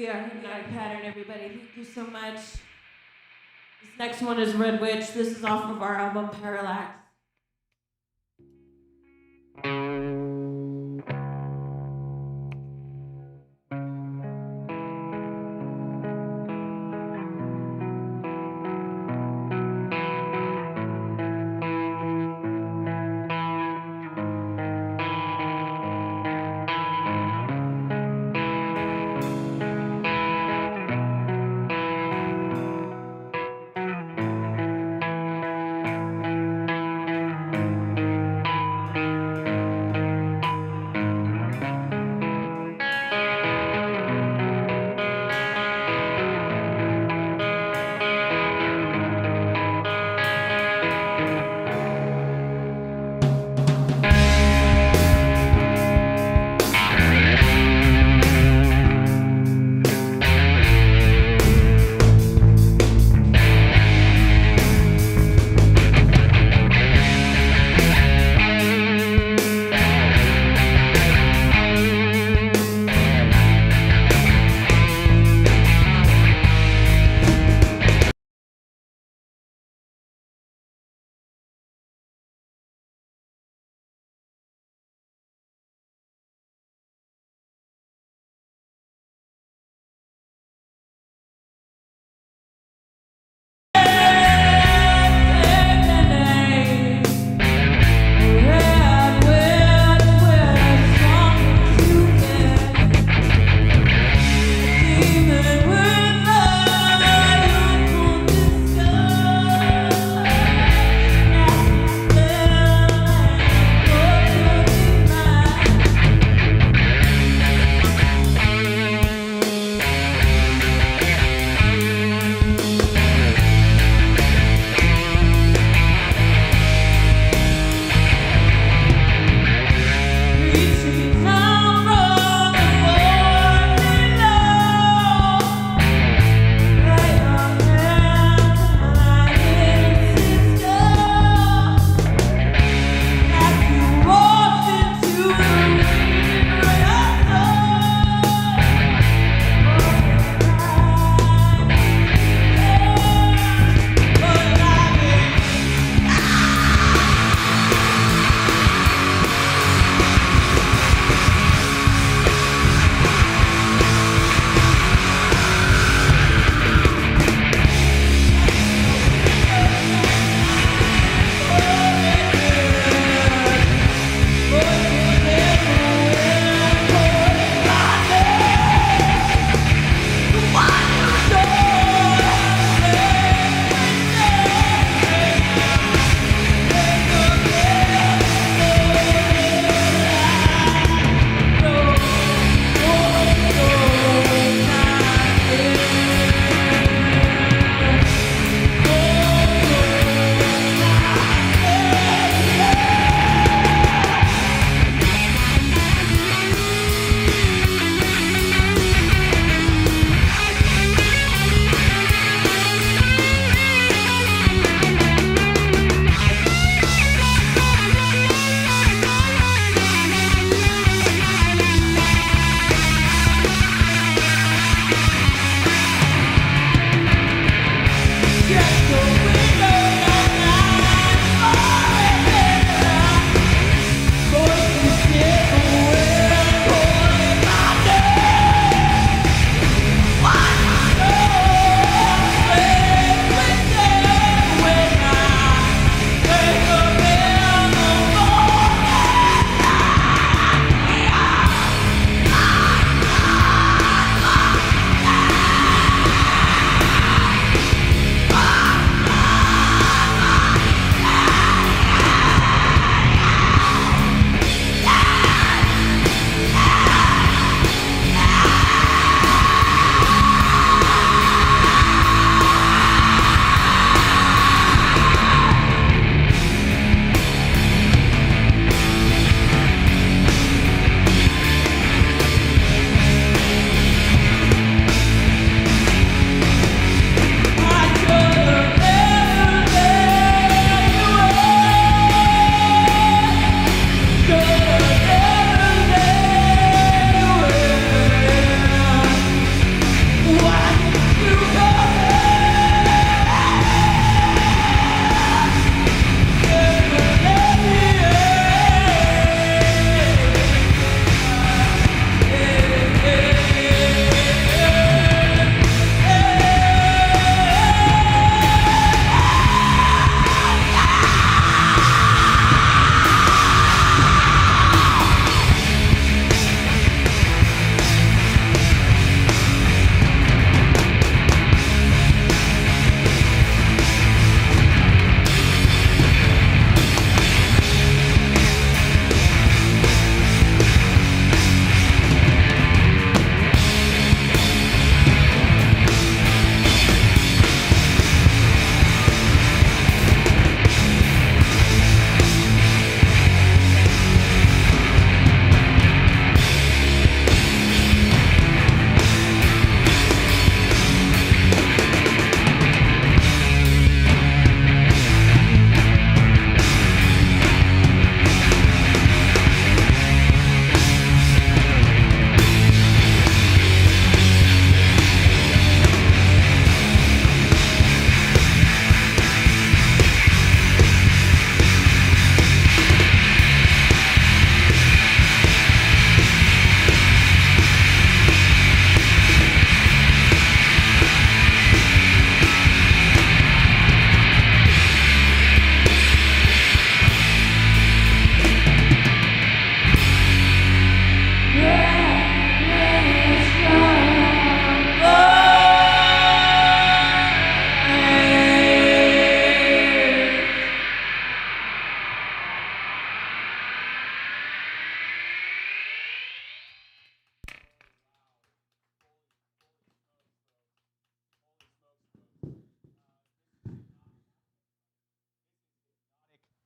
be our hypnotic pattern, everybody. Thank you so much. This next one is Red Witch. This is off of our album Parallax.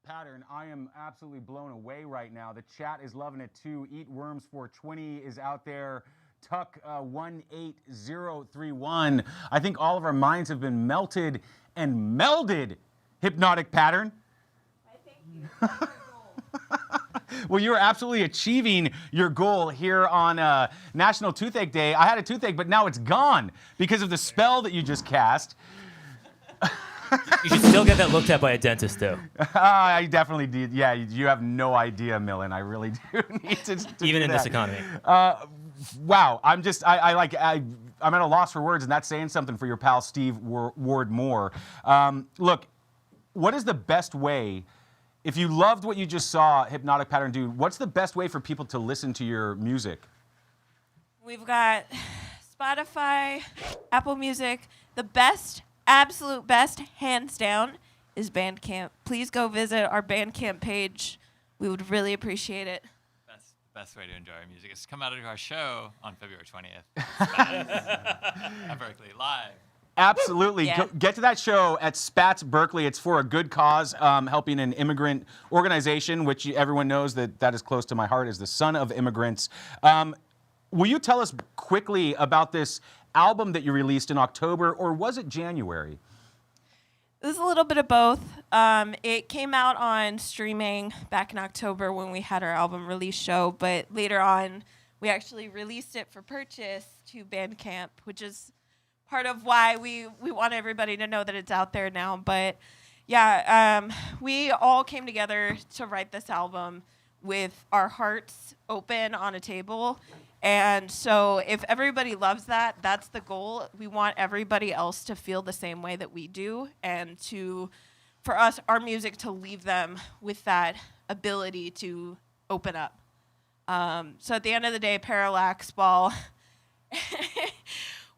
Pattern. I am absolutely blown away right now. The chat is loving it too. Eat Worms 420 is out there. Tuck 18031. I think all of our minds have been melted and melded. Hypnotic Pattern. I thank you. Well, you're absolutely achieving your goal here on National Toothache Day. I had a toothache, but now it's gone because of the spell that you just cast. You should still get that looked at by a dentist, though. I definitely did. Yeah, you have no idea, Millen. I really do need to Even do in that. this economy. Wow, I'm at a loss for words, and that's saying something for your pal Steve Ward Moore. Look, what is the best way? If you loved what you just saw Hypnotic Pattern do, what's the best way for people to listen to your music? We've got Spotify, Apple Music. The best, absolute best, hands down, is Bandcamp. Please go visit our Bandcamp page. We would really appreciate it. That's the best way to enjoy our music is to come out to our show on February 20th. At Berkeley, live. Absolutely. Yeah. Get to that show at Spats Berkeley. It's for a good cause, helping an immigrant organization, which everyone knows that is close to my heart, is the Son of Immigrants. Will you tell us quickly about this album that you released in October, or was it January? It was a little bit of both. It came out on streaming back in October when we had our album release show, but later on, we actually released it for purchase to Bandcamp, which is part of why we want everybody to know that it's out there now. But yeah, we all came together to write this album with our hearts open on a table. And so if everybody loves that, that's the goal. We want everybody else to feel the same way that we do, and for us, our music to leave them with that ability to open up. So at the end of the day, Parallax Ball,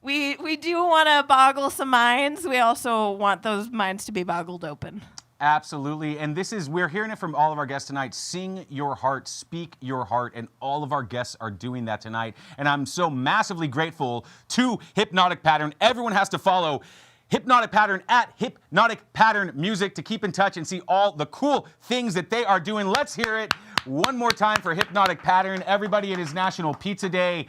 we do want to boggle some minds. We also want those minds to be boggled open. Absolutely. And we're hearing it from all of our guests tonight. Sing your heart, speak your heart. And all of our guests are doing that tonight. And I'm so massively grateful to Hypnotic Pattern. Everyone has to follow Hypnotic Pattern at Hypnotic Pattern Music to keep in touch and see all the cool things that they are doing. Let's hear it one more time for Hypnotic Pattern. Everybody, it is National Pizza Day.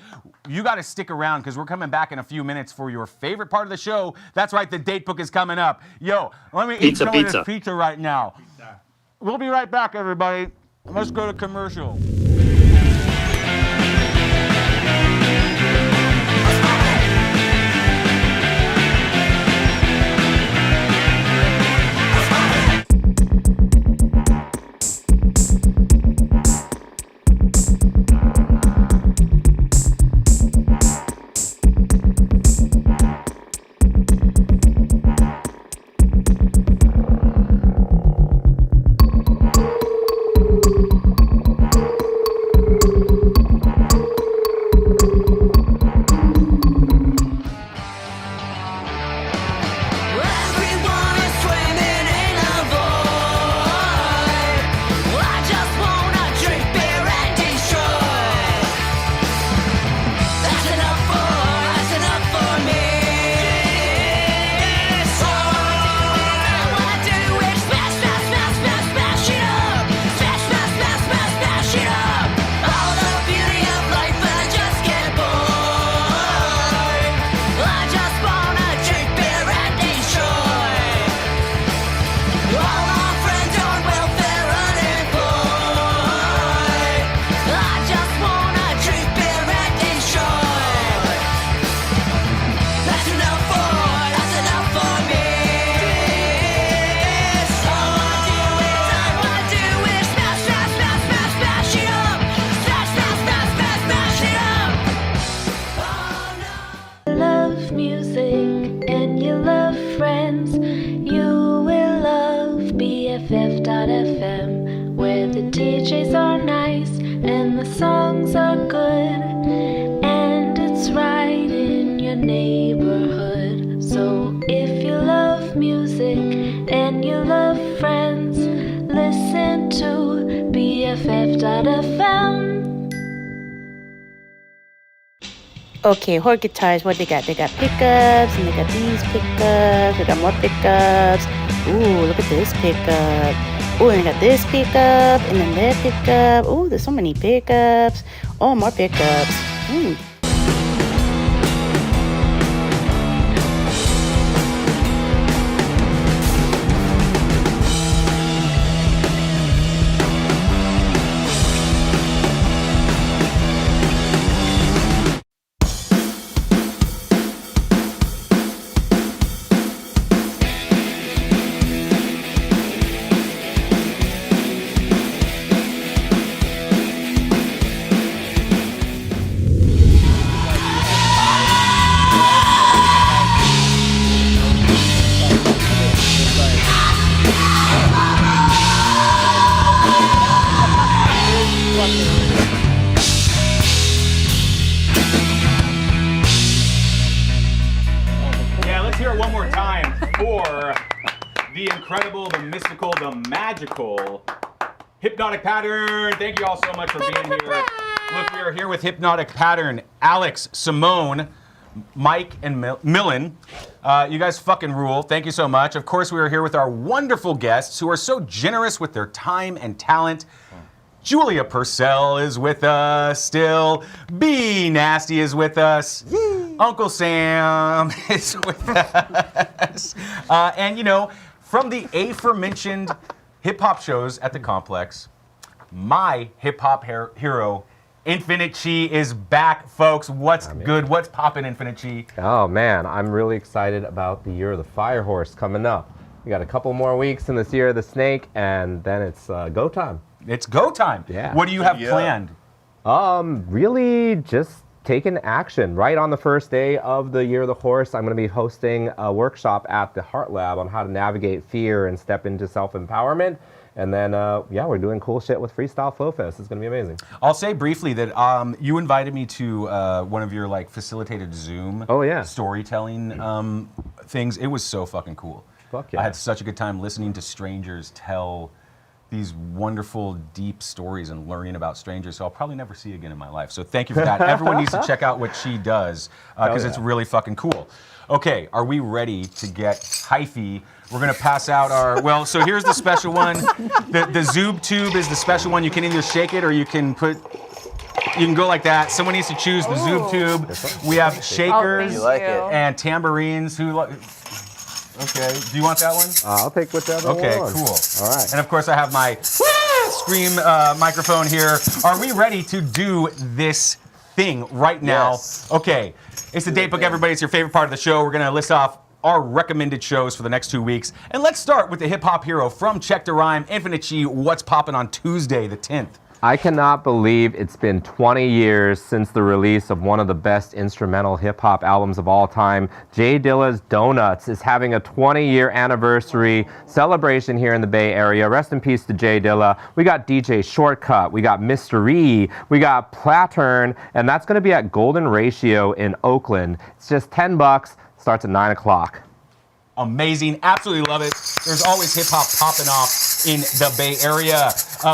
You got to stick around because we're coming back in a few minutes for your favorite part of the show. That's right, the date book is coming up. Yo, let me eat some of this pizza right now. We'll be right back, everybody. Let's go to commercial. BFF.FM, where the DJs are nice and the songs are good, and it's right in your neighborhood. So if you love music and you love friends, listen to BFF.FM. Okay, Horde guitars, what they got? They got pickups, and they got these pickups. They got more pickups. Ooh, look at this pickup. Oh, and I got this pickup, and then that pickup. Oh, there's so many pickups. Oh, more pickups. Yeah, let's hear it one more time for the incredible, the mystical, the magical Hypnotic Pattern. Thank you all so much for being here. Look, we are here with Hypnotic Pattern, Alex, Simone, Mike, and Millen. You guys fucking rule. Thank you so much. Of course, we are here with our wonderful guests who are so generous with their time and talent. Julia Purcell is with us still. B Nasty is with us. Uncle Sam is with us. And you know, from the aforementioned hip-hop shows at the Complex, my hip-hop hero, Infinite Chi, is back, folks. What's good? What's poppin', Infinite Chi? Oh man, I'm really excited about the Year of the Fire Horse coming up. We got a couple more weeks in this Year of the Snake, and then it's go time. It's go time. Yeah. What do you have planned? Really just taking action. Right on the first day of the Year of the Horse, I'm going to be hosting a workshop at the Heart Lab on how to navigate fear and step into self-empowerment. And then, yeah, we're doing cool shit with Freestyle Flow Fest. It's going to be amazing. I'll say briefly that you invited me to one of your like facilitated Zoom storytelling things. It was so fucking cool. Fuck yeah. I had such a good time listening to strangers tell these wonderful, deep stories and learning about strangers, so I'll probably never see again in my life. So thank you for that. Everyone needs to check out what she does, because it's really fucking cool. Okay, are we ready to get hyphy? We're gonna pass out our, well, so here's the special one. The Zoob tube is the special one. You can either shake it or you can go like that. Someone needs to choose the Zoob tube. We have shakers and tambourines. Okay, do you want that one? I'll take whichever one. Okay, cool. All right. And of course I have my scream microphone here. Are we ready to do this thing right now? Yes. Okay, it's the date book, everybody. It's your favorite part of the show. We're gonna list off our recommended shows for the next 2 weeks. And let's start with the hip hop hero from Check the Rhyme, Infinite Chi. What's popping on Tuesday, the 10th? I cannot believe it's been 20 years since the release of one of the best instrumental hip-hop albums of all time. Jay Dilla's Donuts is having a 20-year anniversary celebration here in the Bay Area. Rest in peace to Jay Dilla. We got DJ Shortcut, we got Mystery, we got Plattern, and that's going to be at Golden Ratio in Oakland. It's just $10, starts at 9 o'clock. Amazing, absolutely love it. There's always hip hop popping off in the Bay Area.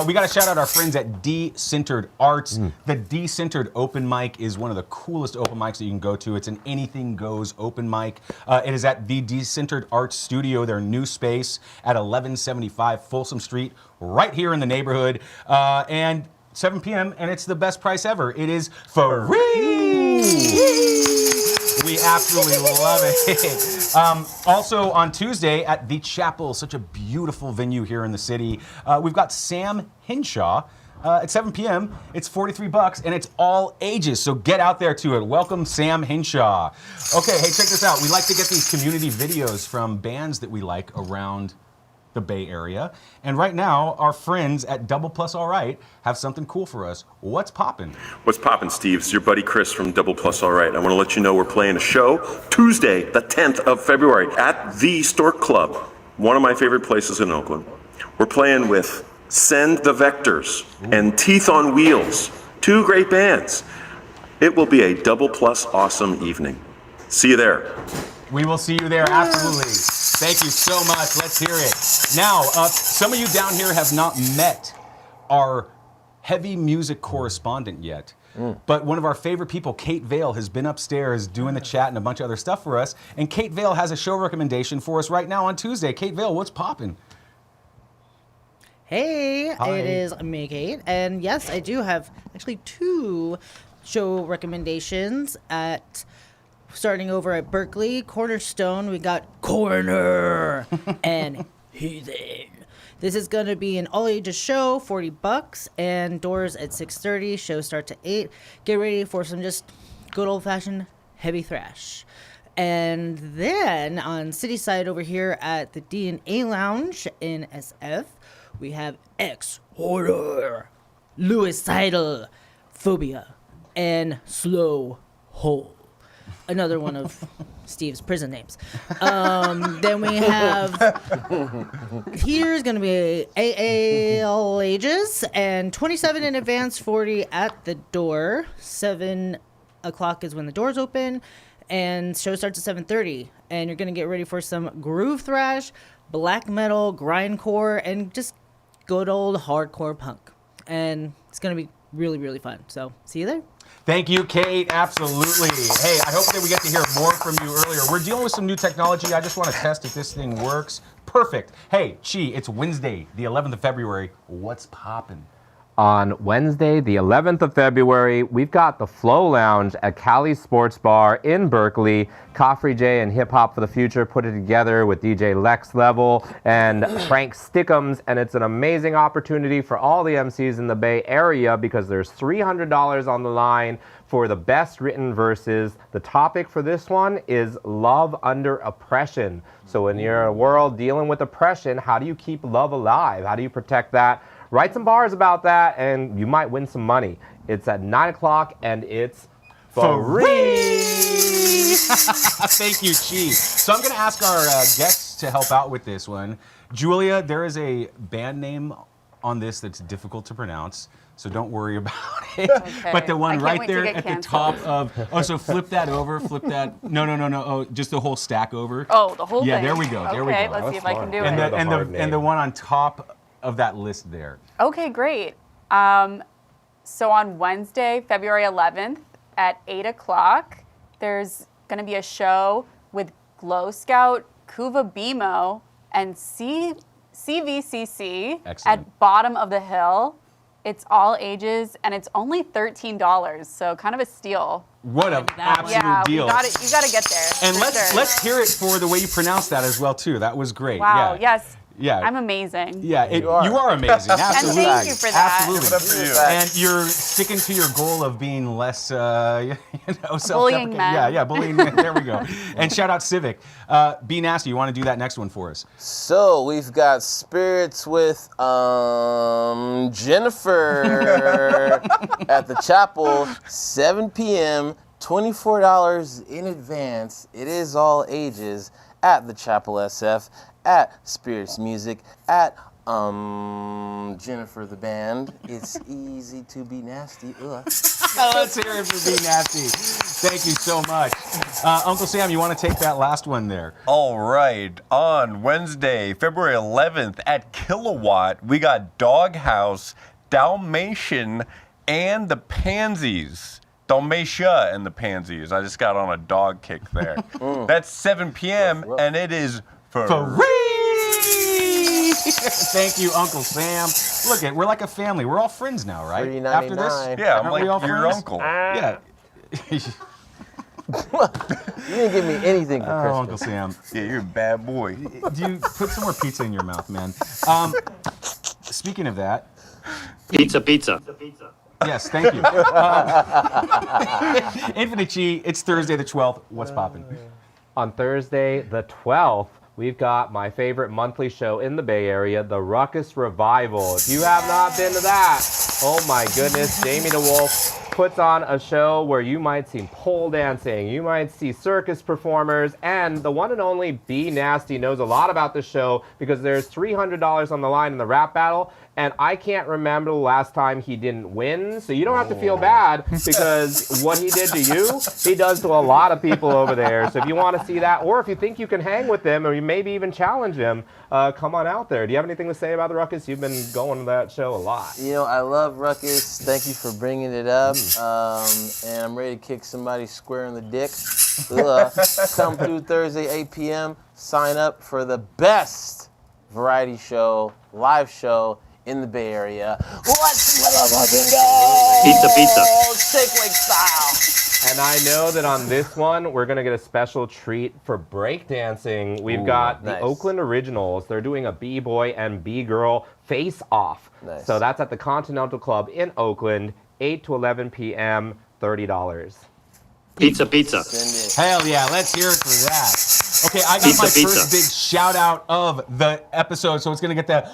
We got to shout out our friends at D-Centered Arts. The D-Centered Open Mic is one of the coolest open mics that you can go to. It's an anything goes open mic. It is at the D-Centered Arts Studio, their new space at 1175 Folsom Street, right here in the neighborhood. And 7 p.m. and it's the best price ever. It is free. We absolutely love it. Also on Tuesday at The Chapel, such a beautiful venue here in the city, we've got Sam Henshaw at 7 p.m. It's $43 and it's all ages, so get out there to it. Welcome, Sam Henshaw. Okay, hey, check this out. We like to get these community videos from bands that we like around the Bay Area. And right now, our friends at Double Plus All Right have something cool for us. What's poppin'? What's poppin', Steve? It's your buddy Chris from Double Plus All Right. I want to let you know we're playing a show Tuesday, the 10th of February at the Stork Club, one of my favorite places in Oakland. We're playing with Send the Vectors and Teeth on Wheels, two great bands. It will be a Double Plus awesome evening. See you there. We will see you there, absolutely. Thank you so much. Let's hear it. Now, some of you down here have not met our heavy music correspondent yet. But one of our favorite people, Kate Vale, has been upstairs doing the chat and a bunch of other stuff for us. And Kate Vale has a show recommendation for us right now on Tuesday. Kate Vale, what's poppin'? Hey, Hi. it is me, Kate, and yes, I do have actually 2 show recommendations at starting over at Berkeley Cornerstone. We got Corner and Heathen. This is going to be an all ages show, $40, and doors at 6:30. Show starts at 8. Get ready for some just good old fashioned heavy thrash. And then on City Side over here at the D&A Lounge in SF, we have X Horror, Lewicidal, Phobia, and Slow Hole. Another one of Steve's prison names. Then we have, here's going to be AA all ages, and 27 in advance, 40 at the door. 7 o'clock is when the doors open, and show starts at 7:30. And you're going to get ready for some groove thrash, black metal, grindcore, and just good old hardcore punk. And it's going to be really, really fun. So see you there. Thank you, Kate. Absolutely. Hey, I hope that we get to hear more from you earlier. We're dealing with some new technology. I just want to test if this thing works. Perfect. Hey, Chi, it's Wednesday, the 11th of February. What's poppin'? On Wednesday, the 11th of February, we've got the Flow Lounge at Cali Sports Bar in Berkeley. Coffrey J and Hip Hop for the Future put it together with DJ Lex Level and Frank Stickums, and it's an amazing opportunity for all the MCs in the Bay Area because there's $300 on the line for the best written verses. The topic for this one is love under oppression. So when you're in a world dealing with oppression, how do you keep love alive? How do you protect that? Write some bars about that, and you might win some money. It's at 9 o'clock, and it's free. Thank you, Chi. So I'm going to ask our guests to help out with this one. Julia, there is a band name on this that's difficult to pronounce, so don't worry about it. Okay. But the I one can't right wait to there get at the canceled. top of, oh, so flip that over, flip that, no, oh, just the whole stack over. Oh, the whole Yeah, thing. there we go, there we Okay, go. let's see if I can do and it. and the one on top of that list there. Okay, great. So on Wednesday, February 11th at 8 o'clock, there's going to be a show with Glow Scout, Kuva Bimo, and CVCC at Bottom of the Hill. It's all ages, and it's only $13, so kind of a steal. What an absolute deal. You got to get there. And for let's sure. hear it for the way you pronounce that as well, too. That was great. Wow, Yeah. yes. Yeah. I'm amazing. Yeah, you are amazing. Absolutely. And thank you for that. Absolutely. Give it up for you. And you're sticking to your goal of being less, self-deprecating. Bullying men. Yeah, bullying men. There we go. And shout out Civic. Be Nasty, you want to do that next one for us? So we've got Spirits with Jennifer at the Chapel, 7 p.m., $24 in advance. It is all ages at the Chapel SF, at Spirits Music, at Jennifer the Band. It's easy to be nasty. Ugh. Let's hear it for Be Nasty. Thank you so much. Uncle Sam, you want to take that last one there? All right. On Wednesday, February 11th at Kilowatt, we got Doghouse, Dalmatian, and the Pansies. Dalmatia and the Pansies. I just got on a dog kick there. That's 7 p.m. and it is free. Thank you, Uncle Sam. Look, we're like a family. We're all friends now, right? $3.99. After this, Yeah, I'm aren't we like all your friends? uncle. Yeah. You didn't give me anything for Christmas. Uncle Sam. Yeah, you're a bad boy. Do you put some more pizza in your mouth, man? Speaking of that. Pizza. Yes, thank you. Infinite Chi, it's Thursday the 12th. What's poppin'? On Thursday, the 12th, we've got my favorite monthly show in the Bay Area, the Ruckus Revival. If you have not been to that, oh my goodness, Jamie DeWolf puts on a show where you might see pole dancing, you might see circus performers, and the one and only Be Nasty knows a lot about the show because there's $300 on the line in the rap battle, and I can't remember the last time he didn't win, so you don't have to feel bad because what he did to you, he does to a lot of people over there. So if you want to see that, or if you think you can hang with him, or you maybe even challenge him, come on out there. Do you have anything to say about the Ruckus? You've been going to that show a lot. You know, I love Ruckus. Thank you for bringing it up. And I'm ready to kick somebody square in the dick. Come through Thursday, 8 p.m. Sign up for the best variety show, live show in the Bay Area. Let's motherfucking go! Pizza. Steak Lake style. And I know that on this one, we're going to get a special treat for breakdancing. We've got the nice. Oakland Originals. They're doing a B-boy and B-girl face-off. Nice. So that's at the Continental Club in Oakland, 8 to 11 p.m., $30. Pizza. Hell yeah, let's hear it for that. Okay, I got my first big shout out of the episode, so it's gonna get the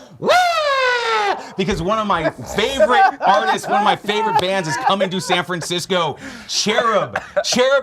because one of my favorite artists, one of my favorite bands is coming to San Francisco. Cherub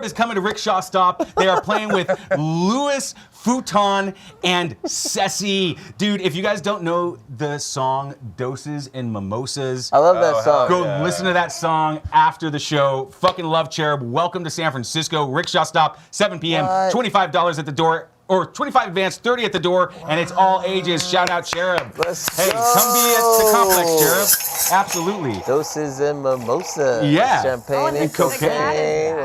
is coming to Rickshaw Stop. They are playing with Louis Futon and Ceci. Dude, if you guys don't know the song Doses and Mimosas, I love that song. Go listen to that song after the show. Fucking love Cherub. Welcome to San Francisco. Rickshaw Stop, 7 p.m., $25 at the door. Or 25 advance, 30 at the door, and it's all ages. Shout out Cherub. Come be at the complex, Cherub. Absolutely. Doses and mimosas. Yeah. Champagne and cocaine.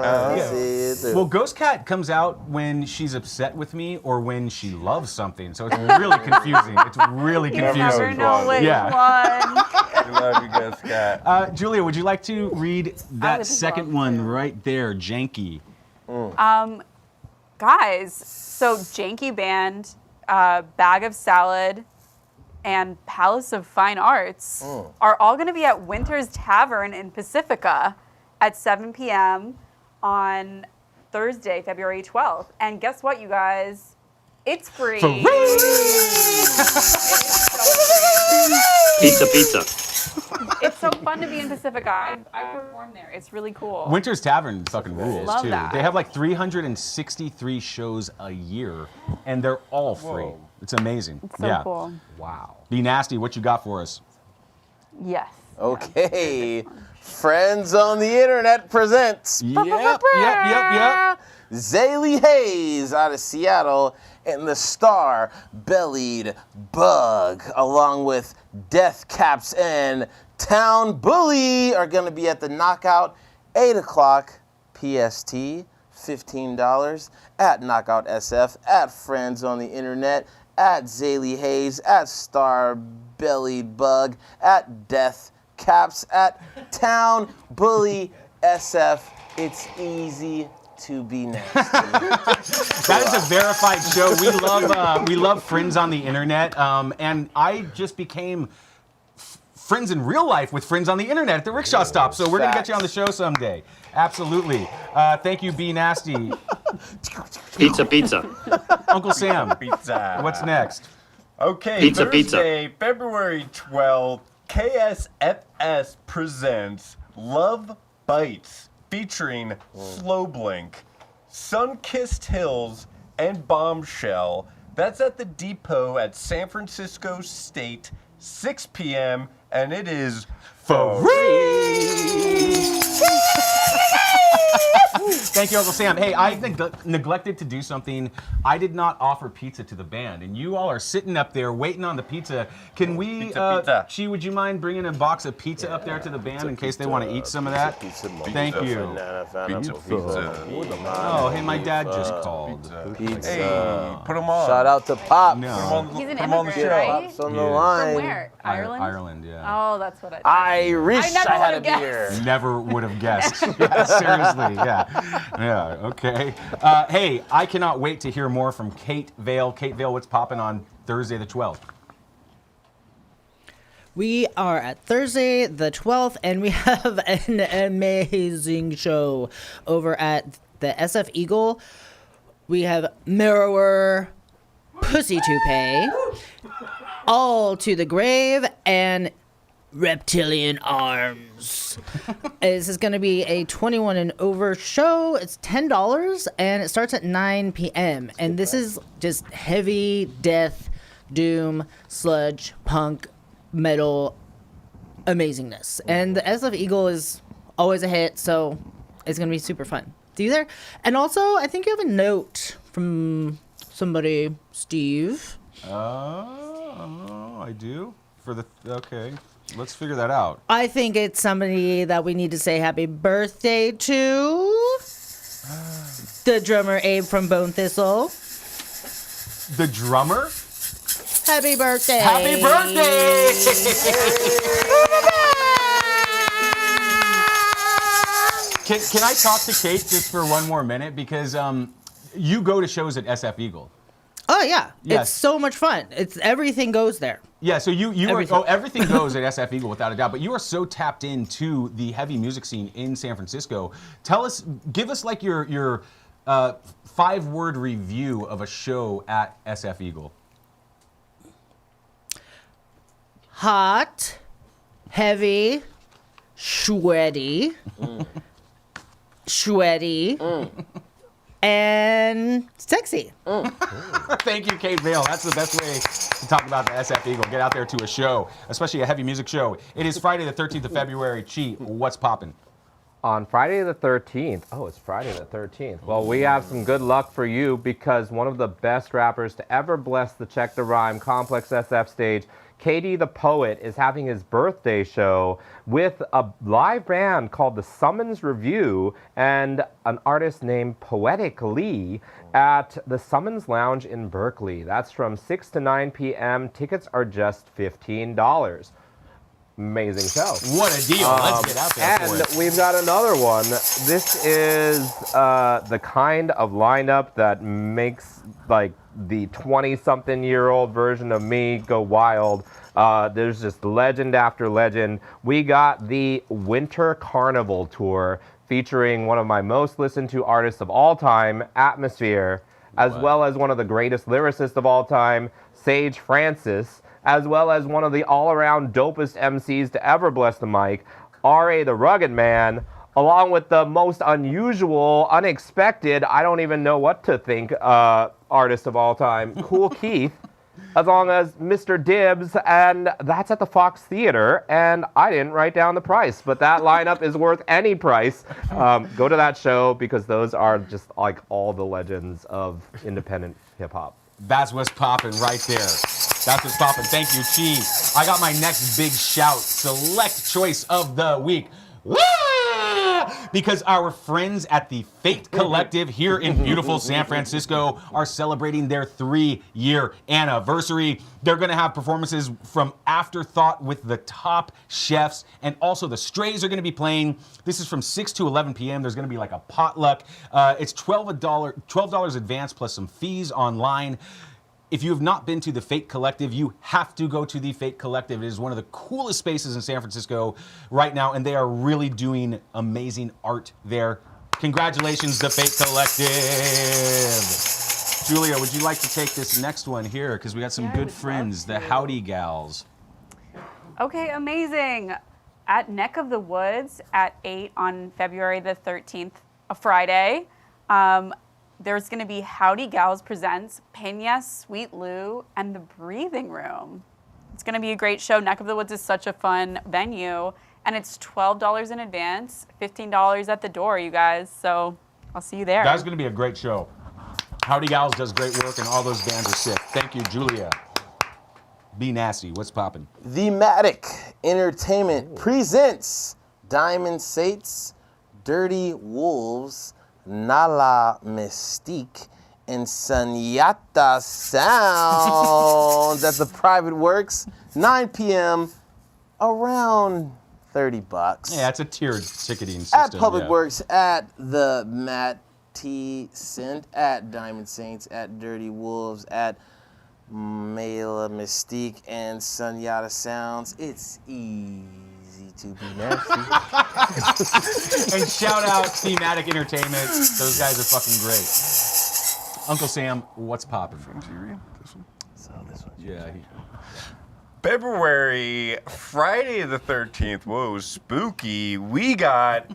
Well, Ghost Cat comes out when she's upset with me or when she loves something, so it's really confusing. It's really confusing. You never know which one. I love you, Ghost Cat. Julia, would you like to read that second one right there, Janky? Guys, so Janky Band, Bag of Salad, and Palace of Fine Arts are all going to be at Winter's Tavern in Pacifica at 7 p.m. on Thursday, February 12th. And guess what, you guys? It's free. Pizza. It's so fun to be in Pacifica. I performed there. It's really cool. Winter's Tavern fucking rules, Love too. that. They have like 363 shows a year, and they're all free. Whoa. It's amazing. It's so cool. Wow. Be Nasty, what you got for us? Yes. Okay. Friends on the Internet presents. Yep. Zaylee Hayes out of Seattle and the Star-Bellied Bug, along with Death Caps and Town Bully, are going to be at the Knockout, 8 o'clock PST, $15 at Knockout SF, at Friends on the Internet, at Zaylee Hayes, at Star-Bellied Bug, at Death Caps, at Town Bully SF. It's easy to be nasty. That is a verified show. We love Friends on the Internet, and I just became friends in real life with Friends on the Internet at the Rickshaw Stop. So we're gonna get you on the show someday. Absolutely. Thank you, Be Nasty. Pizza. Uncle Sam. Pizza. What's next? Okay, Pizza. Thursday, February 12th, KSFS presents Love Bites, featuring Slow Blink, Sun-Kissed Hills, and Bombshell. That's at the Depot at San Francisco State, 6 p.m., and it is free. Thank you, Uncle Sam. Hey, I neglected to do something. I did not offer pizza to the band, and you all are sitting up there waiting on the pizza. Can we, Pizza. Chi, would you mind bringing a box of pizza up there to the band in case they want to eat some of that? Thank you. Oh, hey, my dad just called. Pizza. Hey, put them on. Shout out to Pop. No. He's an Put 'em on the immigrant, show. right? Pop's on the Yeah. line. From where? Ireland? Ireland, yeah. Oh, that's what I Irish. I never I had a would've guessed. beer. Never would have guessed. Yeah, seriously, yeah, okay. Hey, I cannot wait to hear more from Kate Vale. Kate Vale, what's popping on Thursday the 12th? We are at Thursday the 12th, and we have an amazing show over at the SF Eagle. We have Mirror, Pussy Toupee, All to the Grave, and Reptilian Arms. This is going to be a 21 and over show. It's $10, and it starts at 9 p.m. And this is just heavy death, doom, sludge, punk, metal amazingness. And the SF Eagle is always a hit, so it's going to be super fun. See you there. And also, I think you have a note from somebody, Steve. Oh, I do? Okay. Let's figure that out. I think it's somebody that we need to say happy birthday to. The drummer Abe from Bone Thistle. The drummer? Happy birthday! Happy birthday! Can I talk to Kate just for one more minute? Because you go to shows at SF Eagle. Oh yeah, Yes. it's so much fun. It's everything goes there. Yeah, so you Everything. everything goes at SF Eagle without a doubt, but you are so tapped into the heavy music scene in San Francisco. Give us like your 5-word review of a show at SF Eagle. Hot, heavy, sweaty, and sexy. Thank you, Kate Vale. That's the best way to talk about the SF Eagle. Get out there to a show, especially a heavy music show. It is Friday the 13th of February. Chi, what's poppin'? On Friday the 13th, it's Friday the 13th. Well, we have some good luck for you because one of the best rappers to ever bless the Check the Rhyme Complex SF stage, Katie the Poet, is having his birthday show with a live band called the Summons Review and an artist named Poetic Lee at the Summons Lounge in Berkeley. That's from 6 to 9 p.m. Tickets are just $15. Amazing show. What a deal. Let's get out there for it. And we've got another one. This is the kind of lineup that makes like the 20-something-year-old version of me go wild. There's just legend after legend. We got the Winter Carnival Tour featuring one of my most listened to artists of all time, Atmosphere, as well as one of the greatest lyricists of all time, Sage Francis, as well as one of the all-around dopest MCs to ever bless the mic, R.A. the Rugged Man, along with the most unusual, unexpected, I don't even know what to think, artist of all time, Cool Keith, as long as Mr. Dibbs, and that's at the Fox Theater, and I didn't write down the price, but that lineup is worth any price. Go to that show because those are just like all the legends of independent hip-hop. That's what's poppin' right there. That's what's poppin'. Thank you, Chi. I got my next big shout, select choice of the week. Because our friends at the Fate Collective here in beautiful San Francisco are celebrating their 3-year anniversary. They're going to have performances from Afterthought with the top chefs, and also the Strays are going to be playing. This is from 6 to 11 p.m. There's going to be like a potluck. It's $12 advance plus some fees online. If you have not been to the Fate Collective, you have to go to the Fate Collective. It is one of the coolest spaces in San Francisco right now, and they are really doing amazing art there. Congratulations, the Fate Collective. Julia, would you like to take this next one here? Because we got some good friends, the Howdy Gals. Okay, amazing. At Neck of the Woods at 8 on February the 13th, a Friday, there's going to be Howdy Gals Presents, Pena, Sweet Lou, and The Breathing Room. It's going to be a great show. Neck of the Woods is such a fun venue, and it's $12 in advance, $15 at the door, you guys. So I'll see you there. That's going to be a great show. Howdy Gals does great work, and all those bands are sick. Thank you, Julia. Be nasty. What's poppin'? Thematic Entertainment presents Diamond Saints, Dirty Wolves, Nala Mystique, and Sunyata Sounds at the Private Works, 9 p.m., around $30. Yeah, it's a tiered ticketing system. At Public Works, at the Matt T. Cent, at Diamond Saints, at Dirty Wolves, at Mela Mystique, and Sunyata Sounds. It's easy to be nasty. And shout out Thematic Entertainment. Those guys are fucking great. Uncle Sam, what's poppin'? This one? So this one. Yeah. February, Friday the 13th. Whoa, spooky. We got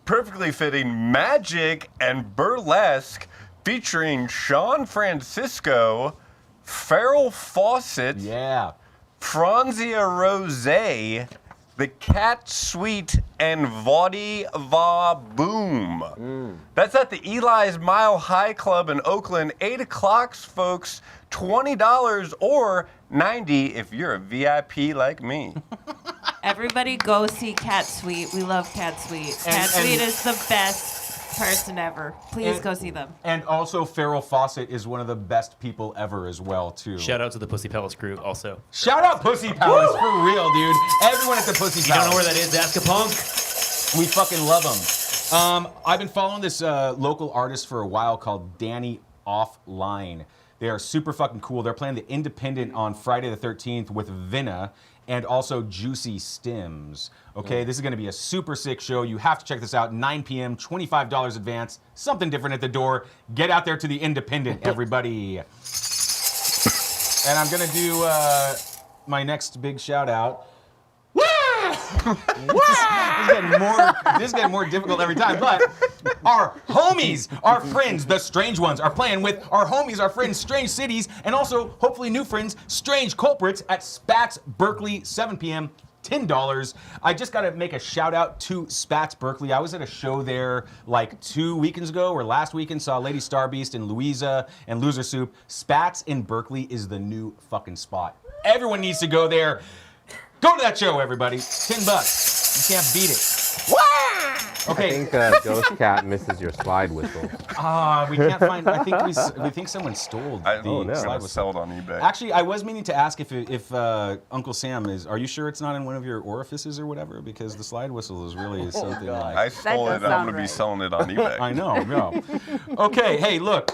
perfectly fitting magic and burlesque featuring Sean Francisco, Farrell Fawcett, Franzia Rosé, The Cat Suite, and Vaudi Va Boom. That's at the Eli's Mile High Club in Oakland, 8 o'clock, folks. $20 or $90 if you're a VIP like me. Everybody go see Cat Suite. We love Cat Suite. Cat Suite is the best best person ever. Please go see them. And also, Farrell Fawcett is one of the best people ever as well, too. Shout out to the Pussy Palace crew also. Shout out Pussy Palace, for real, dude. Everyone at the Pussy Palace. You don't know where that is, ask a punk. We fucking love them. I've been following this local artist for a while called Danny Offline. They are super fucking cool. They're playing the Independent on Friday the 13th with Vinna and also Juicy Stims. Okay, this is gonna be a super sick show. You have to check this out, 9 p.m., $25 advance, something different at the door. Get out there to the Independent, everybody. And I'm gonna do my next big shout out. This is getting more difficult every time, but our homies, our friends, the strange ones, are playing with our homies, our friends, Strange Cities, and also, hopefully new friends, Strange Culprits at Spats Berkeley, 7 p.m., $10. I just got to make a shout out to Spats Berkeley. I was at a show there like 2 weekends ago, or last weekend, saw Lady Starbeast and Louisa and Loser Soup. Spats in Berkeley is the new fucking spot. Everyone needs to go there. Go to that show, everybody. $10. You can't beat it. Okay. I think Ghost Cat misses your slide whistle. We can't find. I think we think someone stole the slide whistle. Sell it on eBay. Actually, I was meaning to ask if Uncle Sam is. Are you sure it's not in one of your orifices or whatever? Because the slide whistle is really something like. I stole it. I'm going to be selling it on eBay. I know. No. Okay. Hey, look.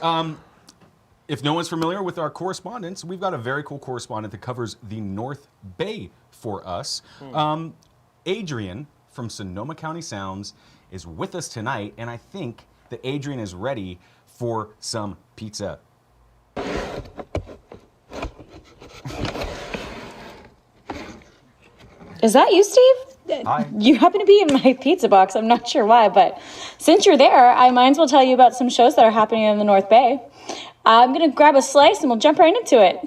If no one's familiar with our correspondence, we've got a very cool correspondent that covers the North Bay for us. Adrian from Sonoma County Sounds is with us tonight, and I think that Adrian is ready for some pizza. Is that you, Steve? Hi. You happen to be in my pizza box. I'm not sure why, but since you're there, I might as well tell you about some shows that are happening in the North Bay. I'm going to grab a slice and we'll jump right into it.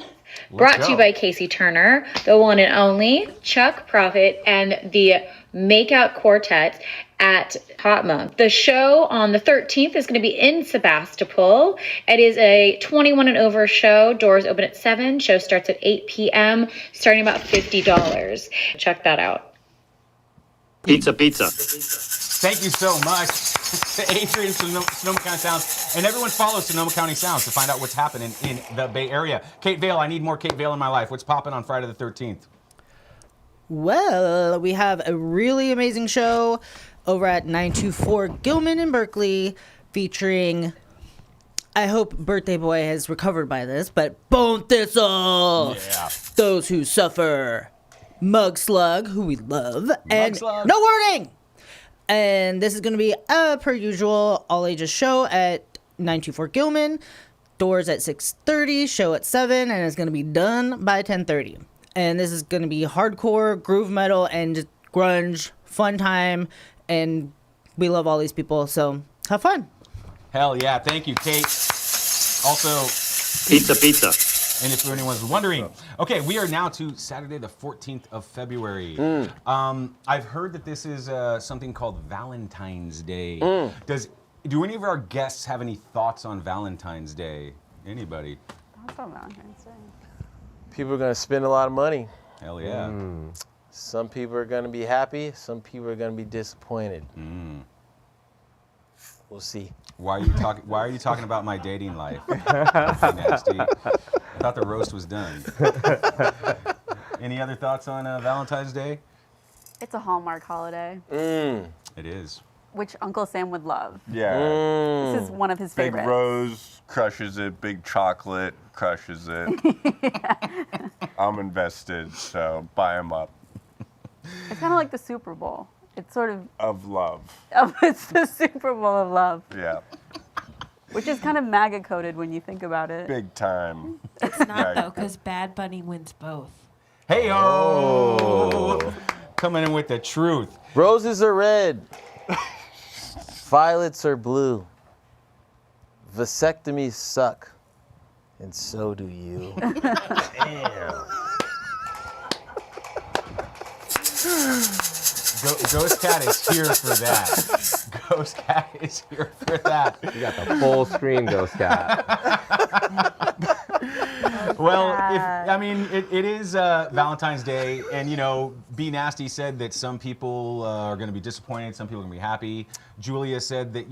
Brought to you by Casey Turner, the one and only, Chuck Prophet, and the Makeout Quartet at Hot Monk. The show on the 13th is going to be in Sebastopol. It is a 21 and over show. Doors open at 7. Show starts at 8 p.m., starting about $50. Check that out. Pizza. Thank you so much to Adrian from Sonoma County Sounds. And everyone follow Sonoma County Sounds to find out what's happening in the Bay Area. Kate Vale, I need more Kate Vale in my life. What's popping on Friday the 13th? Well, we have a really amazing show over at 924 Gilman in Berkeley featuring, I hope Birthday Boy has recovered by this, but Bone Thistle, Those Who Suffer, Mug Slug, who we love, and Slug. No Warning. And this is going to be, per usual, all ages show at 924 Gilman. Doors at 6:30, show at 7, and it's going to be done by 10:30. And this is going to be hardcore, groove metal, and just grunge, fun time. And we love all these people, so have fun. Hell yeah. Thank you, Kate. Also, Pizza. And if anyone's wondering, okay, we are now to Saturday the 14th of February. I've heard that this is something called Valentine's Day. Do any of our guests have any thoughts on Valentine's Day? Anybody? Thoughts on Valentine's Day? People are going to spend a lot of money. Hell yeah. Some people are going to be happy. Some people are going to be disappointed. We'll see. Why are you talking about my dating life? Nasty. I thought the roast was done. Any other thoughts on Valentine's Day? It's a Hallmark holiday. It is. Which Uncle Sam would love. Yeah. This is one of his Big favorites. Rose crushes it. Big Chocolate crushes it. I'm invested, so buy them up. It's kind of like the Super Bowl. It's sort of love. It's the Super Bowl of love. Yeah. Which is kind of MAGA coded when you think about it. Big time. It's not, though, because Bad Bunny wins both. Hey-o! Coming in with the truth. Roses are red. Violets are blue. Vasectomies suck. And so do you. Damn. Ghost Cat is here for that. Ghost Cat is here for that. You got the full screen Ghost Cat. Well, it is Valentine's Day, and B Nasty said that some people are going to be disappointed, some people are going to be happy. Julia said that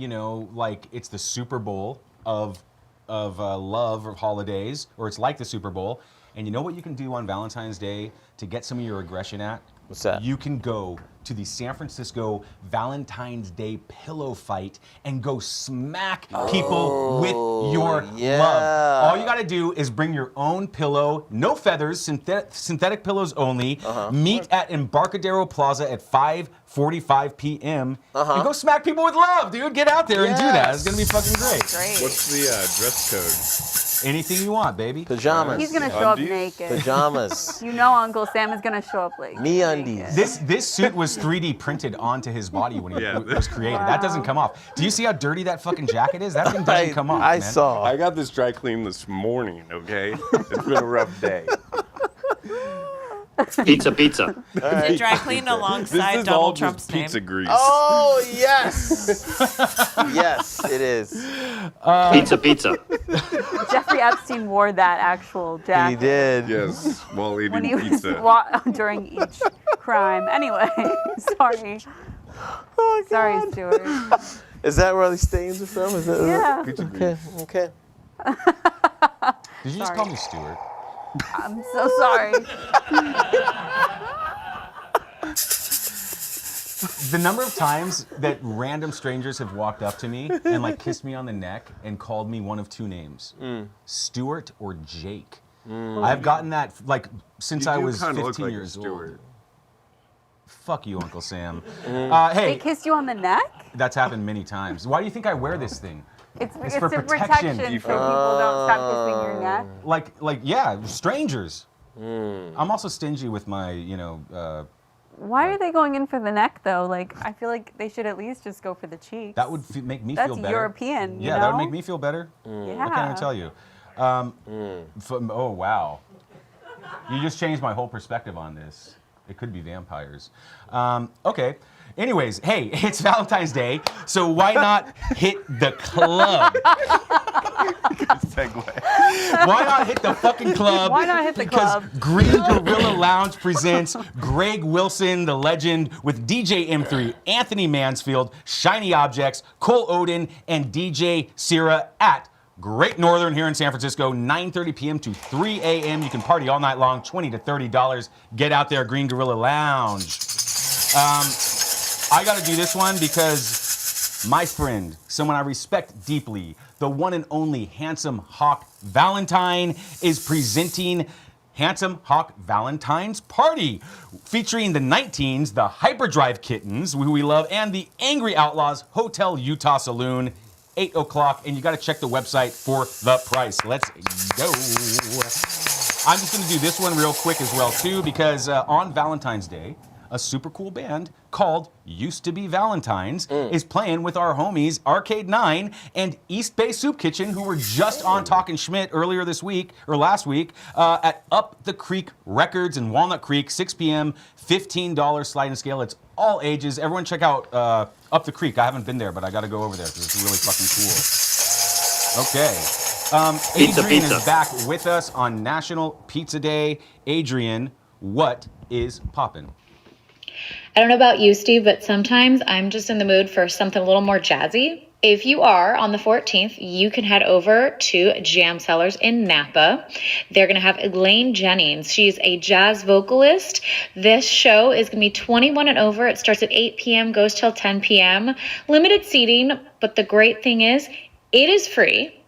it's the Super Bowl of love or holidays, or it's like the Super Bowl. And you know what you can do on Valentine's Day to get some of your aggression at? What's that? You can go to the San Francisco Valentine's Day pillow fight and go smack people with your love. All you got to do is bring your own pillow, no feathers, synthetic pillows only. Meet at Embarcadero Plaza at 5:45 p.m. and go smack people with love, dude. Get out there and do that. It's going to be fucking great. What's the dress code? Anything you want, baby. Pajamas. He's gonna show up naked. Pajamas. Uncle Sam is gonna show up like MeUndies. This suit was 3D printed onto his body when it was created. That doesn't come off. Do you see how dirty that fucking jacket is? That thing doesn't come off, man. I got this dry clean this morning, okay? It's been a rough day. Pizza. Is it dry cleaned alongside This is Donald all Trump's just name? pizza grease. Oh, yes. Yes, it is. Pizza. Jeffrey Epstein wore that actual jacket. He did. Yes, while eating When he pizza. was during each crime. Anyway, sorry. Oh, sorry, Stuart. Is that where all these stains are from? Is that Yeah. Pizza Okay. Okay. Did you just call me Stuart? I'm so sorry. The number of times that random strangers have walked up to me and kissed me on the neck and called me one of two names, Stuart or Jake. I've gotten that since I was 15 years old. Fuck you, Uncle Sam. Hey, They kissed you on the neck? that's happened many times. Why do you think I wear this thing? It's for a protection. so people don't stop kissing your neck. Yeah, strangers. I'm also stingy with my, Why are they going in for the neck though? I feel like they should at least just go for the cheeks. that would make me feel better. That's European, Yeah, that would make me feel better. Yeah. I can't even tell you. Oh, wow. You just changed my whole perspective on this. It could be vampires. Okay. Anyways, hey, it's Valentine's Day, so why not hit the club? Why not hit the fucking club? Why not hit the club? Because Green Gorilla Lounge presents Greg Wilson, the legend, with DJ M3, Anthony Mansfield, Shiny Objects, Cole Odin, and DJ Sierra at Great Northern here in San Francisco, 9:30 p.m. to 3 a.m. You can party all night long, $20 to $30. Get out there, Green Gorilla Lounge. I got to do this one because my friend, someone I respect deeply, the one and only Handsome Hawk Valentine, is presenting Handsome Hawk Valentine's Party, featuring the 19s, the Hyperdrive Kittens, who we love, and the Angry Outlaws Hotel Utah Saloon, 8 o'clock, and you got to check the website for the price. Let's go. I'm just going to do this one real quick as well, too, because on Valentine's Day, a super cool band called Used to Be Valentine's is playing with our homies Arcade 9 and East Bay Soup Kitchen, who were just on Talkin' Schmidt earlier this week, or last week, at Up the Creek Records in Walnut Creek, 6 p.m., $15 sliding scale. It's all ages. Everyone check out Up the Creek. I haven't been there, but I got to go over there because it's really fucking cool. Okay. Adrian is back with us on National Pizza Day. Adrian, what is poppin'? I don't know about you, Steve, but sometimes I'm just in the mood for something a little more jazzy. If you are, on the 14th, you can head over to Jam Cellars in Napa. They're going to have Elaine Jennings. She's a jazz vocalist. This show is going to be 21 and over. It starts at 8 p.m., goes till 10 p.m. Limited seating, but the great thing is it is free.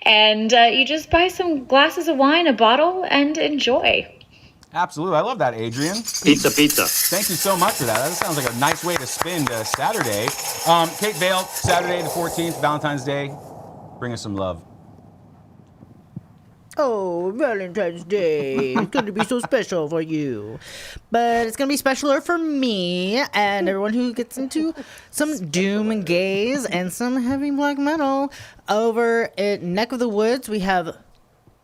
And you just buy some glasses of wine, a bottle, and enjoy. Absolutely. I love that, Adrian. Pizza. Thank you so much for that. That sounds like a nice way to spend Saturday. Kate Vale, Saturday the 14th, Valentine's Day. Bring us some love. Oh, Valentine's Day. It's going to be so special for you. But it's going to be specialer for me and everyone who gets into some doom and gaze and some heavy black metal. Over at Neck of the Woods, we have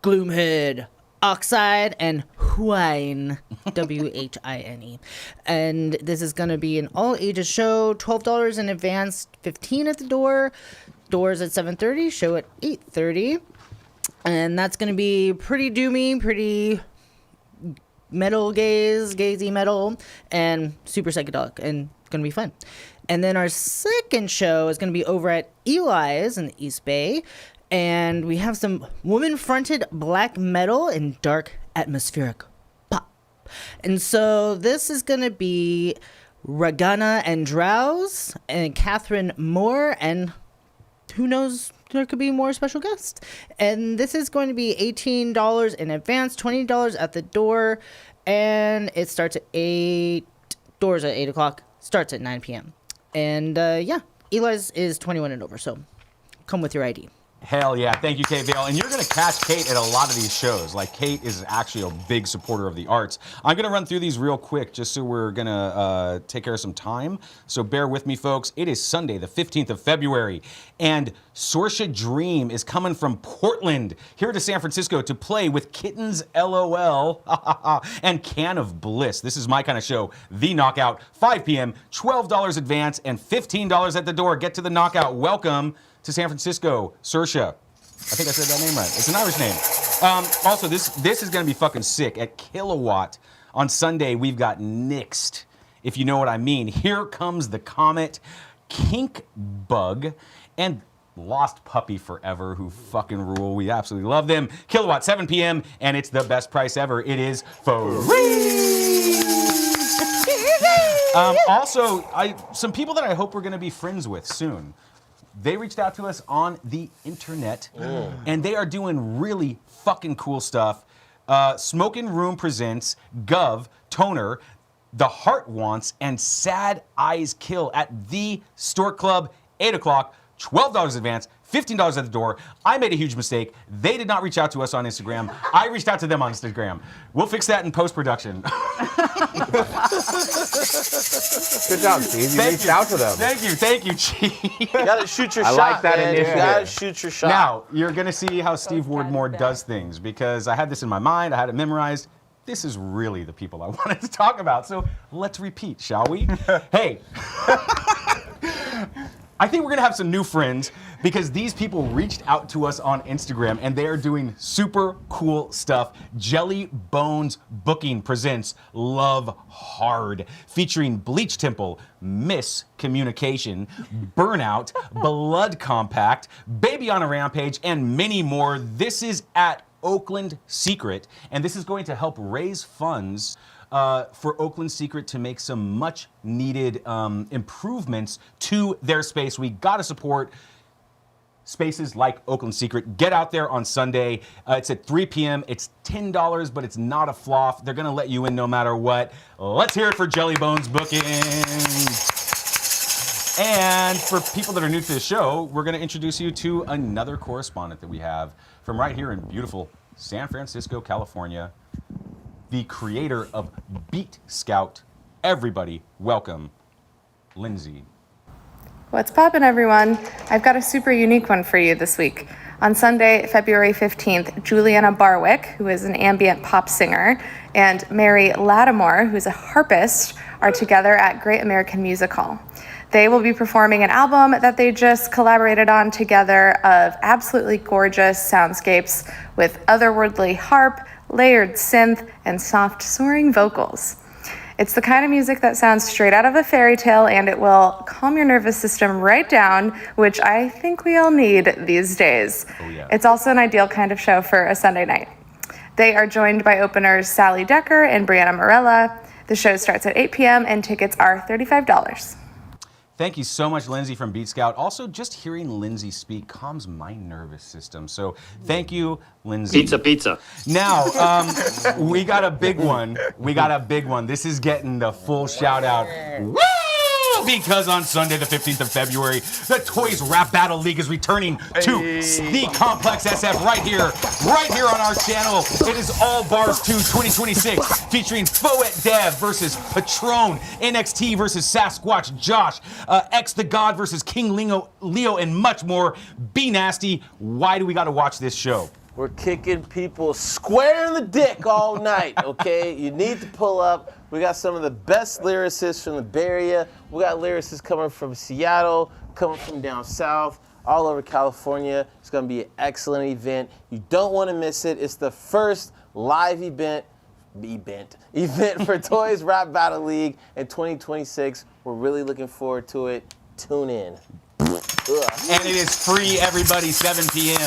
Gloomhead, Oxide, and Whine, W-H-I-N-E. And this is going to be an all-ages show, $12 in advance, $15 at the door. Doors at 7:30, show at 8:30. And that's going to be pretty doomy, pretty metal gazy metal, and super psychedelic, and going to be fun. And then our second show is going to be over at Eli's in the East Bay. And we have some woman-fronted black metal and dark atmospheric pop. And so this is going to be Ragana and Drowse and Catherine Moore, and who knows, there could be more special guests. And this is going to be $18 in advance, $20 at the door, and it starts at 8, doors at 8 o'clock, starts at 9 p.m. And yeah, Eli's is 21 and over, so come with your ID. Hell yeah. Thank you, Kate Vale. And you're going to catch Kate at a lot of these shows. Like, Kate is actually a big supporter of the arts. I'm going to run through these real quick just so we're going to take care of some time. So bear with me, folks. It is Sunday, the 15th of February. And Sorsha Dream is coming from Portland here to San Francisco to play with Kittén's LOL and Can of Bliss. This is my kind of show. The Knockout, 5 p.m., $12 advance, and $15 at the door. Get to the Knockout. Welcome to San Francisco, Sorsha. I think I said that name right. It's an Irish name. Also, this is going to be fucking sick. At Kilowatt on Sunday, we've got Nixed, if you know what I mean. Here Comes the Comet, Kink Bug, and Lost Puppy Forever, who fucking rule. We absolutely love them. Kilowatt, 7 p.m., and it's the best price ever. It is free. Also, some people that I hope we're going to be friends with soon. They reached out to us on the internet, and they are doing really fucking cool stuff. Smokin' Room presents Gov, Toner, The Heart Wants, and Sad Eyes Kill at the Stork Club, 8 o'clock, $12 advance, $15 at the door. I made a huge mistake. They did not reach out to us on Instagram. I reached out to them on Instagram. We'll fix that in post-production. Good job, Steve. You reached out to them. Thank you, Chief. You gotta shoot your shot, like that man. initiative. You gotta shoot your shot. Now, you're gonna see how Steve Wardmore does things, because I had this in my mind, I had it memorized. This is really the people I wanted to talk about, so let's repeat, shall we? Hey. I think we're gonna have some new friends because these people reached out to us on Instagram and they are doing super cool stuff. Jelly Bones Booking presents Love Hard, featuring Bleach Temple, Miscommunication, Burnout, Blood Compact, Baby on a Rampage, and many more. This is at Oakland Secret, and this is going to help raise funds for Oakland Secret to make some much needed improvements to their space. We gotta support spaces like Oakland Secret. Get out there on Sunday. It's at 3 p.m. It's $10, but it's not a floff. They're gonna let you in no matter what. Let's hear it for Jelly Bones Booking. And for people that are new to the show, we're gonna introduce you to another correspondent that we have from right here in beautiful San Francisco, California. The creator of Beat Scout. Everybody, welcome, Lindsay. What's poppin', everyone? I've got a super unique one for you this week. On Sunday, February 15th, Juliana Barwick, who is an ambient pop singer, and Mary Lattimore, who's a harpist, are together at Great American Music Hall. They will be performing an album that they just collaborated on together of absolutely gorgeous soundscapes with otherworldly harp, layered synth, and soft soaring vocals. It's the kind of music that sounds straight out of a fairy tale, and it will calm your nervous system right down, which I think we all need these days. Oh, yeah. It's also an ideal kind of show for a Sunday night. They are joined by openers Sally Decker and Brianna Morella. The show starts at 8 p.m. and tickets are $35. Thank you so much, Lindsay from Beat Scout. Also, just hearing Lindsay speak calms my nervous system. So thank you, Lindsay. Pizza. Now, we got a big one. This is getting the full shout out. Woo! Because on Sunday, the 15th of February, the Toys Rap Battle League is returning to the Complex SF right here on our channel. It is All Bars 2 2026, featuring Foet Dev versus Patron, NXT versus Sasquatch Josh, X the God versus King Leo, and much more. Be nasty. Why do we got to watch this show? We're kicking people square in the dick all night, okay? You need to pull up. We got some of the best lyricists from the Bay Area. We got lyricists coming from Seattle, coming from down south. all over California. It's going to be an excellent event. You don't want to miss it. It's the first live event for Toys Rap Battle League in 2026. We're really looking forward to it. Tune in. And it is free, everybody, 7 p.m.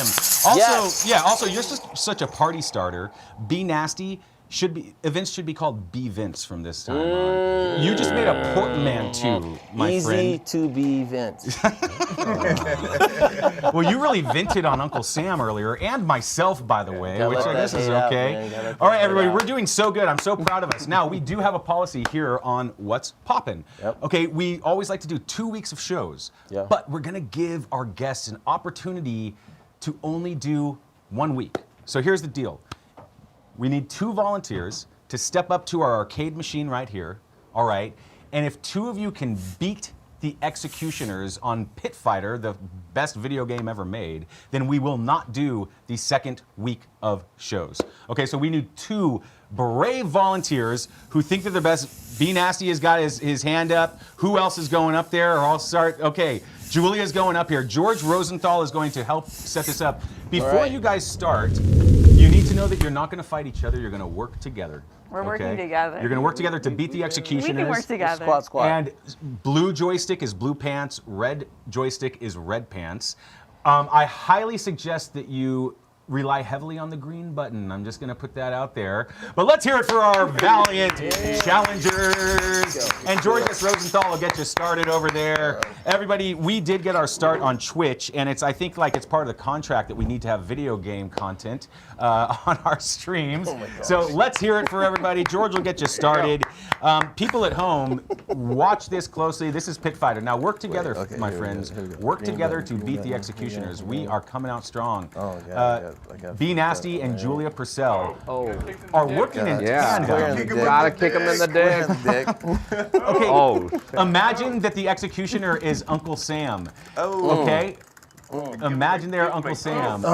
Also, Yes. Also, you're such a party starter. Be Nasty events should be called Be Vince from this time on. You just made a portmanteau, my friend. Easy to be Vince. Well, you really vented on Uncle Sam earlier, and myself, by the way, Gotta which let I guess that is hate out, okay. man. Gotta let All right, that everybody, hate we're out. doing so good. I'm so proud of us. Now, we do have a policy here on What's Poppin'. Yep. Okay, we always like to do 2 weeks of shows, but we're going to give our guests an opportunity to only do 1 week. So here's the deal. We need 2 volunteers to step up to our arcade machine right here, all right? And if 2 of you can beat the Executioners on Pit Fighter, the best video game ever made, then we will not do the 2nd week of shows. Okay, so we need 2 brave volunteers who think they're the best. Be Nasty has got his hand up. Who else is going up there? Or I'll start. Okay, Julia's going up here. George Rosenthal is going to help set this up. Before you guys start, you need to know that you're not going to fight each other. You're going to work together. We're working together. You're going to work together to beat the Executioners. We can work together. Squat. And blue joystick is blue pants. Red joystick is red pants. I highly suggest that you rely heavily on the green button. I'm just going to put that out there. But let's hear it for our valiant challengers. And George S. Rosenthal will get you started over there. Everybody, we did get our start on Twitch, and I think it's part of the contract that we need to have video game content on our streams. So let's hear it for everybody. George will get you started. People at home, watch this closely. This is Pit Fighter. Now work together, my friends. Work together to beat the Executioners. We are coming out strong. Be Nasty and Julia Purcell are working in tandem. Gotta kick him in the dick. Okay. Imagine that the Executioner is Uncle Sam. Okay. Imagine they're Uncle Sam.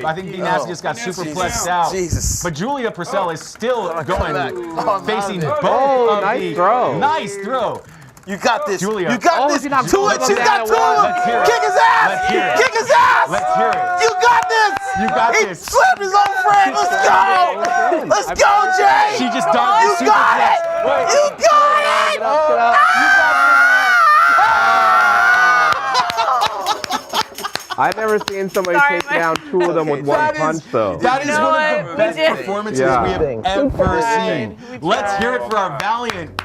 I think Be Nasty just got superplexed out. Jesus. But Julia Purcell is still going, facing both of nice throw. Nice throw. You got this. Julia. You got this. 2 hits. You got 2 of them. Let's hear it. Kick his ass. Let's hear it. Kick his ass. Let's hear it. You got this. You got He this. slapped his own friend. Let's go. Let's go, Jay. She just dodged You got it. You got it. I've never seen somebody take down 2 of them with one punch, though. That is one of the best performances we have ever seen. Let's hear it for our valiant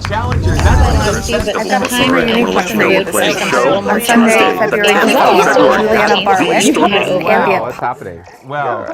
challengers. I've got a super unique one for you. On Sunday, February 15th, Juliana Barwick, who is an ambient What's happening? Well,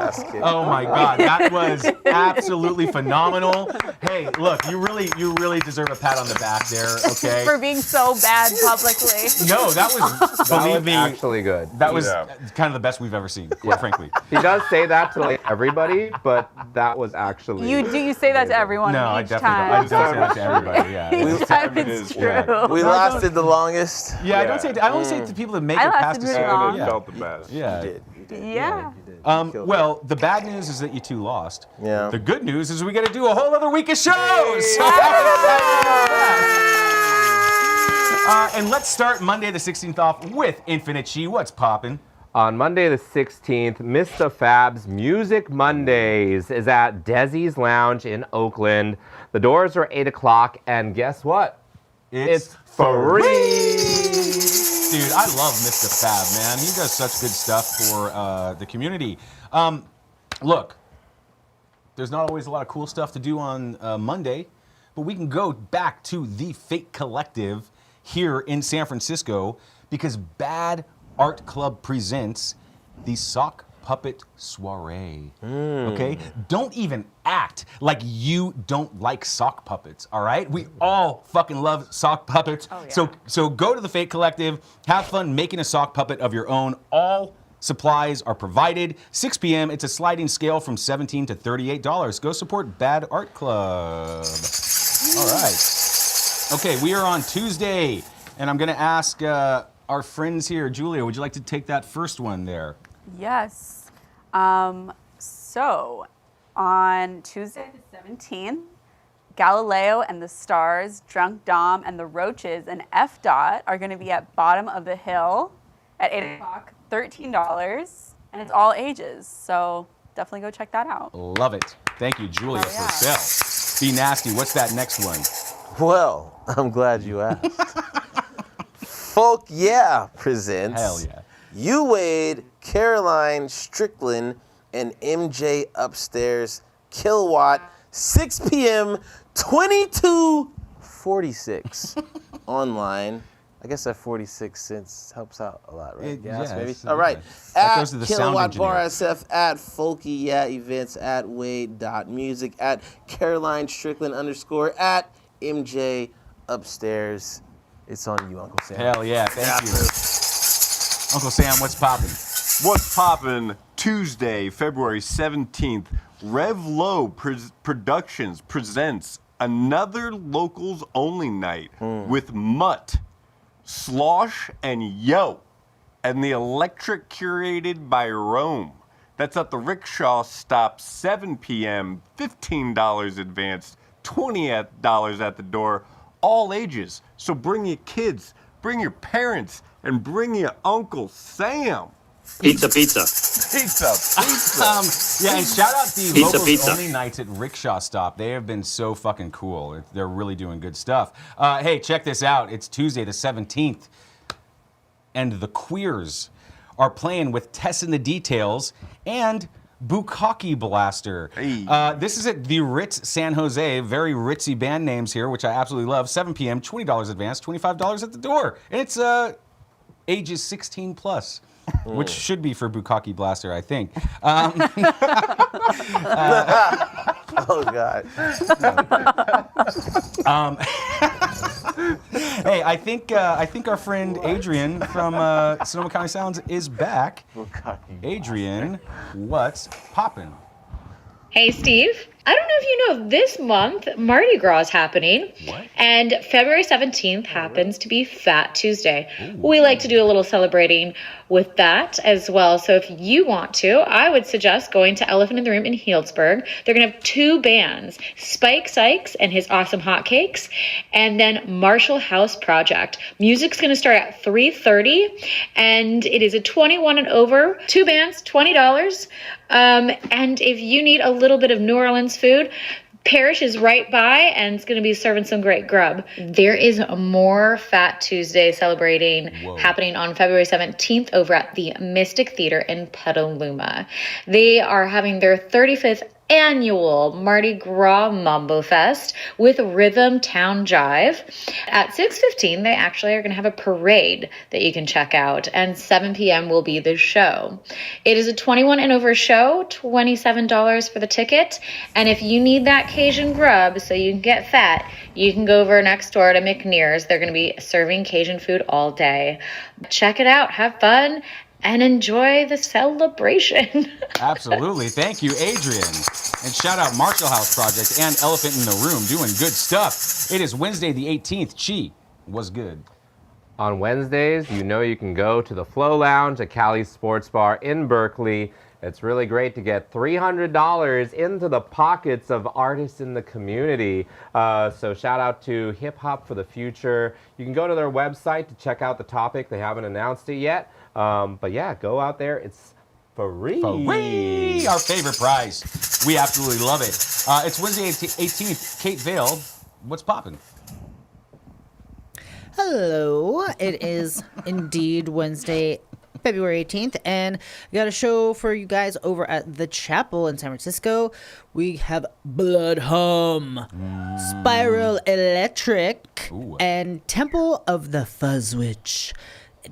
oh my God, that was absolutely phenomenal. Hey, look, you really deserve a pat on the back there, okay? For being so bad publicly. No, that was, believe me, actually good. That was kind of the best we've ever seen, quite frankly. He does say that to everybody, but that was actually. You say that to everyone No, each time. I don't say that to everybody. Yeah. Each time it's true. We lasted the longest. Yeah, I only say it to people that make I it past lasted a really certain. long. Yeah. Felt the best. Yeah. You did. Yeah. Well, the bad news is that you 2 lost. Yeah. The good news is we got to do a whole other week of shows. And let's start Monday the 16th off with Infinite Chi. What's poppin'? On Monday the 16th, Mr. Fab's Music Mondays is at Desi's Lounge in Oakland. The doors are 8 o'clock, and guess what? It's free! Dude, I love Mr. Fab, man. He does such good stuff for the community. Look, there's not always a lot of cool stuff to do on Monday, but we can go back to the Fake Collective here in San Francisco because Bad Art Club presents the Sock Puppet Soiree. Okay? Don't even act like you don't like sock puppets, all right? We all fucking love sock puppets. Oh, yeah. So go to the Fake Collective, have fun making a sock puppet of your own. All supplies are provided. 6 p.m. It's a sliding scale from $17 to $38. Go support Bad Art Club. All right. Okay, we are on Tuesday, and I'm gonna ask our friends here. Julia, would you like to take that first one there? Yes. So on Tuesday the 17th, Galileo and the Stars, Drunk Dom and the Roaches, and F. Dot are going to be at Bottom of the Hill at 8 o'clock, $13, and it's all ages. So definitely go check that out. Love it. Thank you, Julia Purcell. Be nasty. What's that next one? Well, I'm glad you asked. Folk Yeah presents Hell yeah. You Wade, Caroline Strickland, and MJ Upstairs Kilowatt, 6 p.m., 22:46 online. I guess that 46 cents helps out a lot, right? Gas, maybe. All right. That At goes to the sound Kilowatt engineer. Bar SF, at Folky Yeah Events, at Wade.music, at Caroline Strickland _ at MJ Upstairs. It's on you, Uncle Sam. Hell yeah. Thank you. Uncle Sam, what's poppin'? What's poppin'? Tuesday, February 17th, Rev Low Productions presents another locals only night with Mutt, Slosh, and Yo, and the Electric curated by Rome. That's at the Rickshaw Stop, 7 p.m., $15 advanced, $20 at the door, all ages. So bring your kids, bring your parents, and bring your Uncle Sam. Pizza. Pizza. Yeah, and shout out the Pizza. locals only nights at Rickshaw Stop. They have been so fucking cool. They're really doing good stuff. Hey, check this out. It's Tuesday the 17th, and the Queers are playing with Tess in the Details and Bukkake Blaster. This is at the Ritz San Jose. Very ritzy band names here, which I absolutely love. 7 p.m., $20 advance, $25 at the door. And it's ages 16 plus. Which should be for Bukkake Blaster, I think. Oh God. Hey, I think our friend Adrian from Sonoma County Sounds is back. Adrian, what's poppin'? Hey, Steve. I don't know if you know, this month, Mardi Gras is happening. What? And February 17th happens to be Fat Tuesday. We like to do a little celebrating with that as well. So if you want to, I would suggest going to Elephant in the Room in Healdsburg. They're going to have 2 bands, Spike Sykes and his Awesome Hotcakes, and then Marshall House Project. Music's going to start at 3:30, and it is a 21 and over, 2 bands, $20. And if you need a little bit of New Orleans food, Parrish is right by and it's going to be serving some great grub. There is more Fat Tuesday celebrating happening on February 17th over at the Mystic Theater in Petaluma. They are having their 35th annual Mardi Gras Mambo Fest with Rhythm Town Jive. At 6:15, they actually are going to have a parade that you can check out, and 7 p.m. will be the show. It is a 21 and over show, $27 for the ticket, and if you need that Cajun grub so you can get fat, you can go over next door to McNear's. They're going to be serving Cajun food all day. Check it out, have fun, and enjoy the celebration. Absolutely. Thank you, Adrian. And shout out Marshall House Project and Elephant in the Room doing good stuff. It is Wednesday the 18th. Chi, what's good? On Wednesdays, you know you can go to the Flow Lounge at Cali's Sports Bar in Berkeley. It's really great to get $300 into the pockets of artists in the community. So shout out to Hip Hop for the Future. You can go to their website to check out the topic. They haven't announced it yet. But yeah, go out there. It's free. Free! Our favorite prize. We absolutely love it. It's Wednesday 18th. Kate Vale, what's poppin'? Hello. It is indeed Wednesday, February 18th, and we got a show for you guys over at the Chapel in San Francisco. We have Blood Hum, Spiral Electric, and Temple of the Fuzz Witch.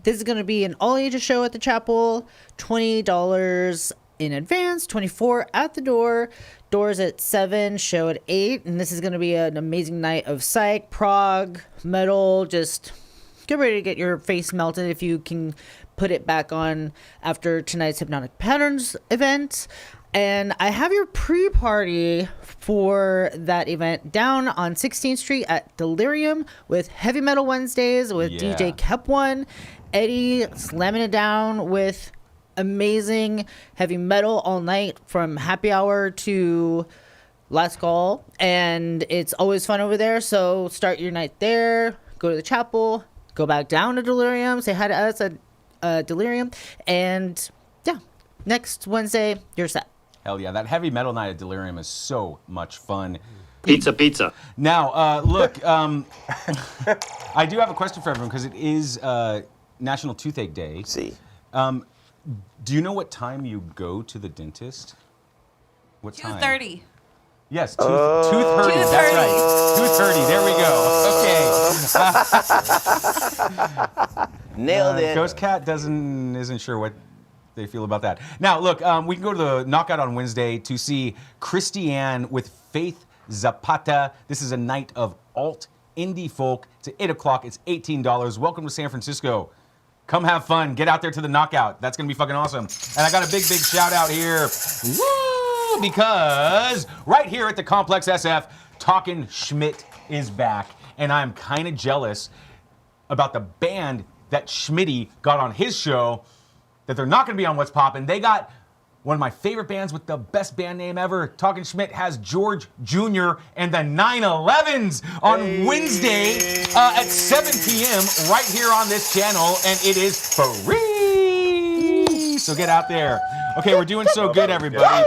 This is going to be an all-ages show at the Chapel, $20 in advance, $24 at the door. Doors at 7, show at 8, and this is going to be an amazing night of psych, prog, metal. Just get ready to get your face melted if you can put it back on after tonight's Hypnotic Patterns event. And I have your pre-party for that event down on 16th Street at Delirium with Heavy Metal Wednesdays with DJ Kep1, Eddie slamming it down with amazing heavy metal all night from happy hour to last call, and it's always fun over there. So start your night there, go to the chapel, go back down to Delirium, say hi to us at Delirium, and yeah, next Wednesday you're set. Hell yeah, that heavy metal night at Delirium is so much fun. Pizza. Now, look, I do have a question for everyone because it is National Toothache Day. See. Do you know what time you go to the dentist? What time? 2:30. Yes, tooth hurting. That's right. Tooth hurting. There we go. Okay. Nailed it. Ghost Cat isn't sure what they feel about that. Now, look, we can go to the Knockout on Wednesday to see Christiane with Faith Zapata. This is a night of alt indie folk. It's at 8 o'clock. It's $18. Welcome to San Francisco. Come have fun. Get out there to the Knockout. That's going to be fucking awesome. And I got a big shout out here. Woo! Because right here at the Complex SF, Talkin' Schmidt is back. And I'm kind of jealous about the band that Schmitty got on his show that they're not going to be on What's Poppin'. They got one of my favorite bands with the best band name ever. Talkin' Schmidt has George Jr. and the 911s on Wednesday at 7 p.m. right here on this channel, and it is free. So get out there. Okay, we're doing so good, everybody.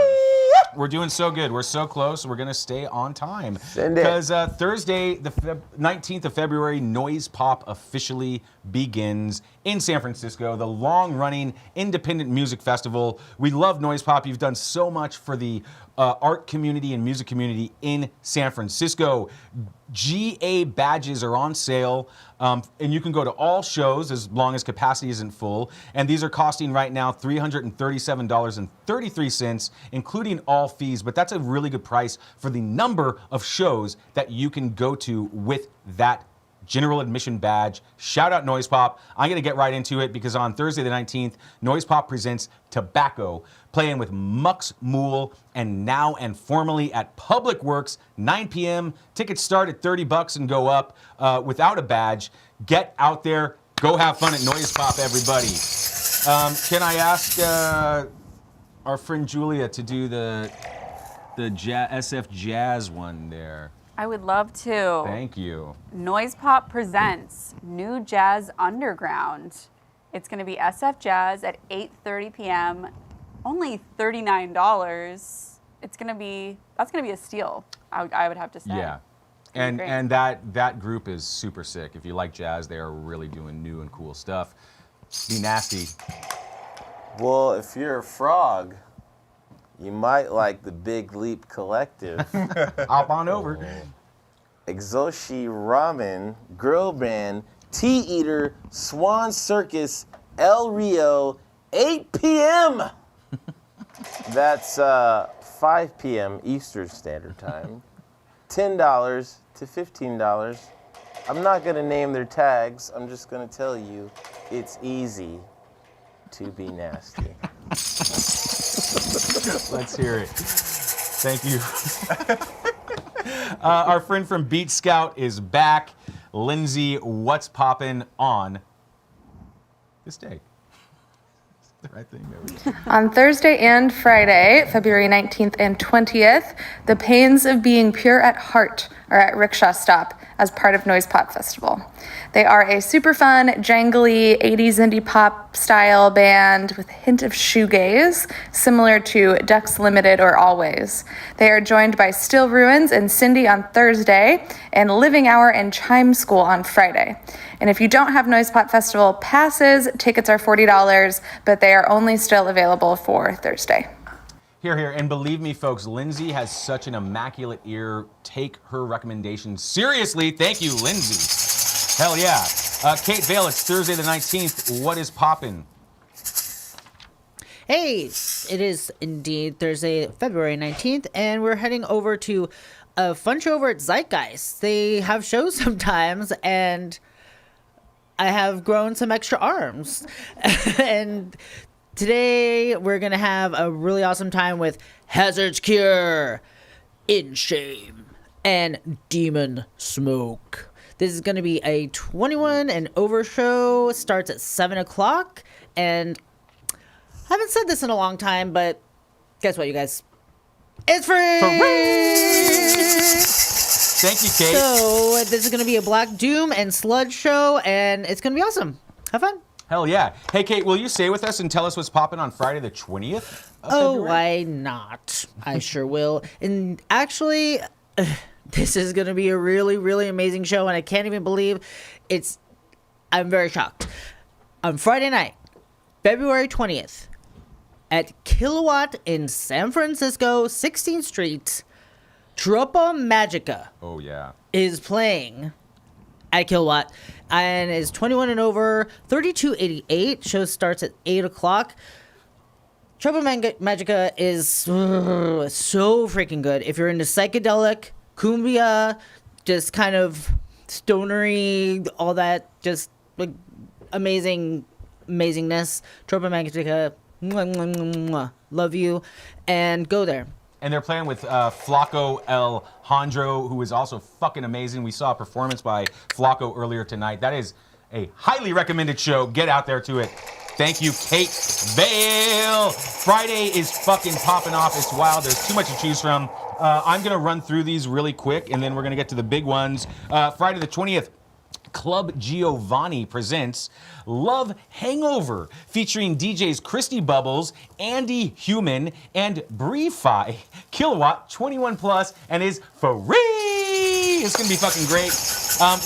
We're doing so good. We're so close. We're going to stay on time. Because Thursday, the 19th of February, Noise Pop officially begins in San Francisco, the long-running independent music festival. We love Noise Pop. You've done so much for the art community and music community in San Francisco. GA badges are on sale, and you can go to all shows as long as capacity isn't full. And these are costing right now $337.33, including all fees. But that's a really good price for the number of shows that you can go to with that general admission badge. Shout out Noise Pop. I'm going to get right into it because on Thursday the 19th, Noise Pop presents Tobacco, playing with Mux Mool and Now and Formerly at Public Works, 9 p.m. Tickets start at $30 and go up without a badge. Get out there. Go have fun at Noise Pop, everybody. Can I ask our friend Julia to do the SF Jazz one there? I would love to. Thank you. Noise Pop presents New Jazz Underground. It's going to be SF Jazz at 8:30 p.m. Only $39. That's going to be a steal. I would have to say. Yeah, and that group is super sick. If you like jazz, they are really doing new and cool stuff. Be nasty. Well, if you're a frog, you might like the Big Leap Collective. Hop on over. Exoshi Ramen, Grill Band, Tea Eater, Swan Circus, El Rio, 8 p.m. That's 5 p.m. Eastern Standard Time. $10 to $15. I'm not going to name their tags. I'm just going to tell you it's easy to be nasty. Let's hear it. Thank you. Our friend from Beat Scout is back. Lindsay, what's poppin' on this day? The right thing. There we go. On Thursday and Friday, February 19th and 20th, The Pains of Being Pure at Heart are at Rickshaw Stop as part of Noise Pop Festival. They are a super fun, jangly 80s indie pop style band with a hint of shoegaze, similar to Ducks Limited or Always. They are joined by Still Ruins and Cindy on Thursday, and Living Hour and Chime School on Friday. And if you don't have Noise Pop Festival passes, tickets are $40, but they are only still available for Thursday. Here. And believe me, folks, Lindsay has such an immaculate ear. Take her recommendations seriously. Thank you, Lindsay. Hell yeah. Kate Vale, it's Thursday the 19th. What is poppin'? Hey, it is indeed Thursday, February 19th, and we're heading over to a fun show over at Zeitgeist. They have shows sometimes, and I have grown some extra arms. And today, we're going to have a really awesome time with Hazard's Cure, In Shame, and Demon Smoke. This is going to be a 21 and over show. Starts at 7 o'clock. And I haven't said this in a long time, but guess what, you guys? It's free! Thank you, Kate. So this is going to be a Black Doom and Sludge show, and it's going to be awesome. Have fun. Hell yeah. Hey, Kate, will you stay with us and tell us what's popping on Friday the 20th of February? Why not? I sure will. And actually, this is going to be a really, really amazing show, and I can't even believe I'm very shocked. On Friday night, February 20th, at Kilowatt in San Francisco, 16th Street, Troppa Magica is playing at Kilowatt and is 21 and over, $32.88. Show starts at 8 o'clock. Troppa Magica is so freaking good. If you're into psychedelic, cumbia, just kind of stonery, all that, just like amazingness. Troppa Magica, mwah, mwah, mwah, mwah. Love you, and go there. And they're playing with Flaco Alejandro, who is also fucking amazing. We saw a performance by Flaco earlier tonight. That is a highly recommended show. Get out there to it. Thank you, Kate Vale. Friday is fucking popping off. It's wild. There's too much to choose from. I'm going to run through these really quick, and then we're going to get to the big ones. Friday the 20th. Club Giovanni presents Love Hangover, featuring DJs Christy Bubbles, Andy Human, and Bree-Fi. Kilowatt, 21 plus, and is free. It's gonna be fucking great.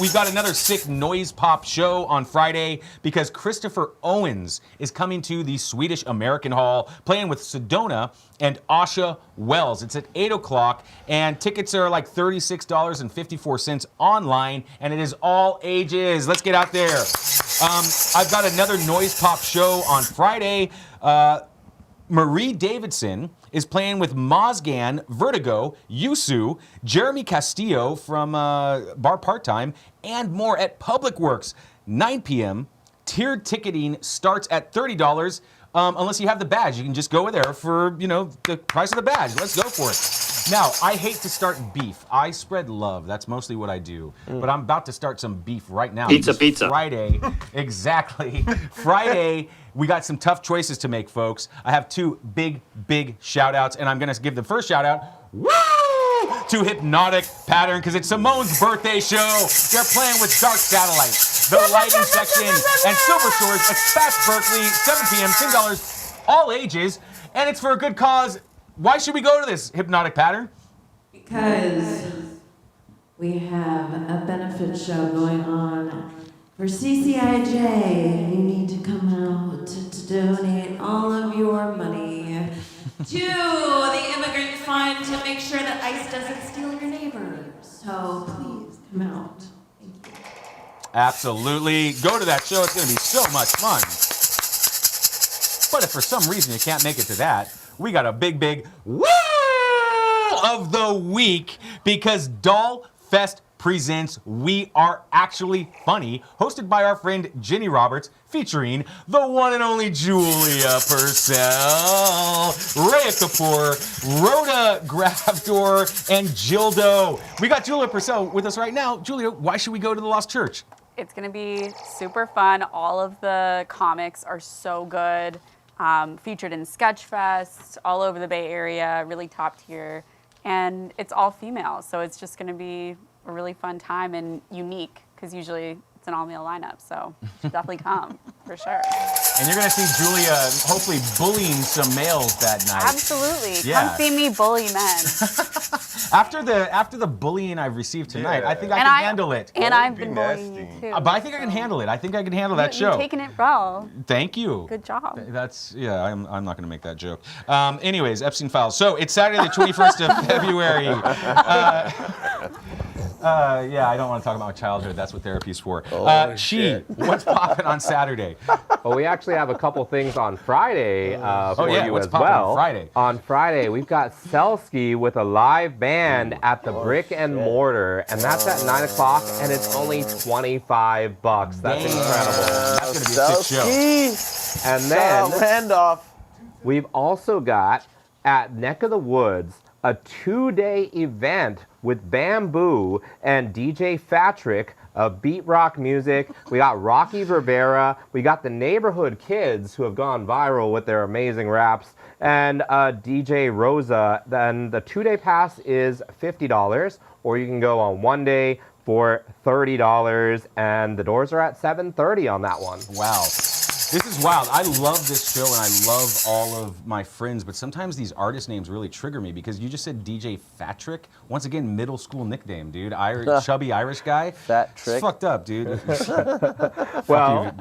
We've got another sick noise pop show on Friday because Christopher Owens is coming to the Swedish American Hall, playing with Sedona and Asha Wells. It's at 8 o'clock, and tickets are like $36.54 online, and it is all ages. Let's get out there. I've got another noise pop show on Friday. Marie Davidson is playing with Mozgan, Vertigo, Yusu, Jeremy Castillo from Bar Part-Time, and more at Public Works, 9 p.m. Tiered ticketing starts at $30. Unless you have the badge, you can just go there for, the price of the badge. Let's go for it. Now, I hate to start beef. I spread love. That's mostly what I do. But I'm about to start some beef right now. Pizza. Friday, exactly. Friday, we got some tough choices to make, folks. I have two big shout outs, and I'm going to give the first shout out, to Hypnotic Pattern, because it's Simone's birthday show. They're playing with Dark Satellite, The Lighting Section, and Silver Swords at Fast Berkeley, 7 p.m., $10, all ages, and it's for a good cause. Why should we go to this, Hypnotic Pattern? Because we have a benefit show going on for CCIJ. You need to come out to donate all of your money to the immigrant fund to make sure that ICE doesn't steal your neighbors. So please come out. Thank you. Absolutely. Go to that show. It's going to be so much fun. But if for some reason you can't make it to that, we got a big woo of the week because Doll Fest presents We Are Actually Funny, hosted by our friend Jenny Roberts, featuring the one and only Julia Purcell, Rhea Kapoor, Rhoda Grafdor, and Gildo. We got Julia Purcell with us right now. Julia, why should we go to the Lost Church? It's going to be super fun. All of the comics are so good. Featured in Sketchfest, all over the Bay Area, really top tier. And it's all female, so it's just going to be a really fun time and unique, because usually it's an all-male lineup, so definitely come, for sure. And you're going to see Julia hopefully bullying some males that night. Absolutely. Yeah. Come see me bully men. After the bullying I've received tonight, I think I can handle it. And I've been bullying you, too. But I think I can handle it. I think I can handle that show. You're taking it well. Thank you. Good job. I'm not going to make that joke. Anyways, Epstein Files. So it's Saturday the 21st of February. I don't want to talk about my childhood. That's what therapy's for. Shit. What's popping on Saturday? Well, we actually have a couple things on Friday for you what's as popping well. on Friday? On Friday, we've got Selski with a live band at the Brick and Mortar, and that's at 9 o'clock, and it's only $25. That's incredible. That's going to be a sick show. And then Randolph. We've also got at Neck of the Woods a 2-day event with Bamboo and DJ Fatrick, of beat rock music. We got Rocky Rivera. We got the Neighborhood Kids, who have gone viral with their amazing raps, and DJ Rosa. Then the 2-day pass is $50, or you can go on one day for $30, and the doors are at 7:30 on that one. Wow. This is wild. I love this show and I love all of my friends, but sometimes these artist names really trigger me because you just said DJ Fatrick. Once again, middle school nickname, dude. Chubby Irish guy. Fat Trick. It's fucked up, dude. Well,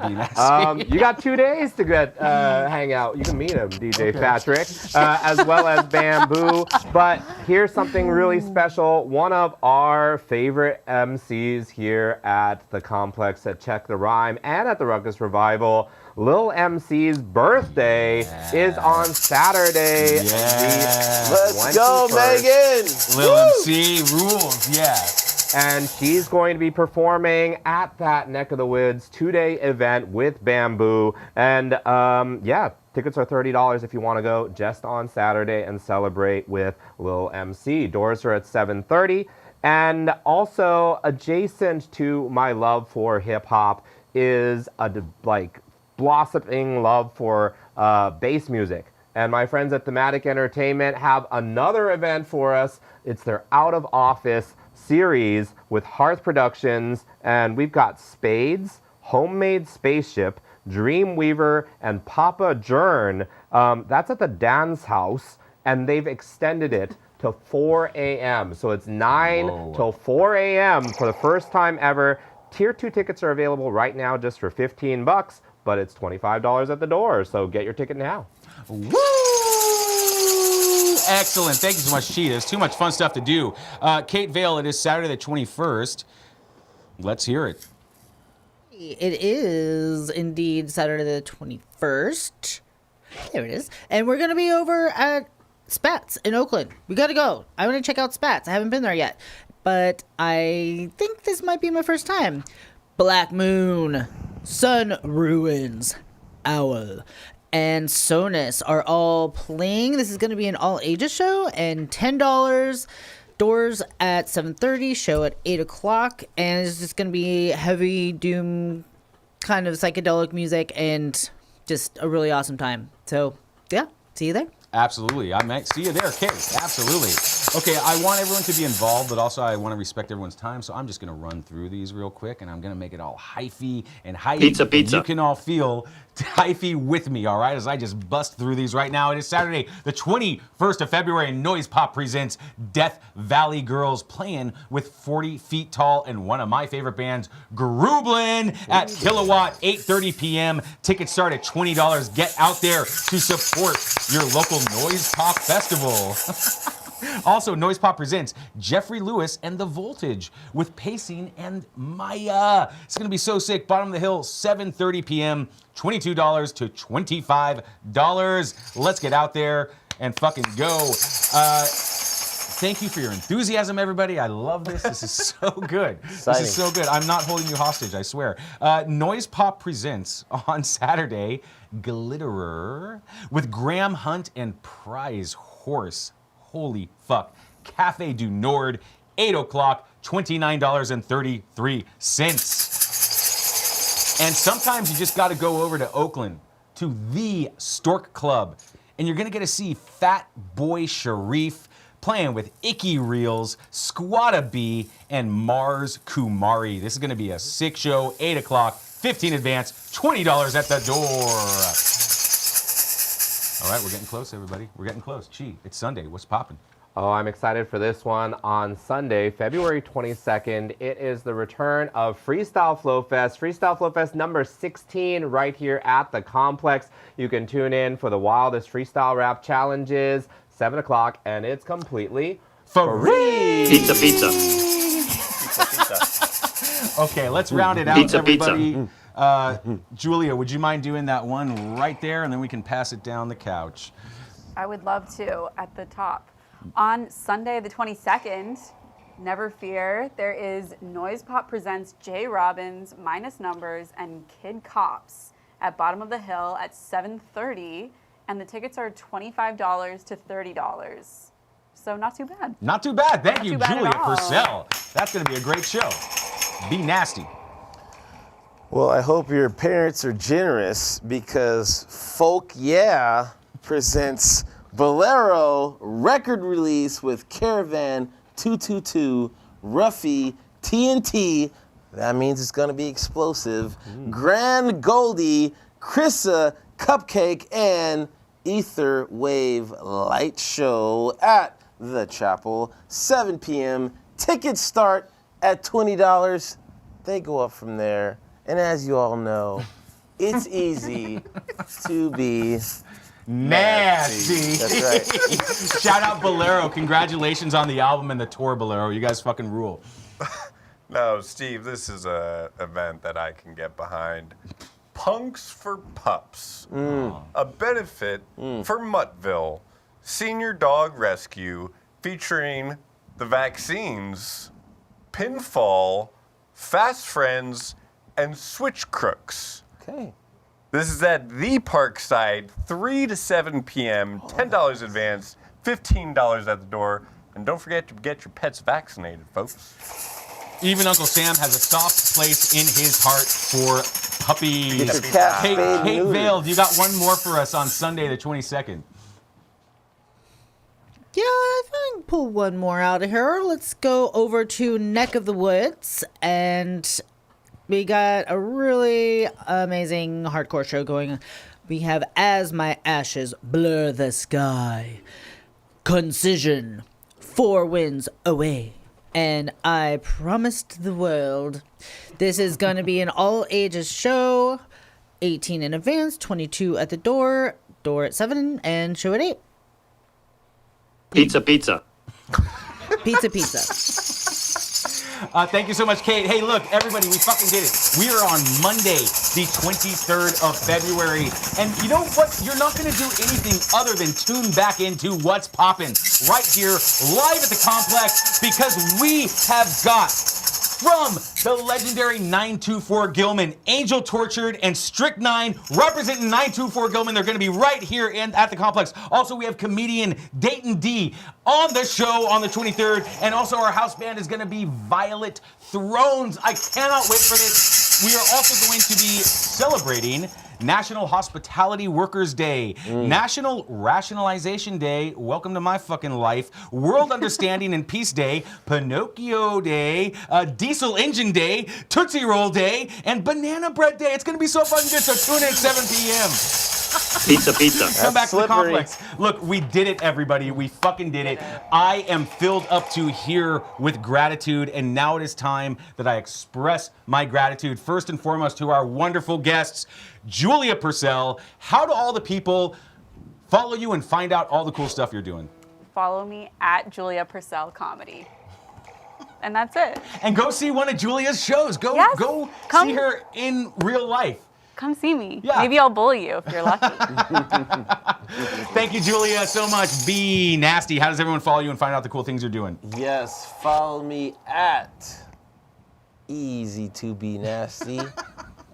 you got 2 days to get hang out. You can meet him, DJ Patrick, as well as Bamboo. But here's something really special. One of our favorite MCs here at the Complex at Check the Rhyme and at the Ruckus Revival, Lil MC's birthday is on Saturday. Yeah. Let's go, Megan. Lil MC rules, yeah. And she's going to be performing at that neck of the woods 2-day event with Bamboo. And yeah, tickets are $30 if you want to go just on Saturday and celebrate with Lil MC. Doors are at 7:30. And also adjacent to my love for hip hop is a blossoming love for bass music. And my friends at Thematic Entertainment have another event for us. It's their Out of Office series with Hearth Productions, and we've got Spades, Homemade Spaceship, Dreamweaver, and Papa Jern. That's at the Dance House, and they've extended it to 4 a.m. So it's 9 till 4 a.m. for the first time ever. Tier 2 tickets are available right now just for $15, but it's $25 at the door, so get your ticket now. Woo! Excellent. Thank you so much, Cheetah. There's too much fun stuff to do. Kate Vale, it is Saturday the 21st. Let's hear it. It is indeed Saturday the 21st. There it is. And we're going to be over at Spats in Oakland. We got to go. I want to check out Spats. I haven't been there yet. But I think this might be my first time. Black Moon, Sun Ruins, Owl, and Sonus are all playing. This is going to be an all-ages show, and $10. Doors at 7:30, show at 8 o'clock, and it's just going to be heavy doom kind of psychedelic music and just a really awesome time. So, yeah, see you there. Absolutely. I might see you there, Kate. Absolutely. Okay, I want everyone to be involved, but also I want to respect everyone's time, so I'm just going to run through these real quick, and I'm going to make it all hyphy and hype. Pizza. You can all feel hyphy with me, all right, as I just bust through these right now. It is Saturday, the 21st of February, and Noise Pop presents Death Valley Girls playing with 40 Feet Tall and one of my favorite bands, Grublin, at Kilowatt, 8:30 p.m. Tickets start at $20. Get out there to support your local Noise Pop Festival. Also, Noise Pop presents Jeffrey Lewis and The Voltage with Pacing and Maya. It's going to be so sick. Bottom of the Hill, 7:30 p.m., $22 to $25. Let's get out there and fucking go. Thank you for your enthusiasm, everybody. I love this. This is so good. Exciting. This is so good. I'm not holding you hostage, I swear. Noise Pop presents on Saturday, Glitterer with Graham Hunt and Prize Horse. Holy fuck. Cafe du Nord, 8 o'clock, $29.33. And sometimes you just got to go over to Oakland to the Stork Club, and you're going to get to see Fat Boy Sharif playing with Icky Reels, Squatta B, and Mars Kumari. This is going to be a sick show, 8 o'clock, 15 advance, $20 at the door. All right, we're getting close, everybody. We're getting close. Gee, it's Sunday. What's poppin'? Oh, I'm excited for this one. On Sunday, February 22nd, it is the return of Freestyle Flow Fest. Freestyle Flow Fest number 16 right here at the Complex. You can tune in for the wildest freestyle rap challenges, 7 o'clock, and it's completely free. Pizza. Okay, let's round it out, everybody. Julia, would you mind doing that one right there, and then we can pass it down the couch? I would love to at the top. On Sunday, the 22nd, never fear, there is Noise Pop presents Jay Robbins, Minus Numbers, and Kid Cops at Bottom of the Hill at 7:30, and the tickets are $25 to $30. So not too bad. Not too bad. Thank Not you, too bad at Julia all. Purcell. That's going to be a great show. Be nasty. Well, I hope your parents are generous because Folk Yeah presents Bolero record release with Caravan 222, Ruffy, TNT. That means it's gonna be explosive. Grand Goldie, Krissa, Cupcake, and Ether Wave Light Show at the Chapel, 7 p.m. Tickets start at $20. They go up from there. And as you all know, it's easy to be nasty. That's right. Shout out Bolero. Congratulations on the album and the tour, Bolero. You guys fucking rule. No, Steve, this is a event that I can get behind. Punks for Pups, a benefit for Muttville, Senior Dog Rescue featuring the vaccines, Pinfall, Fast Friends, and Switch Crooks. Okay. This is at the Parkside, 3 to 7 p.m., $10 advance, $15 at the door. And don't forget to get your pets vaccinated, folks. Even Uncle Sam has a soft place in his heart for puppies. Get your cat spayed and Kate neutered. Vale, you got one more for us on Sunday the 22nd. Yeah, I think I can pull one more out of here. Let's go over to Neck of the Woods, and we got a really amazing hardcore show going. We have As My Ashes Blur the Sky, Concision, Four Winds Away, and I Promised the World. This is going to be an all ages show, 18 in advance, 22 at the door at 7, and show at 8. Pizza. Pizza. Thank you so much, Kate. Hey, look, everybody, we fucking did it. We are on Monday, the 23rd of February. And you know what? You're not going to do anything other than tune back into What's Poppin' right here, live at the complex, because we have got from the legendary 924 Gilman, Angel Tortured, and Strychnine representing 924 Gilman. They're going to be right here at the complex. Also, we have comedian Dayton D on the show on the 23rd. And also, our house band is going to be Violet Thrones. I cannot wait for this. We are also going to be celebrating National Hospitality Workers Day, National Rationalization Day, welcome to my fucking life, World Understanding and Peace Day, Pinocchio Day, Diesel Engine Day, Tootsie Roll Day, and Banana Bread Day. It's going to be so fucking good, so tune in at 7 p.m. Pizza. Come back to the complex. Look, we did it, everybody. We fucking did it. I am filled up to here with gratitude, and now it is time that I express my gratitude first and foremost to our wonderful guests, Julia Purcell. How do all the people follow you and find out all the cool stuff you're doing? Follow me at Julia Purcell Comedy. And that's it. And go see one of Julia's shows. Go see her in real life. Come see me. Yeah. Maybe I'll bully you if you're lucky. Thank you, Julia, so much. Be nasty. How does everyone follow you and find out the cool things you're doing? Yes, follow me at Easy to Be Nasty.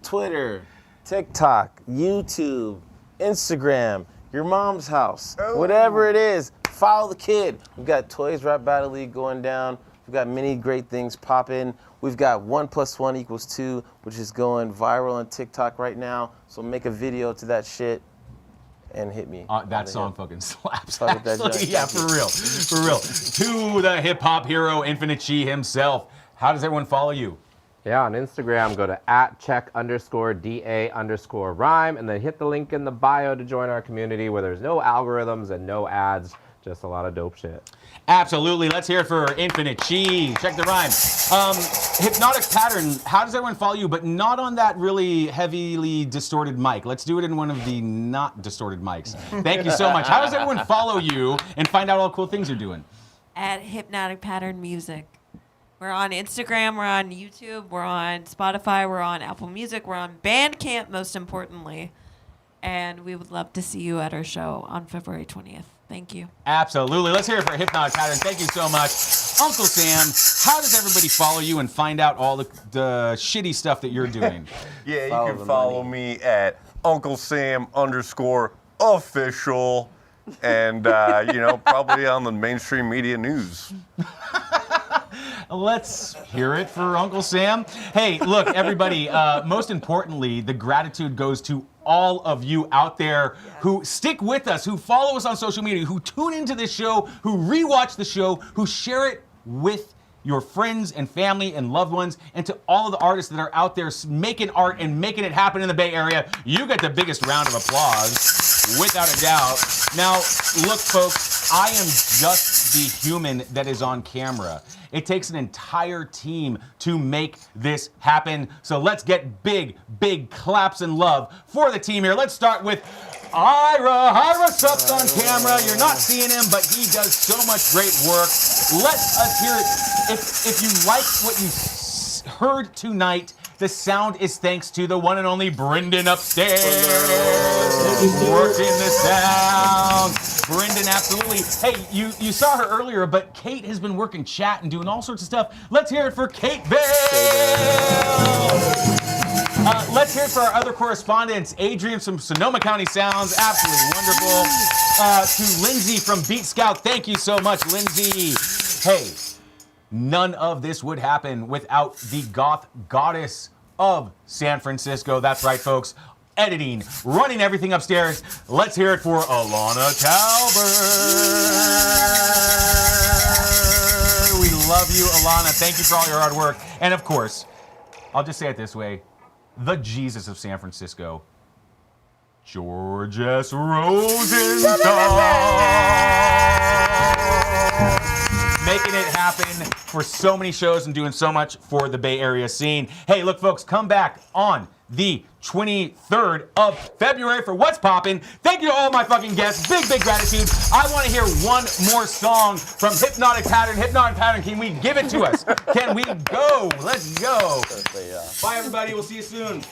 Twitter, TikTok, YouTube, Instagram, your mom's house, whatever it is, follow the kid. We've got Toys Rap Battle League going down. We've got many great things popping. We've got 1 + 1 = 2, which is going viral on TikTok right now. So make a video to that shit and hit me. That song fucking slaps. Fuck with that Actually, joint. yeah, for real. For real. To the hip hop hero, Infinite Chi himself. How does everyone follow you? Yeah, on Instagram, go to @check_DA_rhyme and then hit the link in the bio to join our community where there's no algorithms and no ads, just a lot of dope shit. Absolutely. Let's hear it for Infinite Chi. Check the rhyme. Hypnotic Pattern. How does everyone follow you, but not on that really heavily distorted mic? Let's do it in one of the not distorted mics. Thank you so much. How does everyone follow you and find out all the cool things you're doing? At Hypnotic Pattern Music. We're on Instagram, we're on YouTube, we're on Spotify, we're on Apple Music, we're on Bandcamp, most importantly. And we would love to see you at our show on February 20th. Thank you. Absolutely. Let's hear it for Hypnotic Pattern. Thank you so much. Uncle Sam, how does everybody follow you and find out all the shitty stuff that you're doing? Yeah, you can follow me at Uncle Sam _official and, probably on the mainstream media news. Let's hear it for Uncle Sam. Hey, look, everybody, most importantly, the gratitude goes to all of you out there who stick with us, who follow us on social media, who tune into this show, who rewatch the show, who share it with your friends and family and loved ones, and to all of the artists that are out there making art and making it happen in the Bay Area. You get the biggest round of applause, without a doubt. Now, look, folks, I am just the human that is on camera. It takes an entire team to make this happen. So let's get big, big claps and love for the team here. Let's start with Ira. Ira Supp's on camera. You're not seeing him, but he does so much great work. Let us hear it. If you like what you heard tonight, the sound is thanks to the one and only Brendan upstairs. Working the sound. Brendan, absolutely. Hey, you saw her earlier, but Kate has been working chat and doing all sorts of stuff. Let's hear it for Kate Bell. Let's hear it for our other correspondents. Adrian from Sonoma County Sounds, absolutely wonderful. To Lindsay from Beat Scout, thank you so much, Lindsay. Hey, none of this would happen without the goth goddess of San Francisco. That's right, folks. Editing, running everything upstairs. Let's hear it for Alana Talbert. We love you, Alana. Thank you for all your hard work. And of course, I'll just say it this way, the Jesus of San Francisco, George S. Rosenthal. Making it happen for so many shows and doing so much for the Bay Area scene. Hey, look, folks, come back on the 23rd of February for What's Poppin'. Thank you to all my fucking guests. Big, big gratitude. I want to hear one more song from Hypnotic Pattern. Hypnotic Pattern, can we give it to us? Can we go? Let's go. Bye, everybody. We'll see you soon.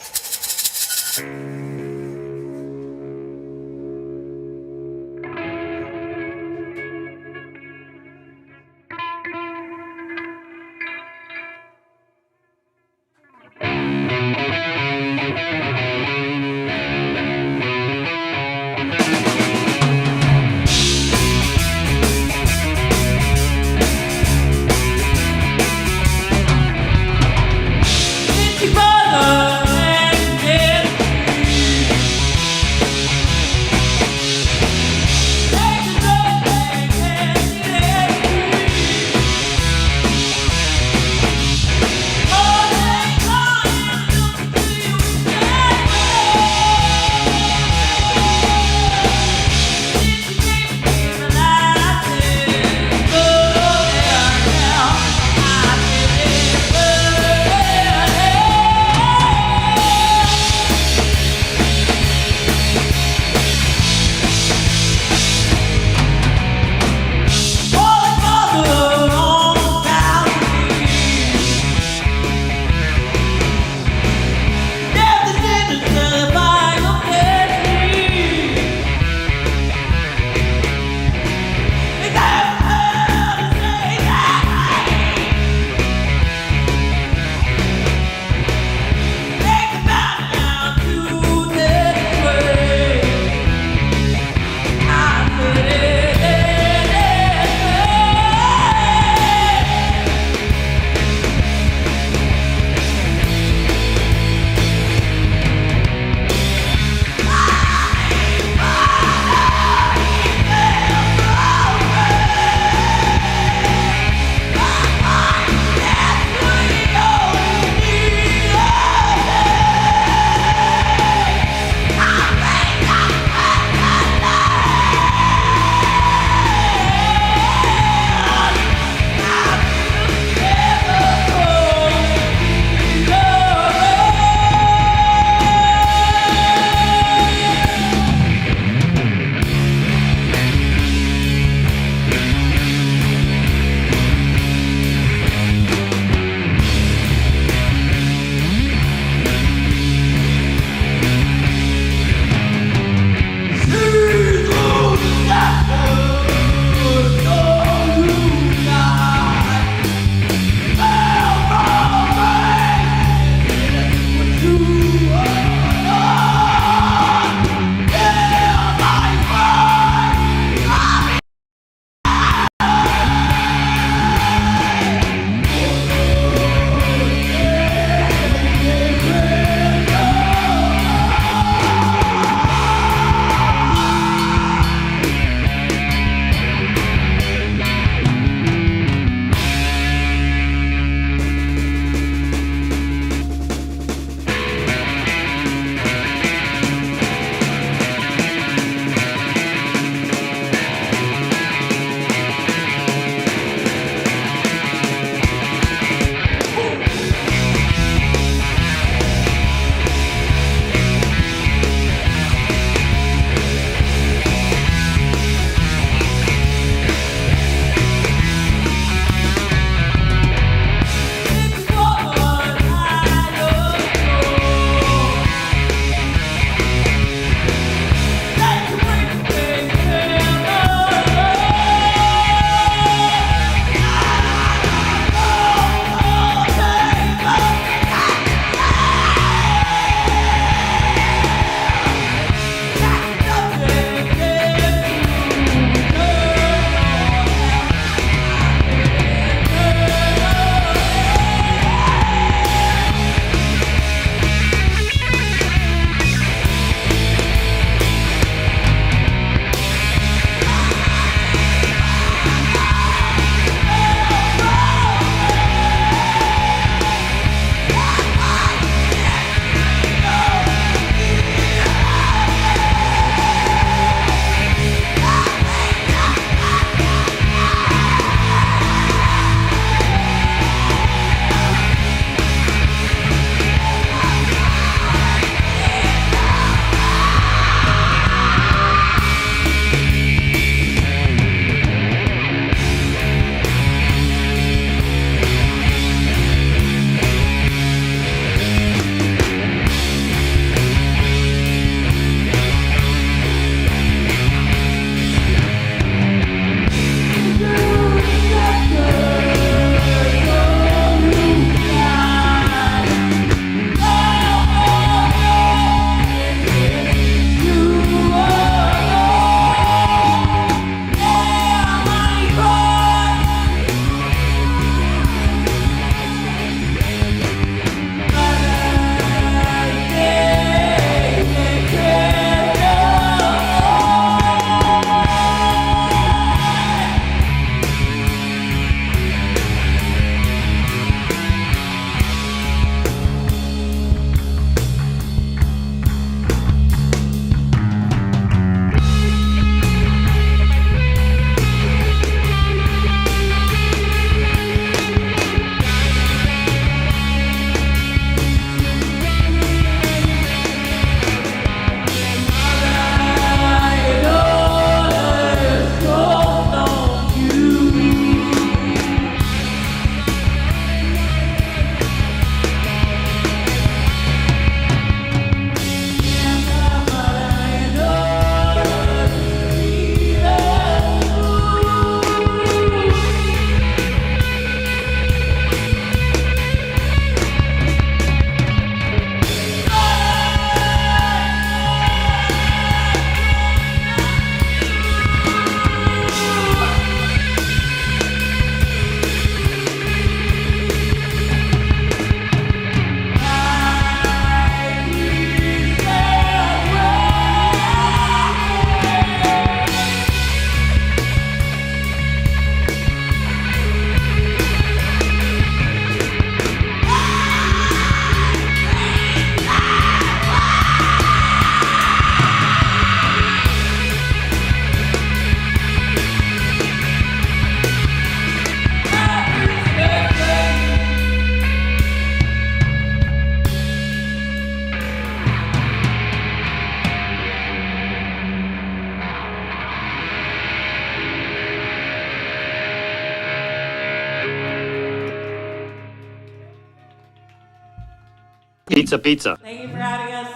Pizza, pizza. Thank you for having us.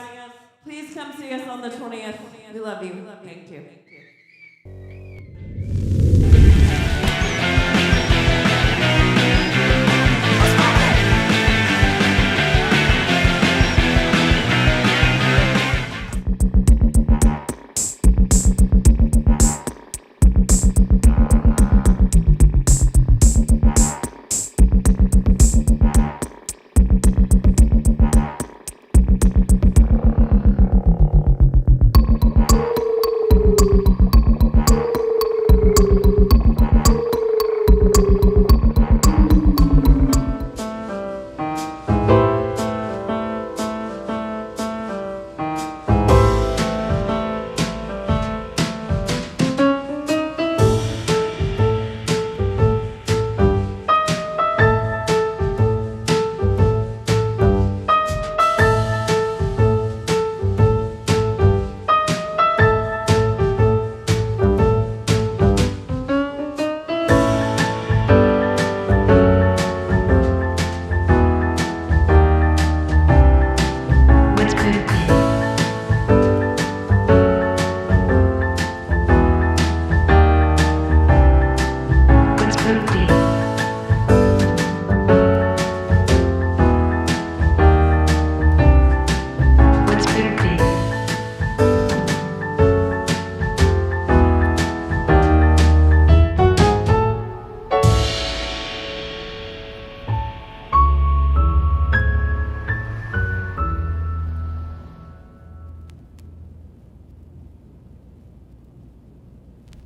Please come see us on the 20th. We love you. Thank you.